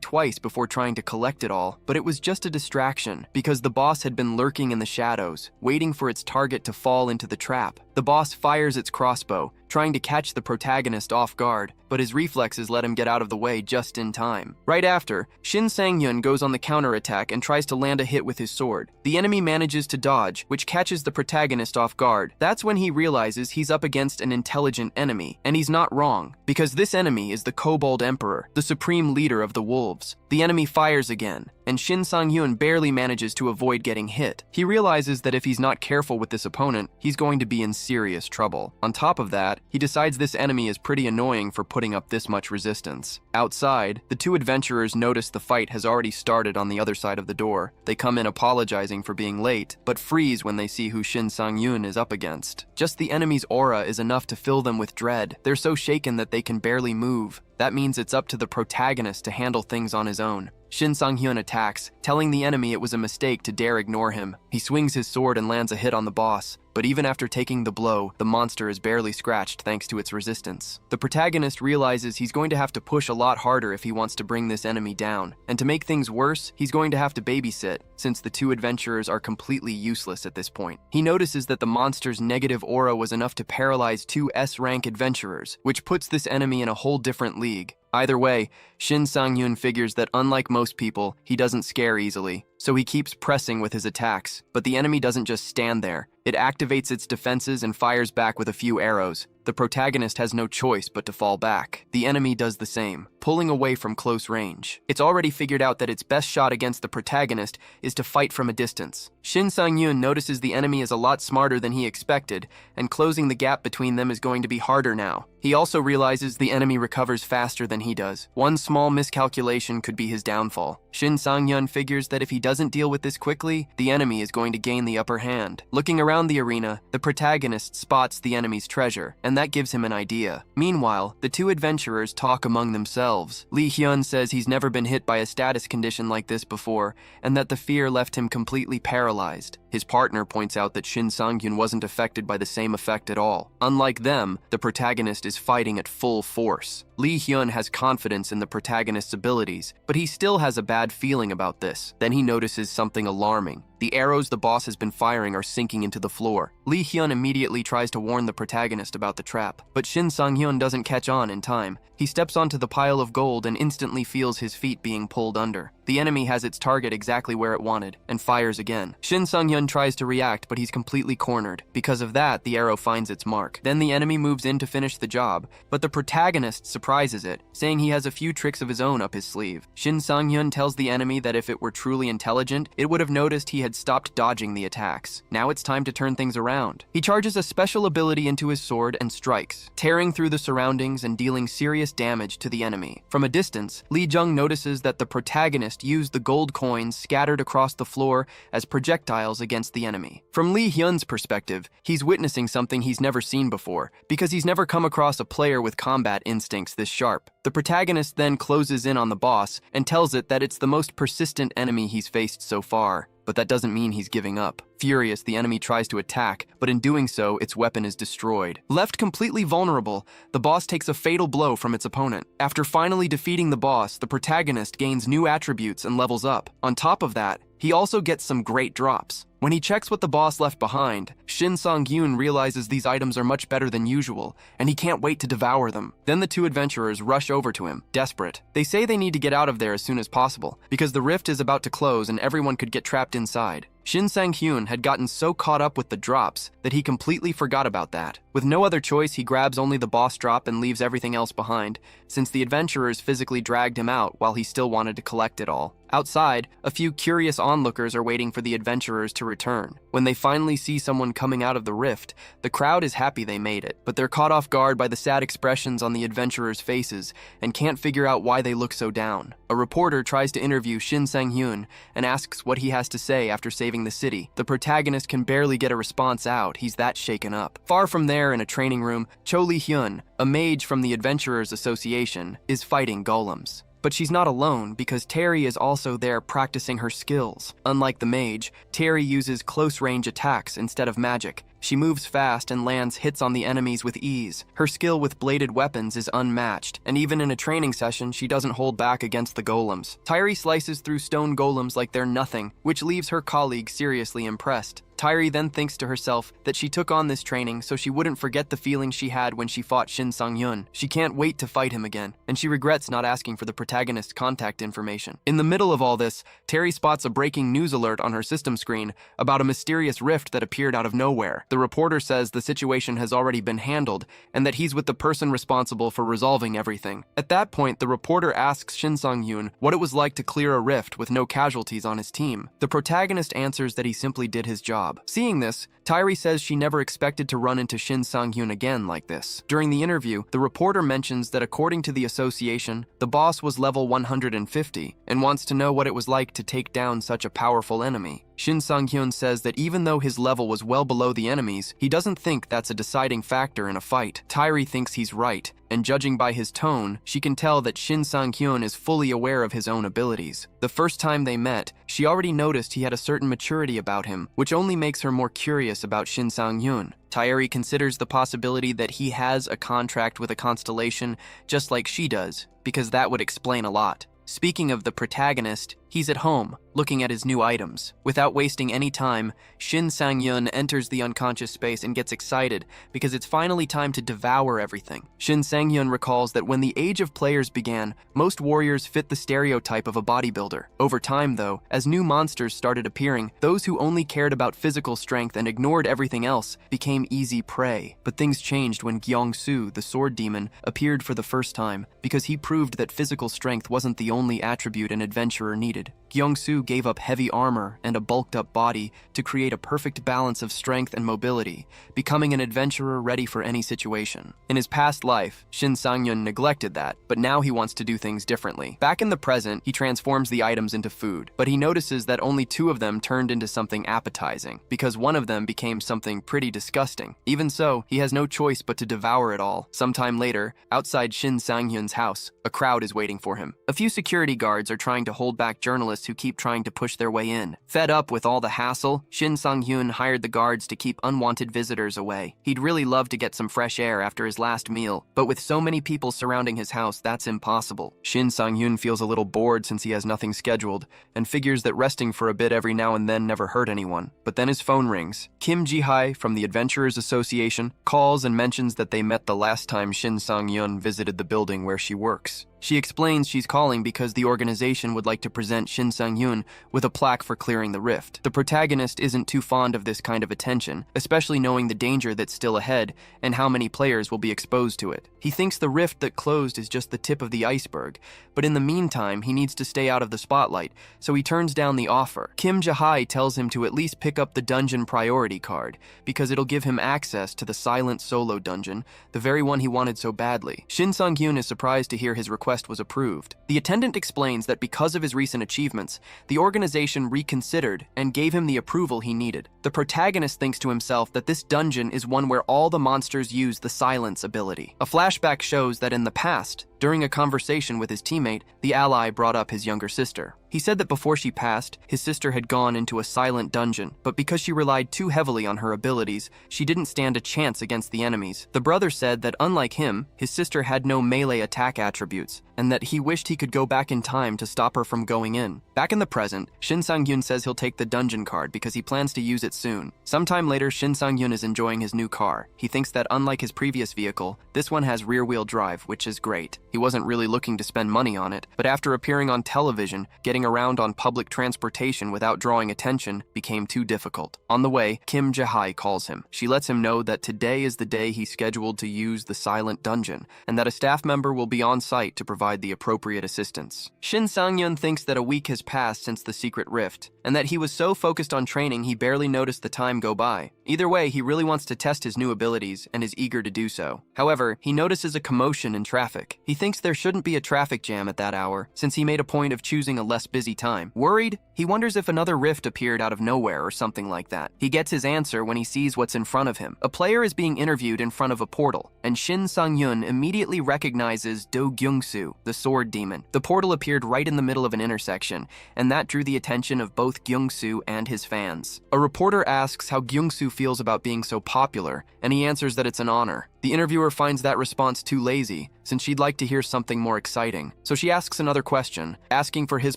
twice before trying to collect it all, but it was just a distraction, because the boss had been lurking in the shadows, waiting for its target to fall into the trap. The boss fires its crossbow, trying to catch the protagonist off guard, but his reflexes let him get out of the way just in time. Right after, Shin Sang-hyun goes on the counterattack and tries to land a hit with his sword. The enemy manages to dodge, which catches the protagonist off guard. That's when he realizes he's up against an intelligent enemy, and he's not wrong, because this enemy is the Kobold Emperor, the supreme leader of the wolves. The enemy fires again. and Shin Sang-hyun barely manages to avoid getting hit. He realizes that if he's not careful with this opponent, he's going to be in serious trouble. On top of that, he decides this enemy is pretty annoying for putting up this much resistance. Outside, the two adventurers notice the fight has already started on the other side of the door. They come in apologizing for being late, but freeze when they see who Shin Sang-hyun is up against. Just the enemy's aura is enough to fill them with dread. They're so shaken that they can barely move. That means it's up to the protagonist to handle things on his own. Shin Sang-hyun attacks, telling the enemy it was a mistake to dare ignore him. He swings his sword and lands a hit on the boss, but even after taking the blow, the monster is barely scratched thanks to its resistance. The protagonist realizes he's going to have to push a lot harder if he wants to bring this enemy down, and to make things worse, he's going to have to babysit, since the two adventurers are completely useless at this point. He notices that the monster's negative aura was enough to paralyze two S-rank adventurers, which puts this enemy in a whole different league. Either way, Shin Sang-hyun figures that unlike most people, he doesn't scare easily, so he keeps pressing with his attacks. But the enemy doesn't just stand there. It activates its defenses and fires back with a few arrows. The protagonist has no choice but to fall back. The enemy does the same, pulling away from close range. It's already figured out that its best shot against the protagonist is to fight from a distance. Shin Sang-hyun notices the enemy is a lot smarter than he expected, and closing the gap between them is going to be harder now. He also realizes the enemy recovers faster than he does. One small miscalculation could be his downfall. Shin Sang-hyun figures that if he doesn't deal with this quickly, the enemy is going to gain the upper hand. Looking around the arena, the protagonist spots the enemy's treasure, and that gives him an idea. Meanwhile, the two adventurers talk among themselves. Lee Hyun says he's never been hit by a status condition like this before, and that the fear left him completely paralyzed. His partner points out that Shin Sang-hyun wasn't affected by the same effect at all. Unlike them, the protagonist is fighting at full force. Lee Hyun has confidence in the protagonist's abilities, but he still has a bad feeling about this. Then he notices something alarming. The arrows the boss has been firing are sinking into the floor. Lee Hyun immediately tries to warn the protagonist about the trap, but Shin Sang-hyun doesn't catch on in time. He steps onto the pile of gold and instantly feels his feet being pulled under. The enemy has its target exactly where it wanted, and fires again. Shin Sang-hyun tries to react, but he's completely cornered. Because of that, the arrow finds its mark. Then the enemy moves in to finish the job, but the protagonist surprises it, saying he has a few tricks of his own up his sleeve. Shin Sang-hyun tells the enemy that if it were truly intelligent, it would have noticed he had stopped dodging the attacks. Now it's time to turn things around. He charges a special ability into his sword and strikes, tearing through the surroundings and dealing serious damage to the enemy. From a distance, Lee Jung notices that the protagonist used the gold coins scattered across the floor as projectiles against the enemy. From Lee Hyun's perspective, he's witnessing something he's never seen before, because he's never come across a player with combat instincts this sharp. The protagonist then closes in on the boss and tells it that it's the most persistent enemy he's faced so far. But that doesn't mean he's giving up. Furious, the enemy tries to attack, but in doing so, its weapon is destroyed. Left completely vulnerable, the boss takes a fatal blow from its opponent. After finally defeating the boss, the protagonist gains new attributes and levels up. On top of that, he also gets some great drops. When he checks what the boss left behind, Shin Sang-hyun realizes these items are much better than usual, and he can't wait to devour them. Then the two adventurers rush over to him, desperate. They say they need to get out of there as soon as possible, because the rift is about to close and everyone could get trapped inside. Shin Sang-hyun had gotten so caught up with the drops that he completely forgot about that. With no other choice, he grabs only the boss drop and leaves everything else behind, since the adventurers physically dragged him out while he still wanted to collect it all. Outside, a few curious onlookers are waiting for the adventurers to return. When they finally see someone coming out of the rift, the crowd is happy they made it, but they're caught off guard by the sad expressions on the adventurers' faces and can't figure out why they look so down. A reporter tries to interview Shin Sang-hyun and asks what he has to say after saving the city. The protagonist can barely get a response out, he's that shaken up. Far from there, in a training room, Cho Lee-hyun, a mage from the Adventurers Association, is fighting golems. But she's not alone, because Terry is also there practicing her skills. Unlike the mage, Terry uses close-range attacks instead of magic. She moves fast and lands hits on the enemies with ease. Her skill with bladed weapons is unmatched, and even in a training session, she doesn't hold back against the golems. Tyri slices through stone golems like they're nothing, which leaves her colleague seriously impressed. Tyri then thinks to herself that she took on this training so she wouldn't forget the feeling she had when she fought Shin Sang-hyun. She can't wait to fight him again, and she regrets not asking for the protagonist's contact information. In the middle of all this, Terry spots a breaking news alert on her system screen about a mysterious rift that appeared out of nowhere. The reporter says the situation has already been handled and that he's with the person responsible for resolving everything. At that point, the reporter asks Shin Sang-yoon what it was like to clear a rift with no casualties on his team. The protagonist answers that he simply did his job. Seeing this, Tairi says she never expected to run into Shin Sang-yoon again like this. During the interview, the reporter mentions that according to the association, the boss was level 150 and wants to know what it was like to take down such a powerful enemy. Shin Sang-hyun says that even though his level was well below the enemy's, he doesn't think that's a deciding factor in a fight. Tairi thinks he's right, and judging by his tone, she can tell that Shin Sang-hyun is fully aware of his own abilities. The first time they met, she already noticed he had a certain maturity about him, which only makes her more curious about Shin Sang-hyun. Tairi considers the possibility that he has a contract with a constellation just like she does, because that would explain a lot. Speaking of the protagonist, he's at home, looking at his new items. Without wasting any time, Shin Sang-yun enters the unconscious space and gets excited because it's finally time to devour everything. Shin Sang-yun recalls that when the age of players began, most warriors fit the stereotype of a bodybuilder. Over time, though, as new monsters started appearing, those who only cared about physical strength and ignored everything else became easy prey. But things changed when Gyeong-su, the sword demon, appeared for the first time because he proved that physical strength wasn't the only attribute an adventurer needed. Gyeong-su gave up heavy armor and a bulked-up body to create a perfect balance of strength and mobility, becoming an adventurer ready for any situation. In his past life, Shin Sang-yun neglected that, but now he wants to do things differently. Back in the present, he transforms the items into food, but he notices that only 2 of them turned into something appetizing, because one of them became something pretty disgusting. Even so, he has no choice but to devour it all. Sometime later, outside Shin Sang-hyun's house, a crowd is waiting for him. A few security guards are trying to hold back journalists who keep trying to push their way in. Fed up with all the hassle, Shin Sang-hyun hired the guards to keep unwanted visitors away. He'd really love to get some fresh air after his last meal, but with so many people surrounding his house, that's impossible. Shin Sang-hyun feels a little bored since he has nothing scheduled, and figures that resting for a bit every now and then never hurt anyone. But then his phone rings. Kim Ji-hae from the Adventurers Association calls and mentions that they met the last time Shin Sang-hyun visited the building where she works. She explains she's calling because the organization would like to present Shin Sang-hyun with a plaque for clearing the rift. The protagonist isn't too fond of this kind of attention, especially knowing the danger that's still ahead and how many players will be exposed to it. He thinks the rift that closed is just the tip of the iceberg, but in the meantime, he needs to stay out of the spotlight, so he turns down the offer. Kim Ji-hae tells him to at least pick up the dungeon priority card, because it'll give him access to the silent solo dungeon, the very one he wanted so badly. Shin Sang-hyun is surprised to hear his request was approved. The attendant explains that because of his recent achievements, the organization reconsidered and gave him the approval he needed. The protagonist thinks to himself that this dungeon is one where all the monsters use the silence ability. A flashback shows that in the past, during a conversation with his teammate, the ally brought up his younger sister. He said that before she passed, his sister had gone into a silent dungeon, but because she relied too heavily on her abilities, she didn't stand a chance against the enemies. The brother said that unlike him, his sister had no melee attack attributes, and that he wished he could go back in time to stop her from going in. Back in the present, Shin Sang-hyun says he'll take the dungeon card because he plans to use it soon. Sometime later, Shin Sang-hyun is enjoying his new car. He thinks that unlike his previous vehicle, this one has rear-wheel drive, which is great. He wasn't really looking to spend money on it, but after appearing on television, getting around on public transportation without drawing attention became too difficult. On the way, Kim Ji-hae calls him. She lets him know that today is the day he's scheduled to use the silent dungeon, and that a staff member will be on site to provide the appropriate assistance. Shin Sang-hyun thinks that a week has passed since the secret rift, and that he was so focused on training he barely noticed the time go by. Either way, he really wants to test his new abilities and is eager to do so. However, he notices a commotion in traffic. He thinks there shouldn't be a traffic jam at that hour, since he made a point of choosing a less busy time. Worried, he wonders if another rift appeared out of nowhere or something like that. He gets his answer when he sees what's in front of him. A player is being interviewed in front of a portal, and Shin Sang-hyun immediately recognizes Do Gyung-soo, the sword demon. The portal appeared right in the middle of an intersection, and that drew the attention of both Gyung-soo and his fans. A reporter asks how Gyung-soo feels about being so popular, and he answers that it's an honor. The The interviewer finds that response too lazy, since she'd like to hear something more exciting. So she asks another question, asking for his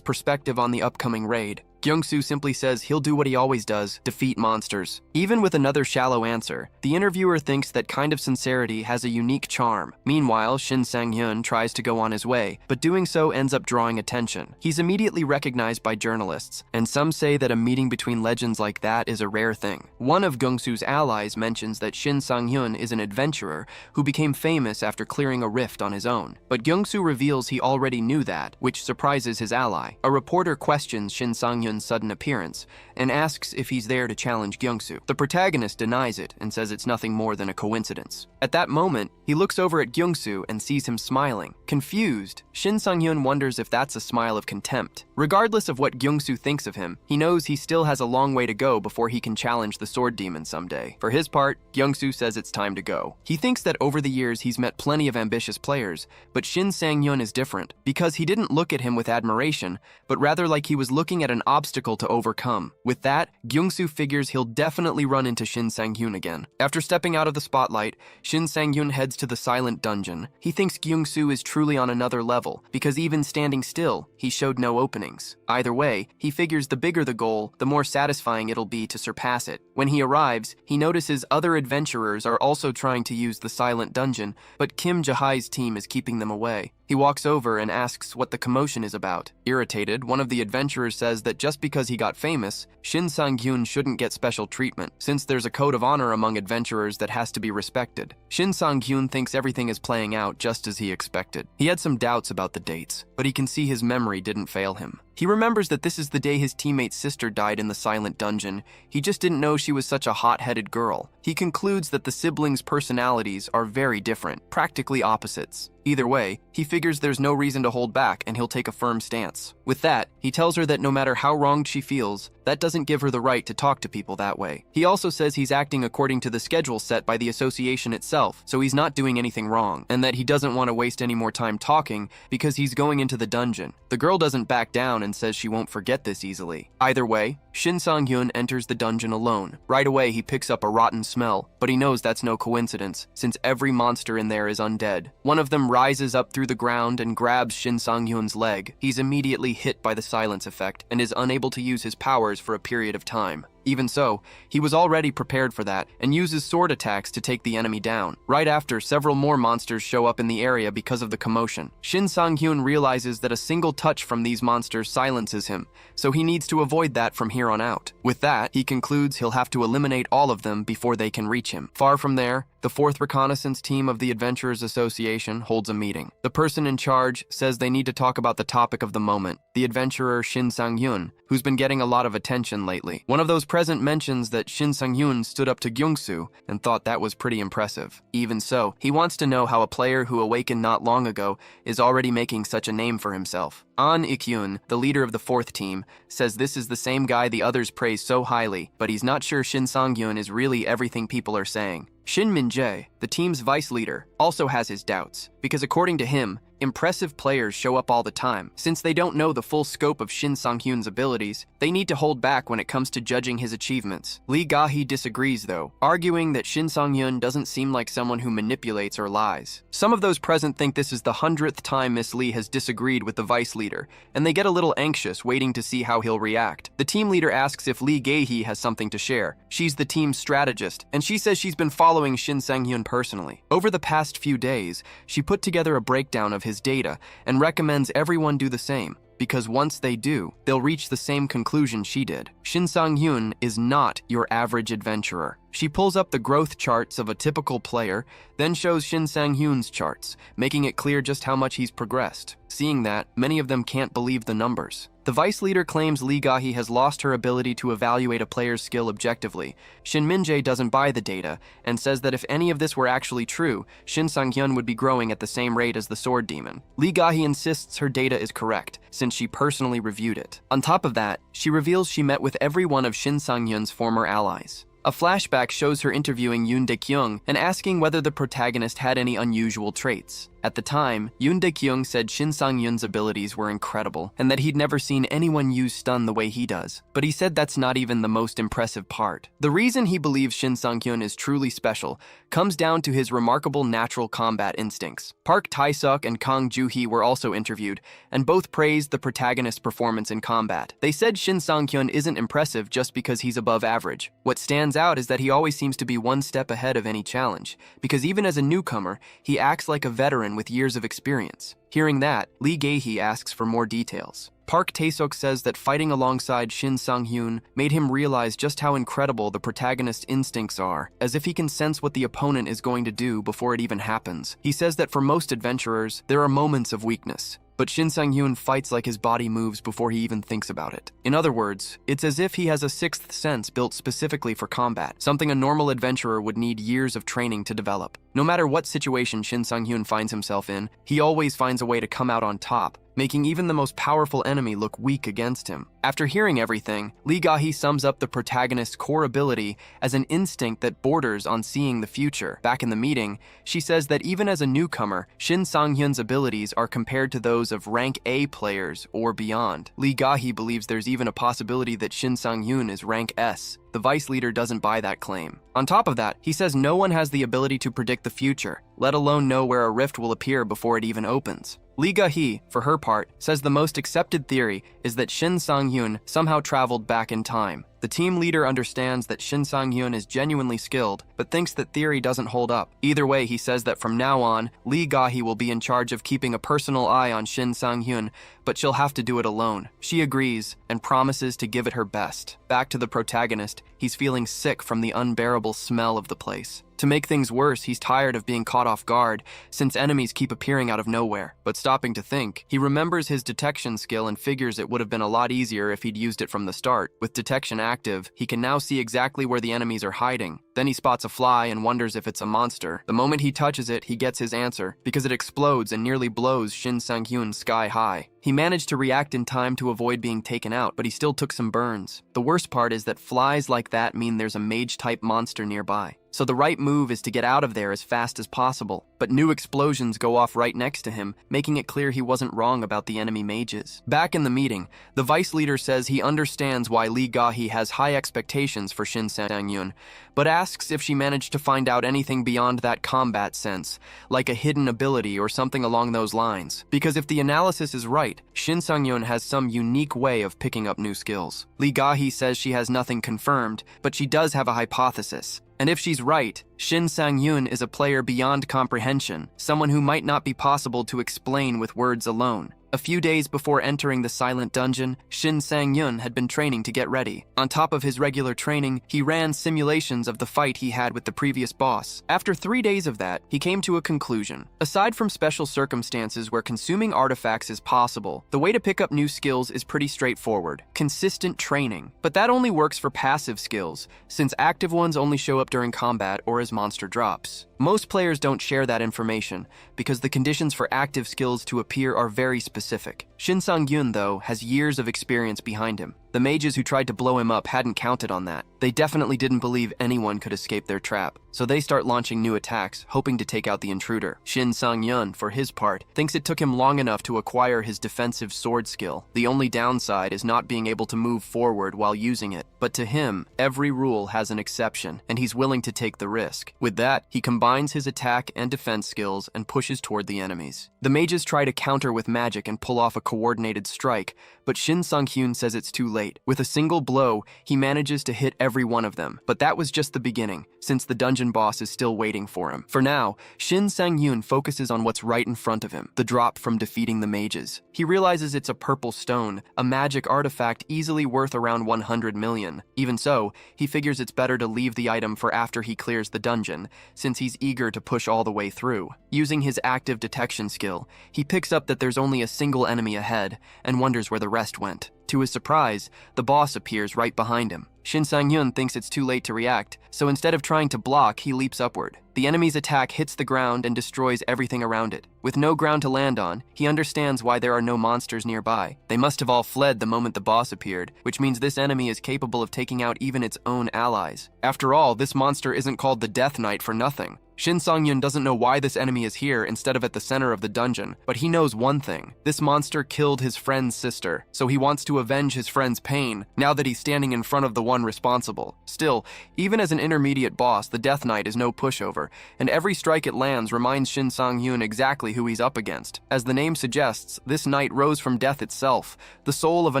perspective on the upcoming raid. Gyung-soo simply says he'll do what he always does, defeat monsters. Even with another shallow answer, the interviewer thinks that kind of sincerity has a unique charm. Meanwhile, Shin Sang-hyun tries to go on his way, but doing so ends up drawing attention. He's immediately recognized by journalists, and some say that a meeting between legends like that is a rare thing. One of Gyung-soo's allies mentions that Shin Sang-hyun is an adventurer who became famous after clearing a rift on his own. But Gyung-soo reveals he already knew that, which surprises his ally. A reporter questions Shin Sang-hyun's sudden appearance and asks if he's there to challenge Gyung-soo. The protagonist denies it and says it's nothing more than a coincidence. At that moment, he looks over at Gyung-soo and sees him smiling. Confused, Shin Sang-hyun wonders if that's a smile of contempt. Regardless of what Gyung-soo thinks of him, he knows he still has a long way to go before he can challenge the sword demon someday. For his part, Gyung-soo says it's time to go. He thinks that over the years he's met plenty of ambitious players, but Shin Sang-hyun is different because he didn't look at him with admiration, but rather like he was looking at an obstacle to overcome. With that, Gyung-soo figures he'll definitely run into Shin Sang-hyun again. After stepping out of the spotlight, Shin Sang-hyun heads to the silent dungeon. He thinks Gyung-soo is truly on another level, because even standing still, he showed no openings. Either way, he figures the bigger the goal, the more satisfying it'll be to surpass it. When he arrives, he notices other adventurers are also trying to use the silent dungeon, but Kim Jahai's team is keeping them away. He walks over and asks what the commotion is about. Irritated, one of the adventurers says that just because he got famous, Shin Sang-hyun shouldn't get special treatment, since there's a code of honor among adventurers that has to be respected. Shin Sang-hyun thinks everything is playing out just as he expected. He had some doubts about the dates, but he can see his memory didn't fail him. He remembers that this is the day his teammate's sister died in the silent dungeon. He just didn't know she was such a hot-headed girl. He concludes that the siblings' personalities are very different, practically opposites. Either way, he figures there's no reason to hold back and he'll take a firm stance. With that, he tells her that no matter how wronged she feels, that doesn't give her the right to talk to people that way. He also says he's acting according to the schedule set by the association itself, so he's not doing anything wrong, and that he doesn't want to waste any more time talking because he's going into the dungeon. The girl doesn't back down and says she won't forget this easily. Either way, Shin Sang-hyun enters the dungeon alone. Right away, he picks up a rotten smell, but he knows that's no coincidence, since every monster in there is undead. One of them rises up through the ground and grabs Shin Sang-hyun's leg. He's immediately hit by the silence effect and is unable to use his powers for a period of time. Even so, he was already prepared for that and uses sword attacks to take the enemy down. Right after, several more monsters show up in the area because of the commotion. Shin Sang-hyun realizes that a single touch from these monsters silences him, so he needs to avoid that from here on out. With that, he concludes he'll have to eliminate all of them before they can reach him. Far from there, the 4th Reconnaissance Team of the Adventurers Association holds a meeting. The person in charge says they need to talk about the topic of the moment, the adventurer Shin Sang-hyun, who's been getting a lot of attention lately. One of those present mentions that Shin Sang-hyun stood up to Gyung-soo and thought that was pretty impressive. Even so, he wants to know how a player who awakened not long ago is already making such a name for himself. An Ik-hyun, the leader of the 4th team, says this is the same guy the others praise so highly, but he's not sure Shin Sang-hyun is really everything people are saying. Shin Min-jae, the team's vice leader, also has his doubts, because according to him, impressive players show up all the time. Since they don't know the full scope of Shin Sang-hyun's abilities, they need to hold back when it comes to judging his achievements. Lee Ga-hee disagrees though, arguing that Shin Sang-hyun doesn't seem like someone who manipulates or lies. Some of those present think this is the 100th time Miss Lee has disagreed with the vice leader, and they get a little anxious waiting to see how he'll react. The team leader asks if Lee Ga-hee has something to share. She's the team's strategist, and she says she's been following Shin Sang-hyun personally. Over the past few days, she put together a breakdown of his data and recommends everyone do the same, because once they do, they'll reach the same conclusion she did. Shin Sang-hyun is not your average adventurer. She pulls up the growth charts of a typical player, then shows Shin Sang-hyun's charts, making it clear just how much he's progressed. Seeing that, many of them can't believe the numbers. The vice leader claims Lee Ga-hee has lost her ability to evaluate a player's skill objectively. Shin Min-jae doesn't buy the data, and says that if any of this were actually true, Shin Sang-hyun would be growing at the same rate as the sword demon. Lee Ga-hee insists her data is correct, since she personally reviewed it. On top of that, she reveals she met with every one of Shin Sang-hyun's former allies. A flashback shows her interviewing Yoon Dae-kyung and asking whether the protagonist had any unusual traits. At the time, Yoon Dae-kyung said Shin Sang-yoon's abilities were incredible and that he'd never seen anyone use stun the way he does. But he said that's not even the most impressive part. The reason he believes Shin Sang-hyun is truly special comes down to his remarkable natural combat instincts. Park Tae-suk and Kang Joo-hee were also interviewed, and both praised the protagonist's performance in combat. They said Shin Sang-hyun isn't impressive just because he's above average. What stands out is that he always seems to be one step ahead of any challenge, because even as a newcomer, he acts like a veteran with years of experience. Hearing that, Lee Gae-hee asks for more details. Park Tae-suk says that fighting alongside Shin Sang-hyun made him realize just how incredible the protagonist's instincts are, as if he can sense what the opponent is going to do before it even happens. He says that for most adventurers, there are moments of weakness, but Shin Sang-hyun fights like his body moves before he even thinks about it. In other words, it's as if he has a sixth sense built specifically for combat, something a normal adventurer would need years of training to develop. No matter what situation Shin Sang-hyun finds himself in, he always finds a way to come out on top, making even the most powerful enemy look weak against him. After hearing everything, Lee Gae-hee sums up the protagonist's core ability as an instinct that borders on seeing the future. Back in the meeting, she says that even as a newcomer, Shin Sang-hyun's abilities are compared to those of rank A players or beyond. Lee Gae-hee believes there's even a possibility that Shin Sang-hyun is rank S. The vice leader doesn't buy that claim. On top of that, he says no one has the ability to predict the future, let alone know where a rift will appear before it even opens. Lee Gae-hee, for her part, says the most accepted theory is that Shin Sang-hyun somehow traveled back in time. The team leader understands that Shin Sang-hyun is genuinely skilled, but thinks that theory doesn't hold up. Either way, he says that from now on, Lee Gae-hee will be in charge of keeping a personal eye on Shin Sang-hyun, but she'll have to do it alone. She agrees and promises to give it her best. Back to the protagonist, he's feeling sick from the unbearable smell of the place. To make things worse, he's tired of being caught off guard, since enemies keep appearing out of nowhere. But stopping to think, he remembers his detection skill and figures it would have been a lot easier if he'd used it from the start. With detection active, he can now see exactly where the enemies are hiding. Then he spots a fly and wonders if it's a monster. The moment he touches it, he gets his answer, because it explodes and nearly blows Shin Sang-hyun sky high. He managed to react in time to avoid being taken out, but he still took some burns. The worst part is that flies like that mean there's a mage-type monster nearby. So the right move is to get out of there as fast as possible. But new explosions go off right next to him, making it clear he wasn't wrong about the enemy mages. Back in the meeting, the vice leader says he understands why Lee Gae-hee has high expectations for Shin Sang-hyun, but asks if she managed to find out anything beyond that combat sense, like a hidden ability or something along those lines. Because if the analysis is right, Shin Sang-hyun has some unique way of picking up new skills. Lee Gae-hee says she has nothing confirmed, but she does have a hypothesis. And if she's right, Shin Sang-hyun is a player beyond comprehension, someone who might not be possible to explain with words alone. A few days before entering the silent dungeon, Shin Sang-hyun had been training to get ready. On top of his regular training, he ran simulations of the fight he had with the previous boss. After 3 days of that, he came to a conclusion. Aside from special circumstances where consuming artifacts is possible, the way to pick up new skills is pretty straightforward: consistent training. But that only works for passive skills, since active ones only show up during combat or as monster drops. Most players don't share that information, because the conditions for active skills to appear are very specific. Shin Sang-hyun, though, has years of experience behind him. The mages who tried to blow him up hadn't counted on that. They definitely didn't believe anyone could escape their trap, so they start launching new attacks, hoping to take out the intruder. Shin Sang-hyun, for his part, thinks it took him long enough to acquire his defensive sword skill. The only downside is not being able to move forward while using it. But to him, every rule has an exception, and he's willing to take the risk. With that, he combines his attack and defense skills and pushes toward the enemies. The mages try to counter with magic and pull off a coordinated strike, but Shin Sang-hyun says it's too late. With a single blow, he manages to hit every one of them. But that was just the beginning, since the dungeon boss is still waiting for him. For now, Shin Sang-hyun focuses on what's right in front of him, the drop from defeating the mages. He realizes it's a purple stone, a magic artifact easily worth around 100 million. Even so, he figures it's better to leave the item for after he clears the dungeon, since he's eager to push all the way through. Using his active detection skill, he picks up that there's only a single enemy ahead, and wonders where the rest went. To his surprise, the boss appears right behind him. Shin Sang-hyun thinks it's too late to react, so instead of trying to block, he leaps upward. The enemy's attack hits the ground and destroys everything around it. With no ground to land on, he understands why there are no monsters nearby. They must have all fled the moment the boss appeared, which means this enemy is capable of taking out even its own allies. After all, this monster isn't called the Death Knight for nothing. Shin Sang-yun doesn't know why this enemy is here instead of at the center of the dungeon, but he knows one thing. This monster killed his friend's sister, so he wants to avenge his friend's pain now that he's standing in front of the one responsible. Still, even as an intermediate boss, the Death Knight is no pushover, and every strike it lands reminds Shin Sang-yun exactly who he's up against. As the name suggests, this knight rose from death itself, the soul of a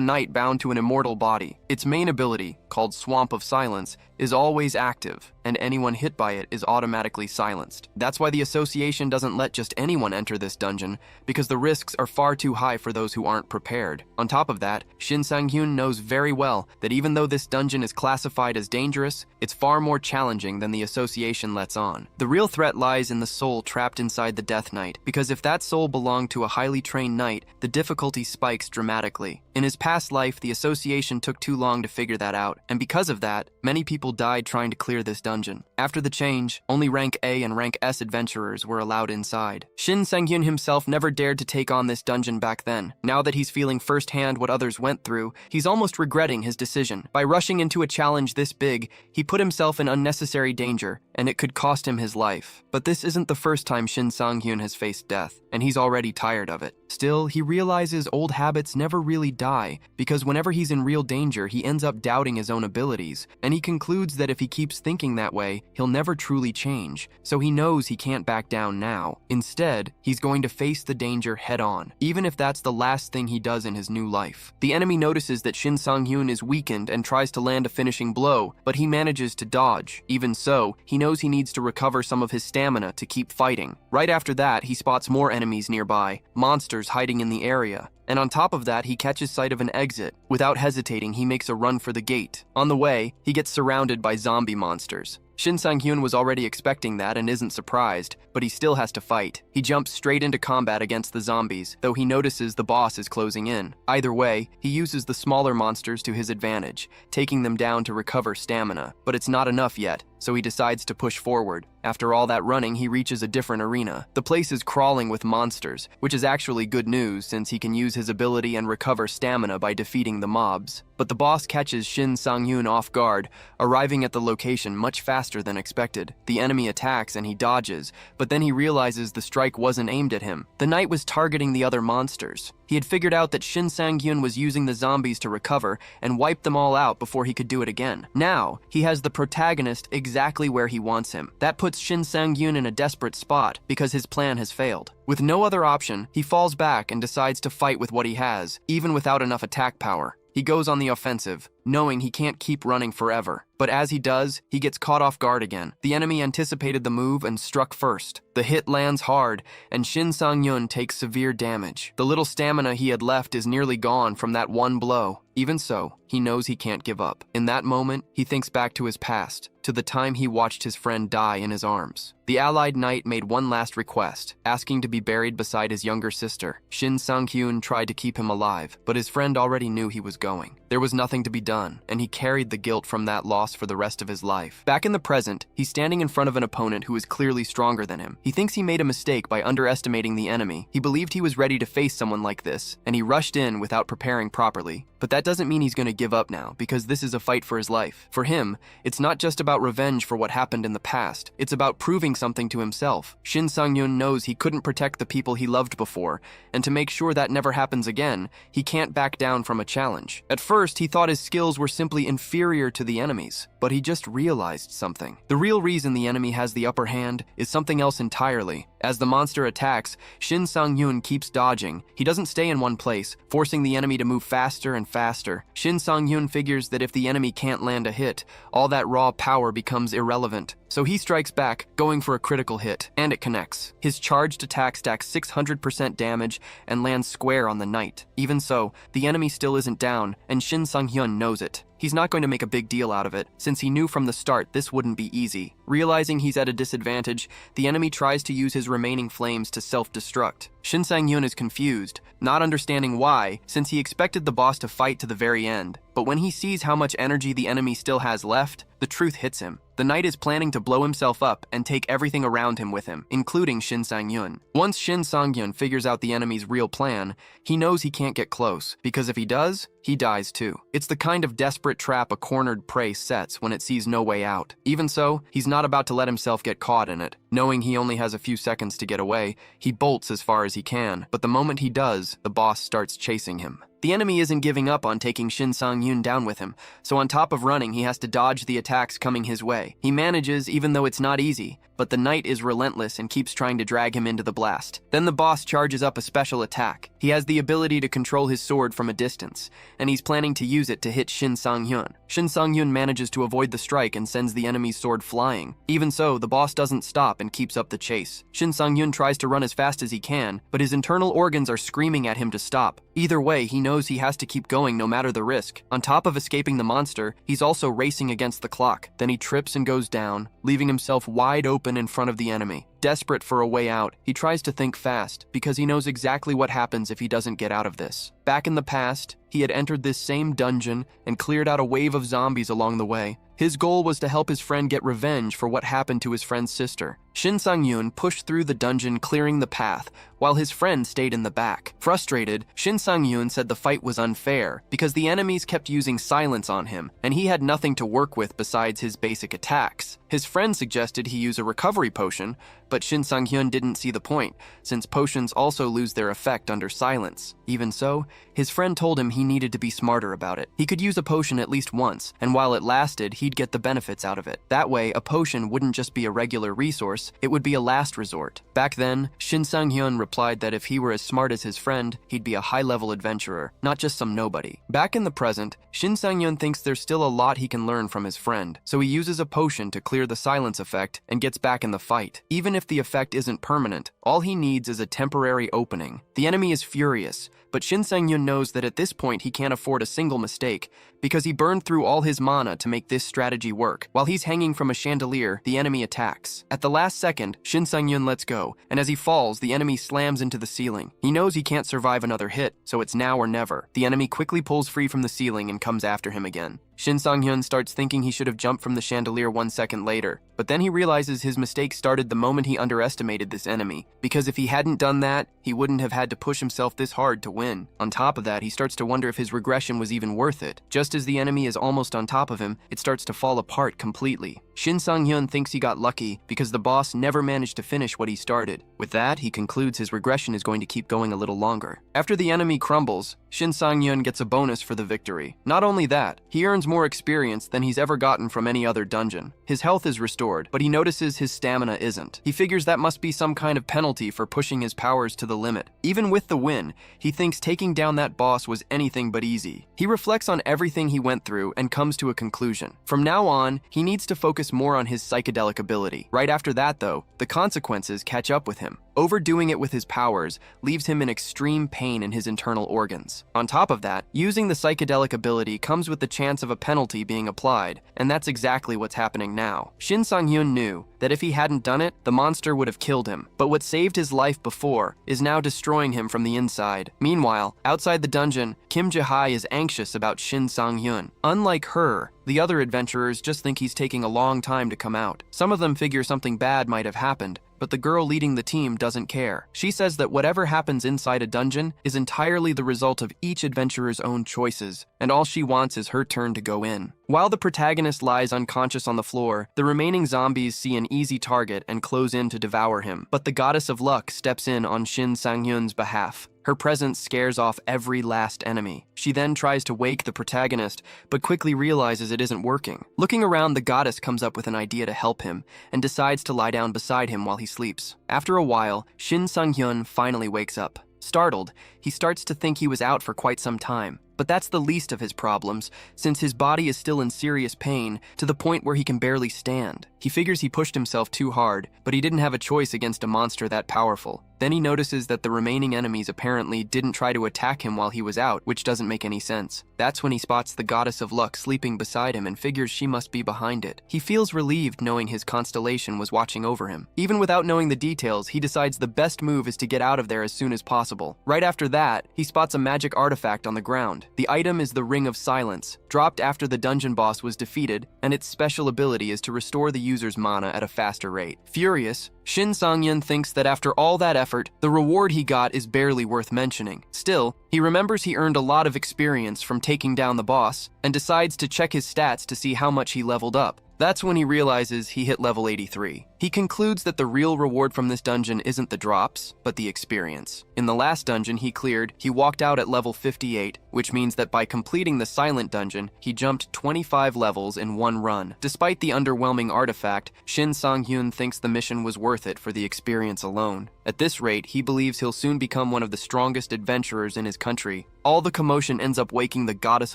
knight bound to an immortal body. Its main ability, called Swamp of Silence, is always active, and anyone hit by it is automatically silenced. That's why the association doesn't let just anyone enter this dungeon, because the risks are far too high for those who aren't prepared. On top of that, Shin Sang-hyun knows very well that even though this dungeon is classified as dangerous, it's far more challenging than the association lets on. The real threat lies in the soul trapped inside the Death Knight, because if that soul belonged to a highly trained knight, the difficulty spikes dramatically. In his past life, the association took too long to figure that out, and because of that, many people died trying to clear this dungeon. After the change, only rank A and rank S adventurers were allowed inside. Shin Sang-hyun himself never dared to take on this dungeon back then. Now that he's feeling firsthand what others went through, he's almost regretting his decision. By rushing into a challenge this big, he put himself in unnecessary danger, and it could cost him his life. But this isn't the first time Shin Sang-hyun has faced death, and he's already tired of it. Still, he realizes old habits never really die, because whenever he's in real danger, he ends up doubting his own abilities, and he concludes that if he keeps thinking that way, he'll never truly change, so he knows he can't back down now. Instead, he's going to face the danger head-on, even if that's the last thing he does in his new life. The enemy notices that Shin Sang-hyun is weakened and tries to land a finishing blow, but he manages to dodge. Even so, he knows he needs to recover some of his stamina to keep fighting. Right after that, he spots more enemies nearby, monsters hiding in the area. And on top of that, he catches sight of an exit. Without hesitating, he makes a run for the gate. On the way, he gets surrounded by zombie monsters. Shin Sang-hyun was already expecting that and isn't surprised, but he still has to fight. He jumps straight into combat against the zombies, though he notices the boss is closing in. Either way, he uses the smaller monsters to his advantage, taking them down to recover stamina. But it's not enough yet, so he decides to push forward. After all that running, he reaches a different arena. The place is crawling with monsters, which is actually good news since he can use his ability and recover stamina by defeating the mobs. But the boss catches Shin Sang-hyun off guard, arriving at the location much faster than expected. The enemy attacks and he dodges, but then he realizes the strike wasn't aimed at him. The knight was targeting the other monsters. He had figured out that Shin Sang-hyun was using the zombies to recover and wipe them all out before he could do it again. Now, he has the protagonist exactly where he wants him. That puts Shin Sang-hyun in a desperate spot because his plan has failed. With no other option, he falls back and decides to fight with what he has, even without enough attack power. He goes on the offensive, knowing he can't keep running forever. But as he does, he gets caught off guard again. The enemy anticipated the move and struck first. The hit lands hard, and Shin Sang-hyun takes severe damage. The little stamina he had left is nearly gone from that one blow. Even so, he knows he can't give up. In that moment, he thinks back to his past, to the time he watched his friend die in his arms. The allied knight made one last request, asking to be buried beside his younger sister. Shin Sang-hyun tried to keep him alive, but his friend already knew he was going. There was nothing to be done, and he carried the guilt from that loss for the rest of his life. Back in the present, he's standing in front of an opponent who is clearly stronger than him. He thinks he made a mistake by underestimating the enemy. He believed he was ready to face someone like this, and he rushed in without preparing properly. But that doesn't mean he's going to give up now, because this is a fight for his life. For him, it's not just about revenge for what happened in the past. It's about proving something to himself. Shin Sang-hyun knows he couldn't protect the people he loved before, and to make sure that never happens again, he can't back down from a challenge. At first, he thought his skills were simply inferior to the enemy's, but he just realized something. The real reason the enemy has the upper hand is something else entirely. As the monster attacks, Shin Sang-hyun keeps dodging. He doesn't stay in one place, forcing the enemy to move faster and faster. Shin Sang-hyun figures that if the enemy can't land a hit, all that raw power becomes irrelevant. So he strikes back, going for a critical hit, and it connects. His charged attack stacks 600% damage and lands square on the knight. Even so, the enemy still isn't down, and Shin Sang-hyun knows it. He's not going to make a big deal out of it, since he knew from the start this wouldn't be easy. Realizing he's at a disadvantage, the enemy tries to use his remaining flames to self-destruct. Shin Sang-hyun is confused, not understanding why, since he expected the boss to fight to the very end. But when he sees how much energy the enemy still has left, the truth hits him. The knight is planning to blow himself up and take everything around him with him, including Shin Sang-hyun. Once Shin Sang-hyun figures out the enemy's real plan, he knows he can't get close, because if he does, he dies too. It's the kind of desperate trap a cornered prey sets when it sees no way out. Even so, he's not about to let himself get caught in it. Knowing he only has a few seconds to get away, he bolts as far as he can, but the moment he does, the boss starts chasing him. The enemy isn't giving up on taking Shin Sang-yoon down with him, so on top of running, he has to dodge the attacks coming his way. He manages, even though it's not easy, but the knight is relentless and keeps trying to drag him into the blast. Then the boss charges up a special attack. He has the ability to control his sword from a distance, and he's planning to use it to hit Shin Sang-yoon. Shin Sang-yoon manages to avoid the strike and sends the enemy's sword flying. Even so, the boss doesn't stop and keeps up the chase. Shin Sang-yoon tries to run as fast as he can, but his internal organs are screaming at him to stop. Either way, he knows he has to keep going no matter the risk. On top of escaping the monster, he's also racing against the clock. Then he trips and goes down, leaving himself wide open in front of the enemy. Desperate for a way out, he tries to think fast, because he knows exactly what happens if he doesn't get out of this. Back in the past, he had entered this same dungeon and cleared out a wave of zombies along the way. His goal was to help his friend get revenge for what happened to his friend's sister. Shin Sang-yoon pushed through the dungeon, clearing the path, while his friend stayed in the back. Frustrated, Shin Sang-yoon said the fight was unfair because the enemies kept using silence on him, and he had nothing to work with besides his basic attacks. His friend suggested he use a recovery potion, but Shin Sang-hyun didn't see the point, since potions also lose their effect under silence. Even so, his friend told him he needed to be smarter about it. He could use a potion at least once, and while it lasted, he'd get the benefits out of it. That way, a potion wouldn't just be a regular resource, it would be a last resort. Back then, Shin Sang-hyun replied that if he were as smart as his friend, he'd be a high-level adventurer, not just some nobody. Back in the present, Shin Sang-hyun thinks there's still a lot he can learn from his friend, so he uses a potion to clear the silence effect and gets back in the fight. Even if the effect isn't permanent, all he needs is a temporary opening. The enemy is furious, but Shin Sang-hyun knows that at this point he can't afford a single mistake, because he burned through all his mana to make this strategy work. While he's hanging from a chandelier, the enemy attacks. At the last second, Shin Sang-hyun lets go, and as he falls, the enemy slams into the ceiling. He knows he can't survive another hit, so it's now or never. The enemy quickly pulls free from the ceiling and comes after him again. Shin Sang-hyun starts thinking he should have jumped from the chandelier 1 second later, but then he realizes his mistake started the moment he underestimated this enemy, because if he hadn't done that, he wouldn't have had to push himself this hard to win. On top of that, he starts to wonder if his regression was even worth it. Just as the enemy is almost on top of him, it starts to fall apart completely. Shin Sang-hyun thinks he got lucky because the boss never managed to finish what he started. With that, he concludes his regression is going to keep going a little longer. After the enemy crumbles, Shin Sang-hyun gets a bonus for the victory. Not only that, he earns more experience than he's ever gotten from any other dungeon. His health is restored, but he notices his stamina isn't. He figures that must be some kind of penalty for pushing his powers to the limit. Even with the win, he thinks taking down that boss was anything but easy. He reflects on everything he went through and comes to a conclusion. From now on, he needs to focus more on his psychedelic ability. Right after that, though, the consequences catch up with him. Overdoing it with his powers leaves him in extreme pain in his internal organs. On top of that, using the psychedelic ability comes with the chance of a penalty being applied, and that's exactly what's happening now. Shin Sang-hyun knew that if he hadn't done it, the monster would have killed him, but what saved his life before is now destroying him from the inside. Meanwhile, outside the dungeon, Kim Jae-hai is anxious about Shin Sang-hyun. Unlike her, the other adventurers just think he's taking a long time to come out. Some of them figure something bad might have happened, but the girl leading the team doesn't care. She says that whatever happens inside a dungeon is entirely the result of each adventurer's own choices, and all she wants is her turn to go in. While the protagonist lies unconscious on the floor, the remaining zombies see an easy target and close in to devour him, but the goddess of luck steps in on Shin Sang-hyun's behalf. Her presence scares off every last enemy. She then tries to wake the protagonist, but quickly realizes it isn't working. Looking around, the goddess comes up with an idea to help him, and decides to lie down beside him while he sleeps. After a while, Shin Sang-hyun finally wakes up. Startled, he starts to think he was out for quite some time. But that's the least of his problems, since his body is still in serious pain, to the point where he can barely stand. He figures he pushed himself too hard, but he didn't have a choice against a monster that powerful. Then he notices that the remaining enemies apparently didn't try to attack him while he was out, which doesn't make any sense. That's when he spots the goddess of luck sleeping beside him and figures she must be behind it. He feels relieved knowing his constellation was watching over him. Even without knowing the details, he decides the best move is to get out of there as soon as possible. Right after that, he spots a magic artifact on the ground. The item is the Ring of Silence, dropped after the dungeon boss was defeated, and its special ability is to restore the user's mana at a faster rate. Furious, Shin Sang-hyun thinks that after all that effort, the reward he got is barely worth mentioning. Still, he remembers he earned a lot of experience from taking down the boss, and decides to check his stats to see how much he leveled up. That's when he realizes he hit level 83. He concludes that the real reward from this dungeon isn't the drops, but the experience. In the last dungeon he cleared, he walked out at level 58, which means that by completing the silent dungeon, he jumped 25 levels in one run. Despite the underwhelming artifact, Shin Sang-hyun thinks the mission was worth it for the experience alone. At this rate, he believes he'll soon become one of the strongest adventurers in his country. All the commotion ends up waking the goddess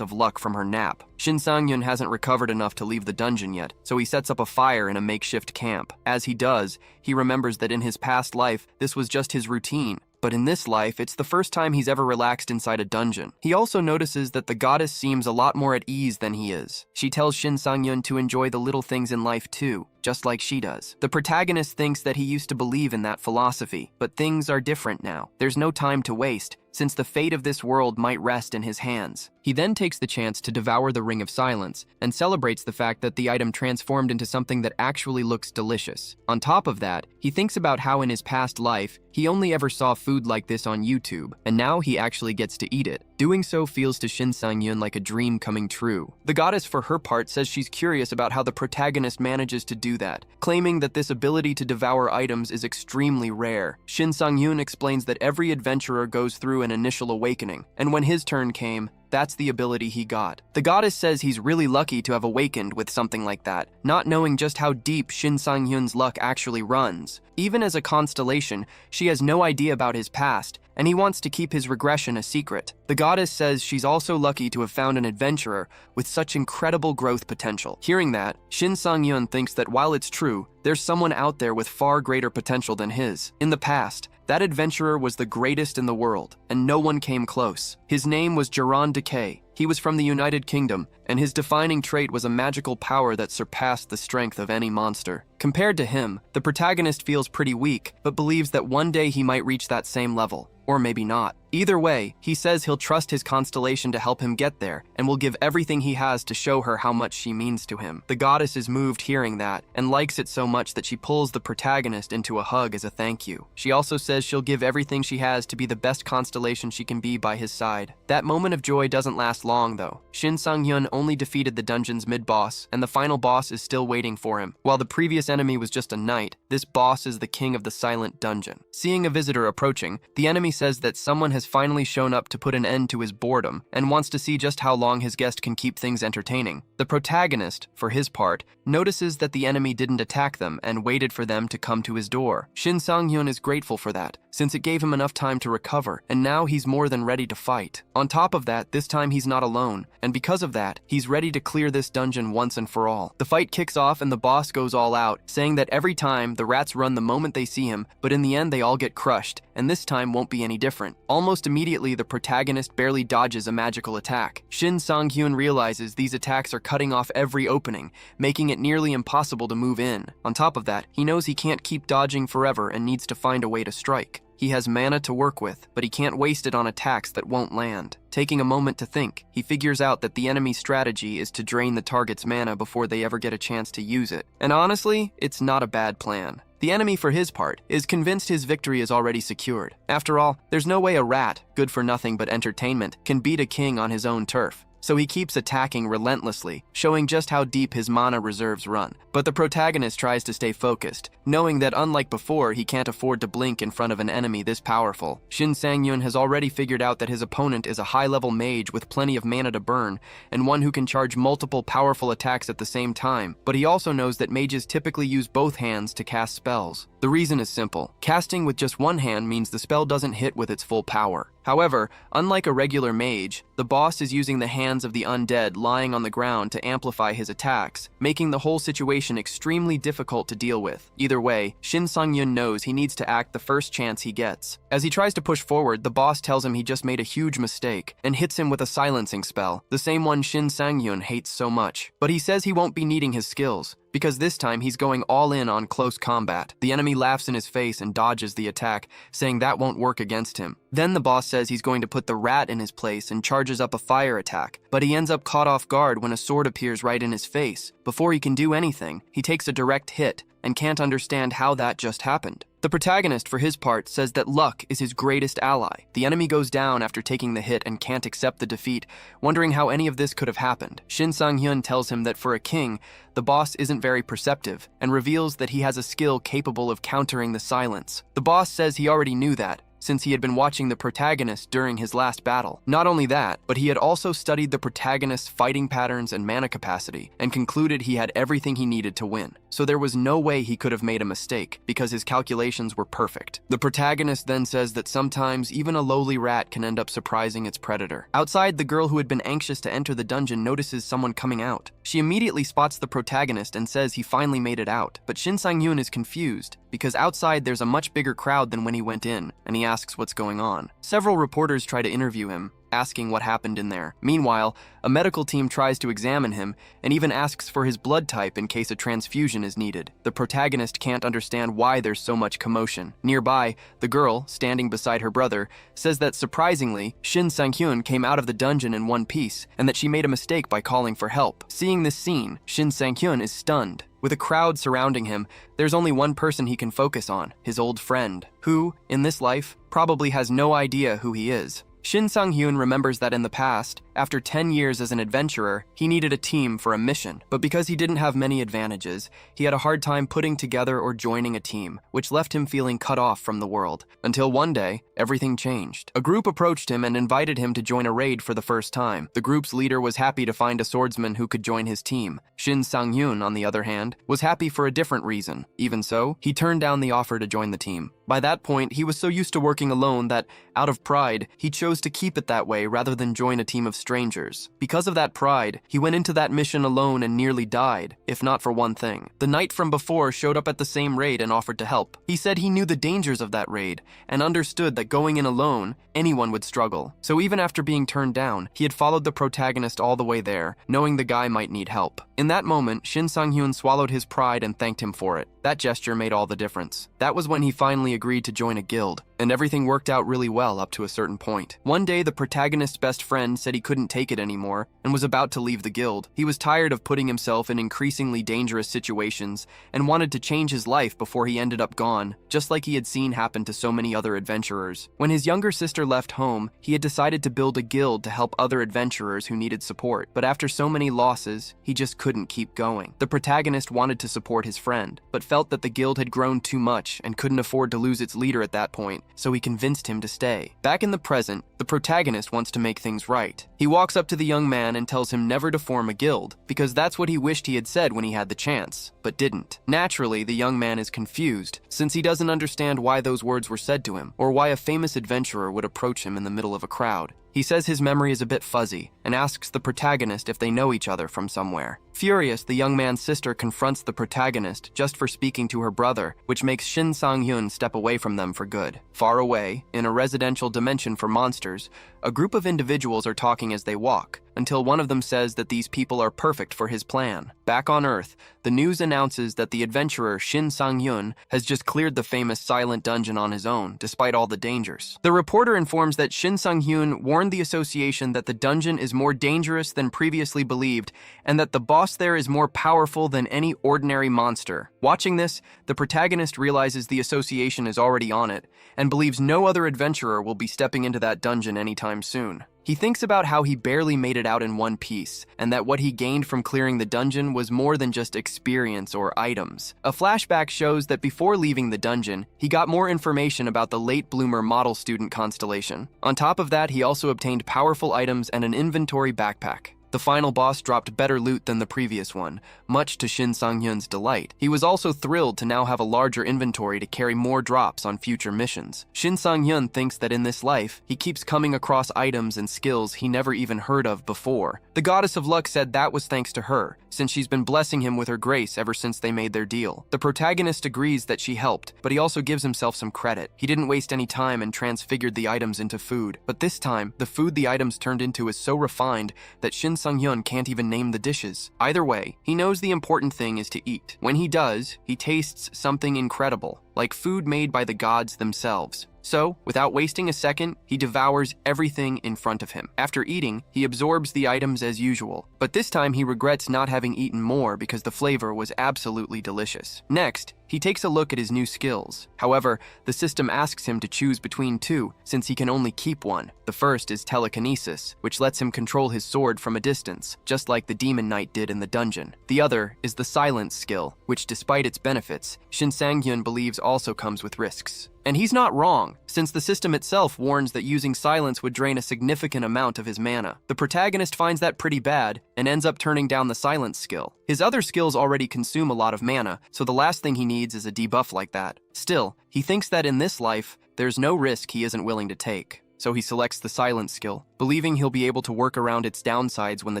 of luck from her nap. Shin Sang-hyun hasn't recovered enough to leave the dungeon yet, so he sets up a fire in a makeshift camp. As he does, he remembers that in his past life, this was just his routine. But in this life, it's the first time he's ever relaxed inside a dungeon. He also notices that the goddess seems a lot more at ease than he is. She tells Shin Sang-hyun to enjoy the little things in life too, just like she does. The protagonist thinks that he used to believe in that philosophy, but things are different now. There's no time to waste, since the fate of this world might rest in his hands. He then takes the chance to devour the Ring of Silence and celebrates the fact that the item transformed into something that actually looks delicious. On top of that, he thinks about how in his past life, he only ever saw food like this on YouTube, and now he actually gets to eat it. Doing so feels to Shin Sang-hyun like a dream coming true. The goddess, for her part, says she's curious about how the protagonist manages to do that, claiming that this ability to devour items is extremely rare. Shin Sang-hyun explains that every adventurer goes through an initial awakening, and when his turn came, that's the ability he got. The goddess says he's really lucky to have awakened with something like that, not knowing just how deep Shin Sang-hyun's luck actually runs. Even as a constellation, she has no idea about his past, and he wants to keep his regression a secret. The goddess says she's also lucky to have found an adventurer with such incredible growth potential. Hearing that, Shin Sang-hyun thinks that while it's true, there's someone out there with far greater potential than his. In the past, that adventurer was the greatest in the world, and no one came close. His name was Jiran Decay. He was from the United Kingdom, and his defining trait was a magical power that surpassed the strength of any monster. Compared to him, the protagonist feels pretty weak, but believes that one day he might reach that same level. Or maybe not. Either way, he says he'll trust his constellation to help him get there, and will give everything he has to show her how much she means to him. The goddess is moved hearing that, and likes it so much that she pulls the protagonist into a hug as a thank you. She also says she'll give everything she has to be the best constellation she can be by his side. That moment of joy doesn't last long though. Shin Sang-hyun only defeated the dungeon's mid-boss, and the final boss is still waiting for him. While the previous enemy was just a knight, this boss is the king of the silent dungeon. Seeing a visitor approaching, the enemy says that someone has finally shown up to put an end to his boredom and wants to see just how long his guest can keep things entertaining. The protagonist, for his part, notices that the enemy didn't attack them and waited for them to come to his door. Shin Sang-hyun is grateful for that, since it gave him enough time to recover, and now he's more than ready to fight. On top of that, this time he's not alone, and because of that, he's ready to clear this dungeon once and for all. The fight kicks off and the boss goes all out, saying that every time the rats run the moment they see him, but in the end they all get crushed, and this time won't be any different. Almost immediately, the protagonist barely dodges a magical attack. Shin Sang-hyun realizes these attacks are cutting off every opening, making it nearly impossible to move in. On top of that, he knows he can't keep dodging forever and needs to find a way to strike. He has mana to work with, but he can't waste it on attacks that won't land. Taking a moment to think, he figures out that the enemy's strategy is to drain the target's mana before they ever get a chance to use it. And honestly, it's not a bad plan. The enemy, for his part, is convinced his victory is already secured. After all, there's no way a rat, good for nothing but entertainment, can beat a king on his own turf. So he keeps attacking relentlessly, showing just how deep his mana reserves run. But the protagonist tries to stay focused, knowing that unlike before, he can't afford to blink in front of an enemy this powerful. Shin Sang-hyun has already figured out that his opponent is a high-level mage with plenty of mana to burn, and one who can charge multiple powerful attacks at the same time. But he also knows that mages typically use both hands to cast spells. The reason is simple. Casting with just one hand means the spell doesn't hit with its full power. However, unlike a regular mage, the boss is using the hands of the undead lying on the ground to amplify his attacks, making the whole situation extremely difficult to deal with. Either way, Shin Sang-hyun knows he needs to act the first chance he gets. As he tries to push forward, the boss tells him he just made a huge mistake and hits him with a silencing spell, the same one Shin Sang-hyun hates so much. But he says he won't be needing his skills, because this time he's going all in on close combat. The enemy laughs in his face and dodges the attack, saying that won't work against him. Then the boss says he's going to put the rat in his place and charges up a fire attack, but he ends up caught off guard when a sword appears right in his face. Before he can do anything, he takes a direct hit and can't understand how that just happened. The The protagonist, for his part, says that luck is his greatest ally. The enemy goes down after taking the hit and can't accept the defeat, wondering how any of this could have happened. Shin Sang-hyun tells him that for a king, the boss isn't very perceptive, and reveals that he has a skill capable of countering the silence. The boss says he already knew that, since he had been watching the protagonist during his last battle. Not only that, but he had also studied the protagonist's fighting patterns and mana capacity, and concluded he had everything he needed to win. So there was no way he could have made a mistake, because his calculations were perfect. The protagonist then says that sometimes even a lowly rat can end up surprising its predator. Outside, the girl who had been anxious to enter the dungeon notices someone coming out. She immediately spots the protagonist and says he finally made it out, but Shin Sang-hyun is confused, because outside there's a much bigger crowd than when he went in, and he asks what's going on. Several reporters try to interview him, asking what happened in there. Meanwhile, a medical team tries to examine him and even asks for his blood type in case a transfusion is needed. The protagonist can't understand why there's so much commotion. Nearby, the girl, standing beside her brother, says that surprisingly, Shin Sang-hyun came out of the dungeon in one piece and that she made a mistake by calling for help. Seeing this scene, Shin Sang-hyun is stunned. With a crowd surrounding him, there's only one person he can focus on, his old friend, who, in this life, probably has no idea who he is. Shin Sang-hyun remembers that in the past, after 10 years as an adventurer, he needed a team for a mission, but because he didn't have many advantages, he had a hard time putting together or joining a team, which left him feeling cut off from the world. Until one day, everything changed. A group approached him and invited him to join a raid for the first time. The group's leader was happy to find a swordsman who could join his team. Shin Sang-hyun, on the other hand, was happy for a different reason. Even so, he turned down the offer to join the team. By that point, he was so used to working alone that, out of pride, he chose to keep it that way rather than join a team of strangers. Because of that pride, he went into that mission alone and nearly died, if not for one thing. The knight from before showed up at the same raid and offered to help. He said he knew the dangers of that raid, and understood that going in alone, anyone would struggle. So even after being turned down, he had followed the protagonist all the way there, knowing the guy might need help. In that moment, Shin Sang-hyun swallowed his pride and thanked him for it. That gesture made all the difference. That was when he finally agreed to join a guild, and everything worked out really well up to a certain point. One day, the protagonist's best friend said he couldn't take it anymore and was about to leave the guild. He was tired of putting himself in increasingly dangerous situations and wanted to change his life before he ended up gone, just like he had seen happen to so many other adventurers. When his younger sister left home, he had decided to build a guild to help other adventurers who needed support, but after so many losses, he just couldn't keep going. The protagonist wanted to support his friend, but felt that the guild had grown too much and couldn't afford to lose its leader at that point, so he convinced him to stay. Back in the present, the protagonist wants to make things right. He walks up to the young man and tells him never to form a guild, because that's what he wished he had said when he had the chance, but didn't. Naturally, the young man is confused, since he doesn't understand why those words were said to him, or why a famous adventurer would approach him in the middle of a crowd. He says his memory is a bit fuzzy, and asks the protagonist if they know each other from somewhere. Furious, the young man's sister confronts the protagonist just for speaking to her brother, which makes Shin Sang-hyun step away from them for good. Far away, in a residential dimension for monsters, a group of individuals are talking as they walk, until one of them says that these people are perfect for his plan. Back on Earth, the news announces that the adventurer Shin Sang-hyun has just cleared the famous silent dungeon on his own, despite all the dangers. The reporter informs that Shin Sang-hyun warned the association that the dungeon is more dangerous than previously believed, and that the boss there is more powerful than any ordinary monster. Watching this, the protagonist realizes the association is already on it, and believes no other adventurer will be stepping into that dungeon anytime soon. He thinks about how he barely made it out in one piece, and that what he gained from clearing the dungeon was more than just experience or items. A flashback shows that before leaving the dungeon, he got more information about the late bloomer model student constellation. On top of that, he also obtained powerful items and an inventory backpack. The final boss dropped better loot than the previous one, much to Shin Sang-hyun's delight. He was also thrilled to now have a larger inventory to carry more drops on future missions. Shin Sang-hyun thinks that in this life, he keeps coming across items and skills he never even heard of before. The goddess of luck said that was thanks to her, since she's been blessing him with her grace ever since they made their deal. The protagonist agrees that she helped, but he also gives himself some credit. He didn't waste any time and transfigured the items into food. But this time, the food the items turned into is so refined that Shin Sang-hyun can't even name the dishes. Either way, he knows the important thing is to eat. When he does, he tastes something incredible. like food made by the gods themselves. So, without wasting a second, he devours everything in front of him. After eating, he absorbs the items as usual, but this time he regrets not having eaten more because the flavor was absolutely delicious. Next, he takes a look at his new skills. However, the system asks him to choose between two, since he can only keep one. The first is telekinesis, which lets him control his sword from a distance, just like the Demon Knight did in the dungeon. The other is the silence skill, which despite its benefits, Shin Sang-hyun believes also comes with risks. And he's not wrong, since the system itself warns that using silence would drain a significant amount of his mana. The protagonist finds that pretty bad, and ends up turning down the silence skill. His other skills already consume a lot of mana, so the last thing he needs is a debuff like that. Still, he thinks that in this life, there's no risk he isn't willing to take. So he selects the silence skill, believing he'll be able to work around its downsides when the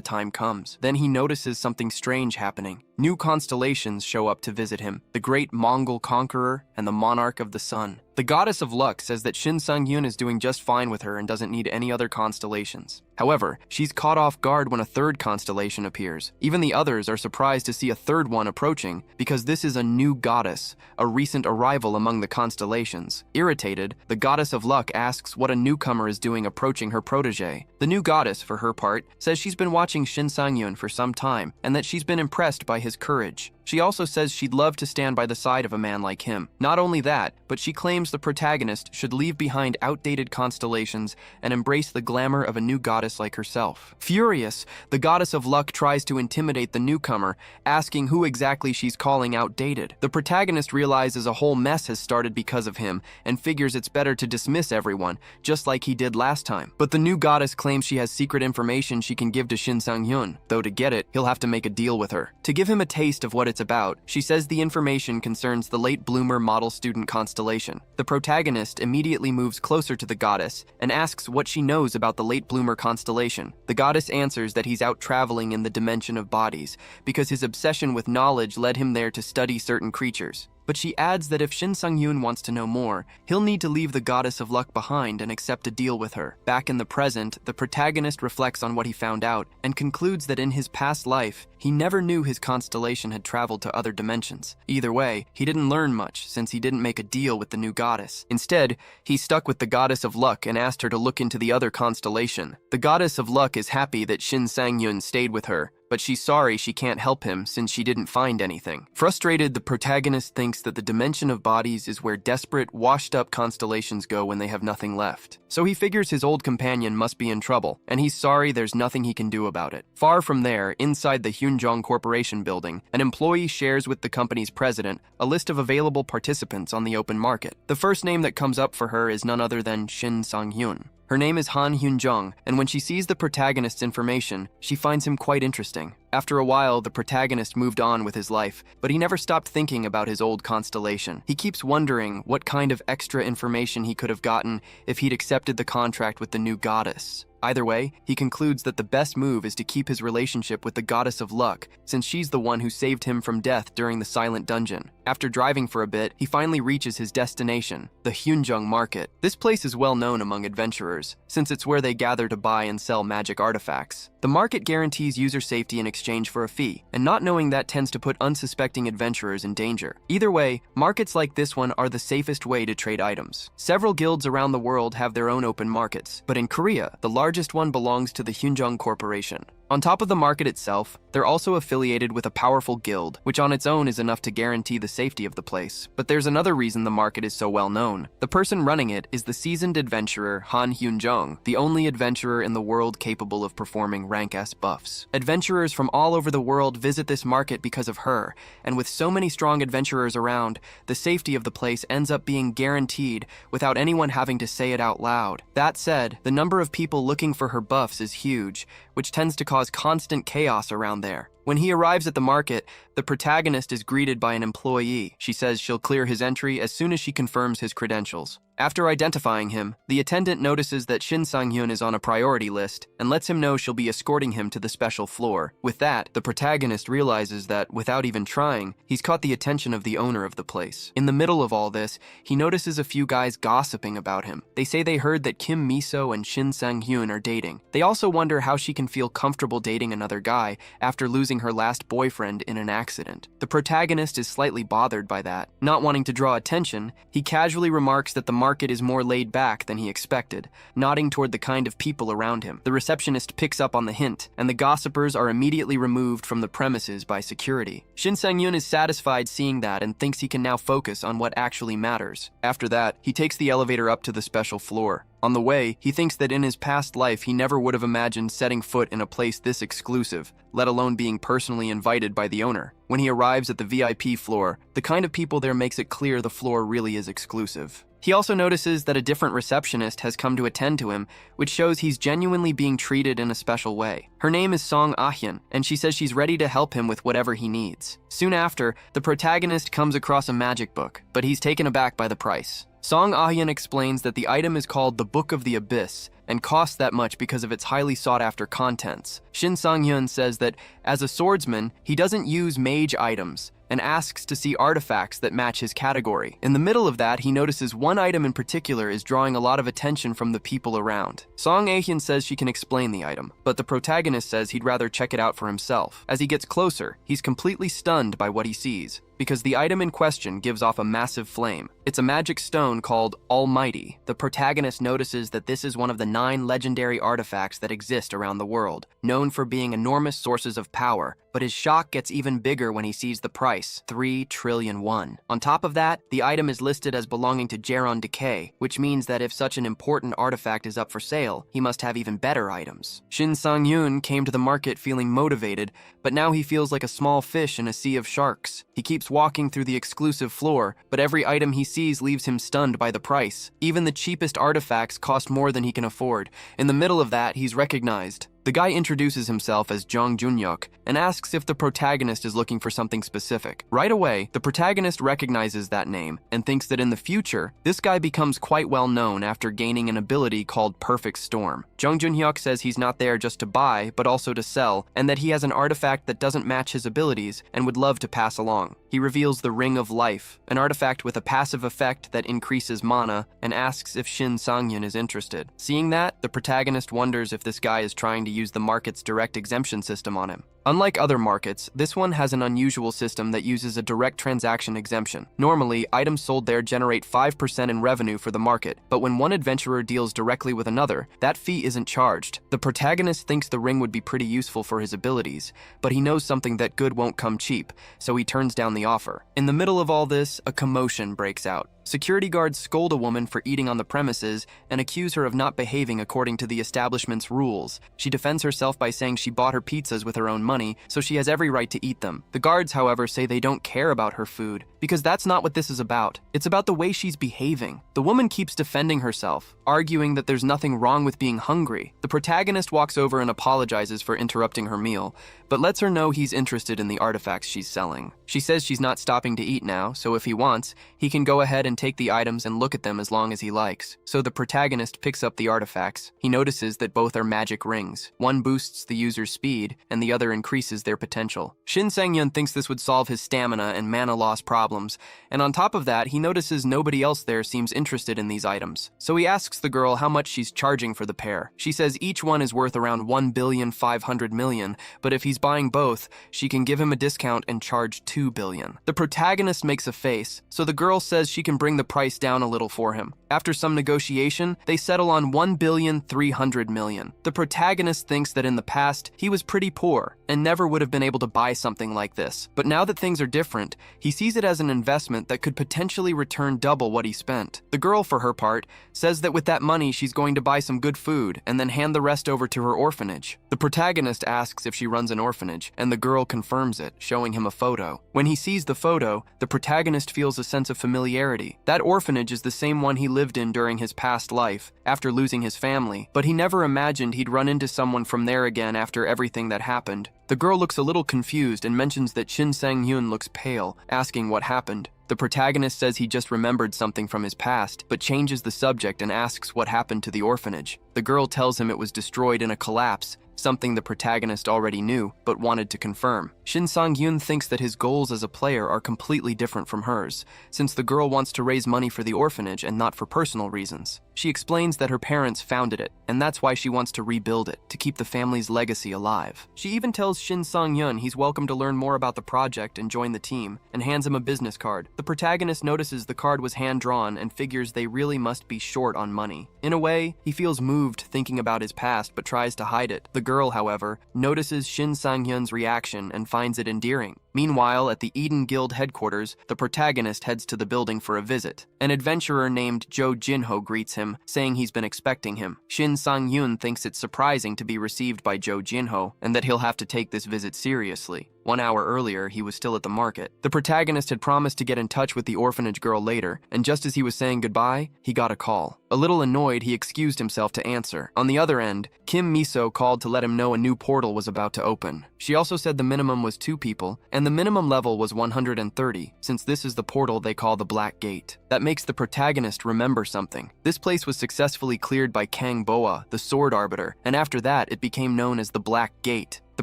time comes. Then he notices something strange happening. New constellations show up to visit him, the great Mongol conqueror and the monarch of the sun. The goddess of luck says that Shin Sang-hyun is doing just fine with her and doesn't need any other constellations. However, she's caught off guard when a third constellation appears. Even the others are surprised to see a third one approaching, because this is a new goddess, a recent arrival among the constellations. Irritated, the goddess of luck asks what a newcomer is doing approaching her protege. The new goddess, for her part, says she's been watching Shin Sang-hyun for some time, and that she's been impressed by his courage. She also says she'd love to stand by the side of a man like him. Not only that, but she claims the protagonist should leave behind outdated constellations and embrace the glamour of a new goddess like herself. Furious, the goddess of luck tries to intimidate the newcomer, asking who exactly she's calling outdated. The protagonist realizes a whole mess has started because of him and figures it's better to dismiss everyone, just like he did last time. But the new goddess claims she has secret information she can give to Shin Sang-hyun, though to get it, he'll have to make a deal with her. To give him a taste of what it's about, she says the information concerns the late bloomer model student constellation. The protagonist immediately moves closer to the goddess and asks what she knows about the late bloomer constellation. The goddess answers that he's out traveling in the dimension of bodies because his obsession with knowledge led him there to study certain creatures. But she adds that if Shin Sang-hyun wants to know more, he'll need to leave the goddess of luck behind and accept a deal with her. Back in the present, the protagonist reflects on what he found out and concludes that in his past life, he never knew his constellation had traveled to other dimensions. Either way, he didn't learn much since he didn't make a deal with the new goddess. Instead, he stuck with the goddess of luck and asked her to look into the other constellation. The goddess of luck is happy that Shin Sang-hyun stayed with her, but she's sorry she can't help him since she didn't find anything. Frustrated, the protagonist thinks that the dimension of bodies is where desperate, washed-up constellations go when they have nothing left. So he figures his old companion must be in trouble, and he's sorry there's nothing he can do about it. Far from there, inside the Hyunjong Corporation building, an employee shares with the company's president a list of available participants on the open market. The first name that comes up for her is none other than Shin Sang-hyun. Her name is Han Hyunjong, and when she sees the protagonist's information, she finds him quite interesting. After a while, the protagonist moved on with his life, but he never stopped thinking about his old constellation. He keeps wondering what kind of extra information he could have gotten if he'd accepted the contract with the new goddess. Either way, he concludes that the best move is to keep his relationship with the goddess of luck, since she's the one who saved him from death during the silent dungeon. After driving for a bit, he finally reaches his destination, the Hyunjong Market. This place is well known among adventurers, since it's where they gather to buy and sell magic artifacts. The market guarantees user safety in exchange for a fee, and not knowing that tends to put unsuspecting adventurers in danger. Either way, markets like this one are the safest way to trade items. Several guilds around the world have their own open markets, but in Korea, the largest one belongs to the Hyunjong Corporation. On top of the market itself, they're also affiliated with a powerful guild, which on its own is enough to guarantee the safety of the place. But there's another reason the market is so well known. The person running it is the seasoned adventurer Han Hyunjong, the only adventurer in the world capable of performing rank S buffs. Adventurers from all over the world visit this market because of her, and with so many strong adventurers around, the safety of the place ends up being guaranteed without anyone having to say it out loud. That said, the number of people looking for her buffs is huge, which tends to cause constant chaos around there. When he arrives at the market, the protagonist is greeted by an employee. She says she'll clear his entry as soon as she confirms his credentials. After identifying him, the attendant notices that Shin Sang-hyun is on a priority list and lets him know she'll be escorting him to the special floor. With that, the protagonist realizes that, without even trying, he's caught the attention of the owner of the place. In the middle of all this, he notices a few guys gossiping about him. They say they heard that Kim Miso and Shin Sang-hyun are dating. They also wonder how she can feel comfortable dating another guy after losing losing her last boyfriend in an accident. The protagonist is slightly bothered by that. Not wanting to draw attention, he casually remarks that the market is more laid back than he expected, nodding toward the kind of people around him. The receptionist picks up on the hint, and the gossipers are immediately removed from the premises by security. Shin Sang-yoon is satisfied seeing that and thinks he can now focus on what actually matters. After that, he takes the elevator up to the special floor. On the way, he thinks that in his past life he never would have imagined setting foot in a place this exclusive, let alone being personally invited by the owner. When he arrives at the VIP floor, the kind of people there makes it clear the floor really is exclusive. He also notices that a different receptionist has come to attend to him, which shows he's genuinely being treated in a special way. Her name is Song Ah-hyun, and she says she's ready to help him with whatever he needs. Soon after, the protagonist comes across a magic book, but he's taken aback by the price. Song Ah-hyun explains that the item is called the Book of the Abyss and costs that much because of its highly sought-after contents. Shin Sang-hyun says that, as a swordsman, he doesn't use mage items and asks to see artifacts that match his category. In the middle of that, he notices one item in particular is drawing a lot of attention from the people around. Song Ah-hyun says she can explain the item, but the protagonist says he'd rather check it out for himself. As he gets closer, he's completely stunned by what he sees, because the item in question gives off a massive flame. It's a magic stone called Almighty. The protagonist notices that this is one of the 9 legendary artifacts that exist around the world, known for being enormous sources of power, but his shock gets even bigger when he sees the price, 3 trillion won. On top of that, the item is listed as belonging to Jeron Decay, which means that if such an important artifact is up for sale, he must have even better items. Shin Sang-yoon came to the market feeling motivated, but now he feels like a small fish in a sea of sharks. He keeps walking through the exclusive floor, but every item he sees leaves him stunned by the price. Even the cheapest artifacts cost more than he can afford. In the middle of that, he's recognized. The guy introduces himself as Jung Junhyuk and asks if the protagonist is looking for something specific. Right away, the protagonist recognizes that name and thinks that in the future, this guy becomes quite well known after gaining an ability called Perfect Storm. Jung Junhyuk says he's not there just to buy, but also to sell, and that he has an artifact that doesn't match his abilities and would love to pass along. He reveals the Ring of Life, an artifact with a passive effect that increases mana, and asks if Shin Sang-hyun is interested. Seeing that, the protagonist wonders if this guy is trying to use the market's direct exemption system on him. Unlike other markets, this one has an unusual system that uses a direct transaction exemption. Normally, items sold there generate 5% in revenue for the market, but when one adventurer deals directly with another, that fee isn't charged. The protagonist thinks the ring would be pretty useful for his abilities, but he knows something that good won't come cheap, so he turns down the offer. In the middle of all this, a commotion breaks out. Security guards scold a woman for eating on the premises and accuse her of not behaving according to the establishment's rules. She defends herself by saying she bought her pizzas with her own money, so she has every right to eat them. The guards, however, say they don't care about her food, because that's not what this is about. It's about the way she's behaving. The woman keeps defending herself, arguing that there's nothing wrong with being hungry. The protagonist walks over and apologizes for interrupting her meal, but lets her know he's interested in the artifacts she's selling. She says she's not stopping to eat now, so if he wants, he can go ahead and take the items and look at them as long as he likes. So the protagonist picks up the artifacts. He notices that both are magic rings. One boosts the user's speed, and the other increases their potential. Shin Sang-hyun thinks this would solve his stamina and mana loss problems, and on top of that, he notices nobody else there seems interested in these items. So he asks the girl how much she's charging for the pair. She says each one is worth around 1,500,000,000, but if he's buying both, she can give him a discount and charge 2 billion. The protagonist makes a face, so the girl says she can bring the price down a little for him. After some negotiation, they settle on 1,300,000,000. The protagonist thinks that in the past, he was pretty poor and never would have been able to buy something like this. But now that things are different, he sees it as an investment that could potentially return double what he spent. The girl, for her part, says that with that money, she's going to buy some good food and then hand the rest over to her orphanage. The protagonist asks if she runs an orphanage, and the girl confirms it, showing him a photo. When he sees the photo, the protagonist feels a sense of familiarity. That orphanage is the same one he lived in during his past life, after losing his family, but he never imagined he'd run into someone from there again after everything that happened. The girl looks a little confused and mentions that Shin Sang-hyun looks pale, asking what happened. The protagonist says he just remembered something from his past, but changes the subject and asks what happened to the orphanage. The girl tells him it was destroyed in a collapse, something the protagonist already knew, but wanted to confirm. Shin Sang-hyun thinks that his goals as a player are completely different from hers, since the girl wants to raise money for the orphanage and not for personal reasons. She explains that her parents founded it, and that's why she wants to rebuild it, to keep the family's legacy alive. She even tells Shin Sang-yun he's welcome to learn more about the project and join the team, and hands him a business card. The protagonist notices the card was hand-drawn and figures they really must be short on money. In a way, he feels moved thinking about his past but tries to hide it. The girl, however, notices Shin Sang-hyun's reaction and finds it endearing. Meanwhile, at the Eden Guild headquarters, the protagonist heads to the building for a visit. An adventurer named Jo Jinho greets him, saying he's been expecting him. Shin Sang-yun thinks it's surprising to be received by Jo Jinho, and that he'll have to take this visit seriously. 1 hour earlier, he was still at the market. The protagonist had promised to get in touch with the orphanage girl later, and just as he was saying goodbye, he got a call. A little annoyed, he excused himself to answer. On the other end, Kim Miso called to let him know a new portal was about to open. She also said the minimum was 2 people, and the minimum level was 130, since this is the portal they call the Black Gate. That makes the protagonist remember something. This place was successfully cleared by Kang Boa, the Sword Arbiter, and after that, it became known as the Black Gate. The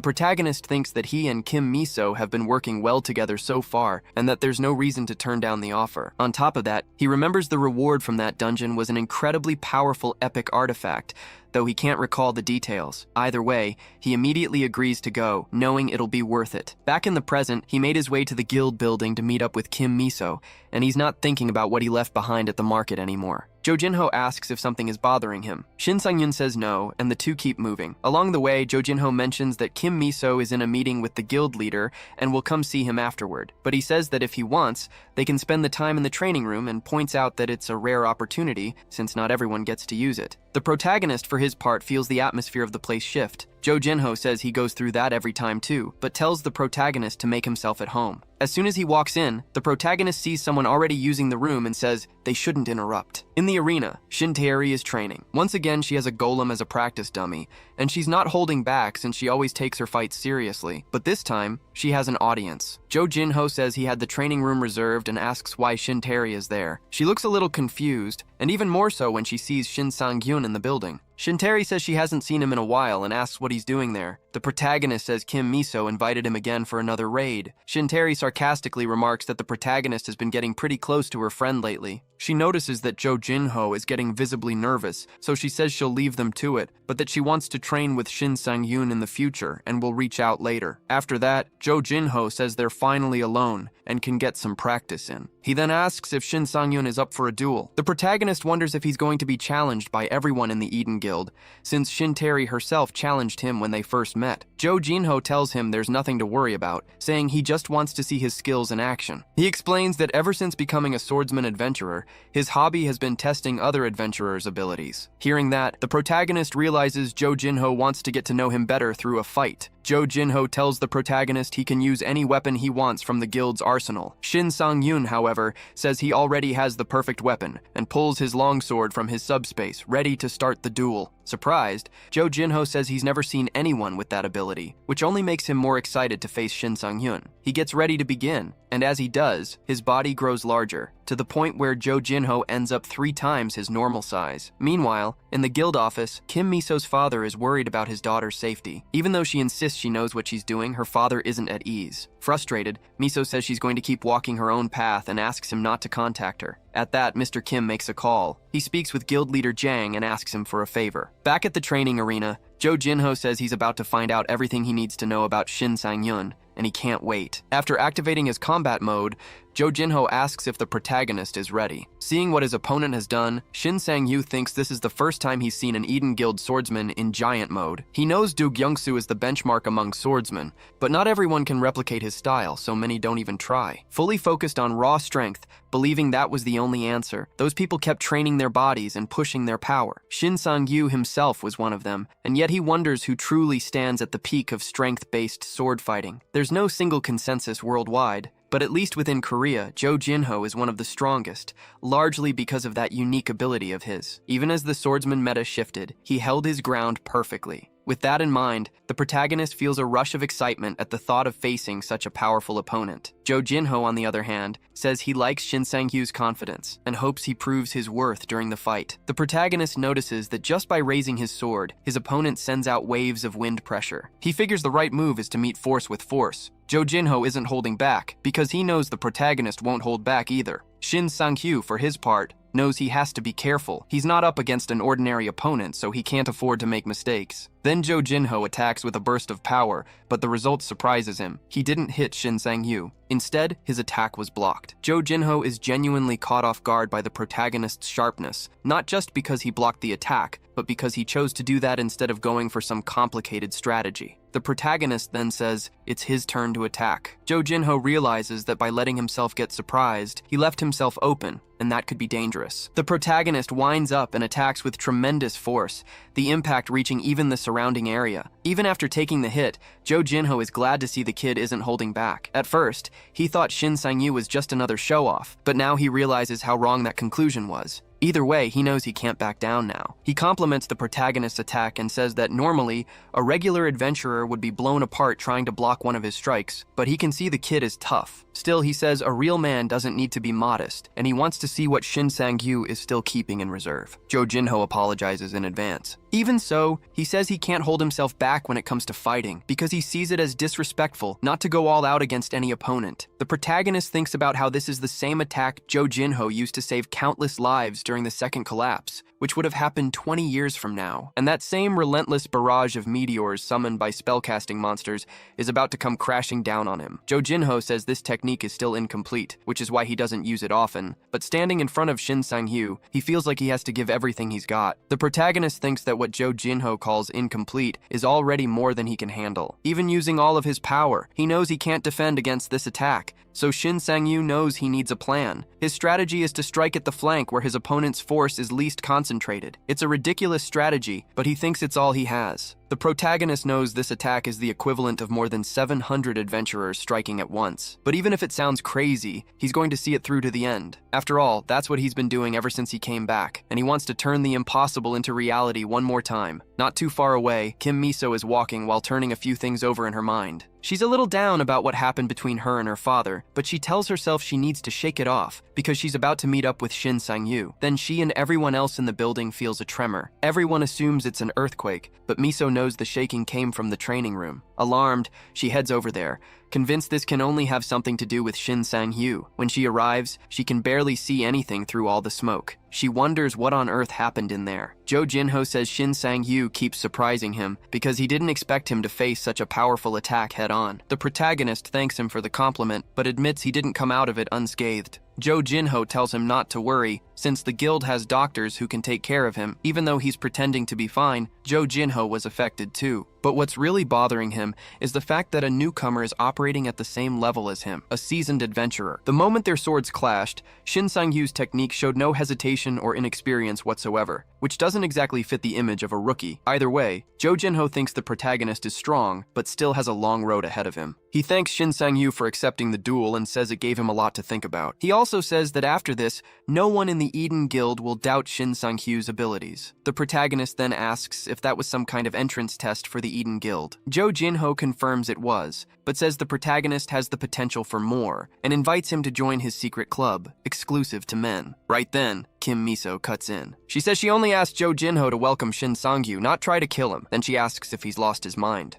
protagonist thinks that he and Kim Miso have been working well together so far, and that there's no reason to turn down the offer. On top of that, he remembers the reward from that dungeon was an incredibly powerful epic artifact, though he can't recall the details. Either way, he immediately agrees to go, knowing it'll be worth it. Back in the present, he made his way to the guild building to meet up with Kim Miso, and he's not thinking about what he left behind at the market anymore. Jo Jinho asks if something is bothering him. Shin Sang-yun says no, and the two keep moving. Along the way, Jo Jinho mentions that Kim Miso is in a meeting with the guild leader and will come see him afterward. But he says that if he wants, they can spend the time in the training room, and points out that it's a rare opportunity since not everyone gets to use it. The protagonist, for his part, feels the atmosphere of the place shift. Jo Jinho says he goes through that every time too, but tells the protagonist to make himself at home. As soon as he walks in, the protagonist sees someone already using the room and says they shouldn't interrupt. In the arena, Shin Taeri is training. Once again, she has a golem as a practice dummy, and she's not holding back since she always takes her fights seriously. But this time, she has an audience. Jo Jinho says he had the training room reserved and asks why Shin Taeri is there. She looks a little confused, and even more so when she sees Shin Sang-gyun in the building. Shin Taeri says she hasn't seen him in a while and asks what he's doing there. The protagonist says Kim Miso invited him again for another raid. Shin Taeri sarcastically remarks that the protagonist has been getting pretty close to her friend lately. She notices that Jo Jinho is getting visibly nervous, so she says she'll leave them to it, but that she wants to train with Shin Sang-yun in the future and will reach out later. After that, Jo Jinho says they're finally alone and can get some practice in. He then asks if Shin Sang-yun is up for a duel. The protagonist wonders if he's going to be challenged by everyone in the Eden Guild, since Shin Taeri herself challenged him when they first met. Jo Jinho tells him there's nothing to worry about, saying he just wants to see his skills in action. He explains that ever since becoming a swordsman adventurer, his hobby has been testing other adventurers' abilities. Hearing that, the protagonist realizes Jo Jinho wants to get to know him better through a fight. Jo Jinho tells the protagonist he can use any weapon he wants from the guild's arsenal. Shin Sang-yun, however, says he already has the perfect weapon and pulls his longsword from his subspace, ready to start the duel. Surprised, Jo Jinho says he's never seen anyone with that ability, which only makes him more excited to face Shin Sang-yun. He gets ready to begin, and as he does, his body grows larger, to the point where Jo Jinho ends up 3 times his normal size. Meanwhile, in the guild office, Kim Miso's father is worried about his daughter's safety. Even though she insists she knows what she's doing, her father isn't at ease. Frustrated, Miso says she's going to keep walking her own path and asks him not to contact her. At that, Mr. Kim makes a call. He speaks with guild leader Jang and asks him for a favor. Back at the training arena, Jo Jinho says he's about to find out everything he needs to know about Shin Sang-yun, and he can't wait. After activating his combat mode, Jo Jinho asks if the protagonist is ready. Seeing what his opponent has done, Shin Sang-yu thinks this is the first time he's seen an Eden Guild swordsman in giant mode. He knows Do Gyungsu is the benchmark among swordsmen, but not everyone can replicate his style, so many don't even try. Fully focused on raw strength, believing that was the only answer, those people kept training their bodies and pushing their power. Shin Sang-yu himself was one of them, and yet he wonders who truly stands at the peak of strength-based sword fighting. There's no single consensus worldwide, but at least within Korea, Jo Jinho is one of the strongest, largely because of that unique ability of his. Even as the swordsman meta shifted, he held his ground perfectly. With that in mind, the protagonist feels a rush of excitement at the thought of facing such a powerful opponent. Jo Jinho, on the other hand, says he likes Shin Sang-yu's confidence and hopes he proves his worth during the fight. The protagonist notices that just by raising his sword, his opponent sends out waves of wind pressure. He figures the right move is to meet force with force. Jo Jinho isn't holding back, because he knows the protagonist won't hold back either. Shin Sang-yu, for his part, knows he has to be careful. He's not up against an ordinary opponent, so he can't afford to make mistakes. Then Jo Jinho attacks with a burst of power, but the result surprises him. He didn't hit Shin Sang-yu. Instead, his attack was blocked. Jo Jinho is genuinely caught off guard by the protagonist's sharpness, not just because he blocked the attack, but because he chose to do that instead of going for some complicated strategy. The protagonist then says it's his turn to attack. Jo Jinho realizes that by letting himself get surprised, he left himself open, and that could be dangerous. The protagonist winds up and attacks with tremendous force, the impact reaching even the surrounding area. Even after taking the hit, Jo Jinho is glad to see the kid isn't holding back. At first, he thought Shin Sang-yu was just another show-off, but now he realizes how wrong that conclusion was. Either way, he knows he can't back down now. He compliments the protagonist's attack and says that normally, a regular adventurer would be blown apart trying to block one of his strikes, but he can see the kid is tough. Still, he says a real man doesn't need to be modest, and he wants to see what Shin Sang-yu is still keeping in reserve. Jo Jinho apologizes in advance. Even so, he says he can't hold himself back when it comes to fighting, because he sees it as disrespectful not to go all out against any opponent. The protagonist thinks about how this is the same attack Jo Jinho used to save countless lives during the second collapse, which would have happened 20 years from now. And that same relentless barrage of meteors summoned by spellcasting monsters is about to come crashing down on him. Jo Jinho says this technique is still incomplete, which is why he doesn't use it often, but standing in front of Shin Sang-yu, he feels like he has to give everything he's got. The protagonist thinks that what Jo Jinho calls incomplete is already more than he can handle. Even using all of his power, he knows he can't defend against this attack, so Shin Sang-yu knows he needs a plan. His strategy is to strike at the flank where his opponent's force is least concentrated. It's a ridiculous strategy, but he thinks it's all he has. The protagonist knows this attack is the equivalent of more than 700 adventurers striking at once. But even if it sounds crazy, he's going to see it through to the end. After all, that's what he's been doing ever since he came back, and he wants to turn the impossible into reality one more time. Not too far away, Kim Miso is walking while turning a few things over in her mind. She's a little down about what happened between her and her father, but she tells herself she needs to shake it off because she's about to meet up with Shin Sang-yu. Then she and everyone else in the building feels a tremor. Everyone assumes it's an earthquake, but Miso knows the shaking came from the training room. Alarmed, she heads over there, convinced this can only have something to do with Shin Sang-yu. When she arrives, she can barely see anything through all the smoke. She wonders what on earth happened in there. Jo Jinho says Shin Sang-yu keeps surprising him because he didn't expect him to face such a powerful attack head-on. The protagonist thanks him for the compliment, but admits he didn't come out of it unscathed. Jo Jinho tells him not to worry, since the guild has doctors who can take care of him. Even though he's pretending to be fine, Jo Jinho was affected too. But what's really bothering him is the fact that a newcomer is operating at the same level as him, a seasoned adventurer. The moment their swords clashed, Shin Sang-yu's technique showed no hesitation or inexperience whatsoever, which doesn't exactly fit the image of a rookie. Either way, Jo Jinho thinks the protagonist is strong, but still has a long road ahead of him. He thanks Shin Sang-yu for accepting the duel and says it gave him a lot to think about. He also says that after this, no one in the Eden Guild will doubt Shin Sang-yu's abilities. The protagonist then asks if that was some kind of entrance test for the Eden Guild. Jo Jinho confirms it was, but says the protagonist has the potential for more, and invites him to join his secret club, exclusive to men. Right then, Kim Miso cuts in. She says she only asked Jo Jinho to welcome Shin Sang-yu, not try to kill him. Then she asks if he's lost his mind.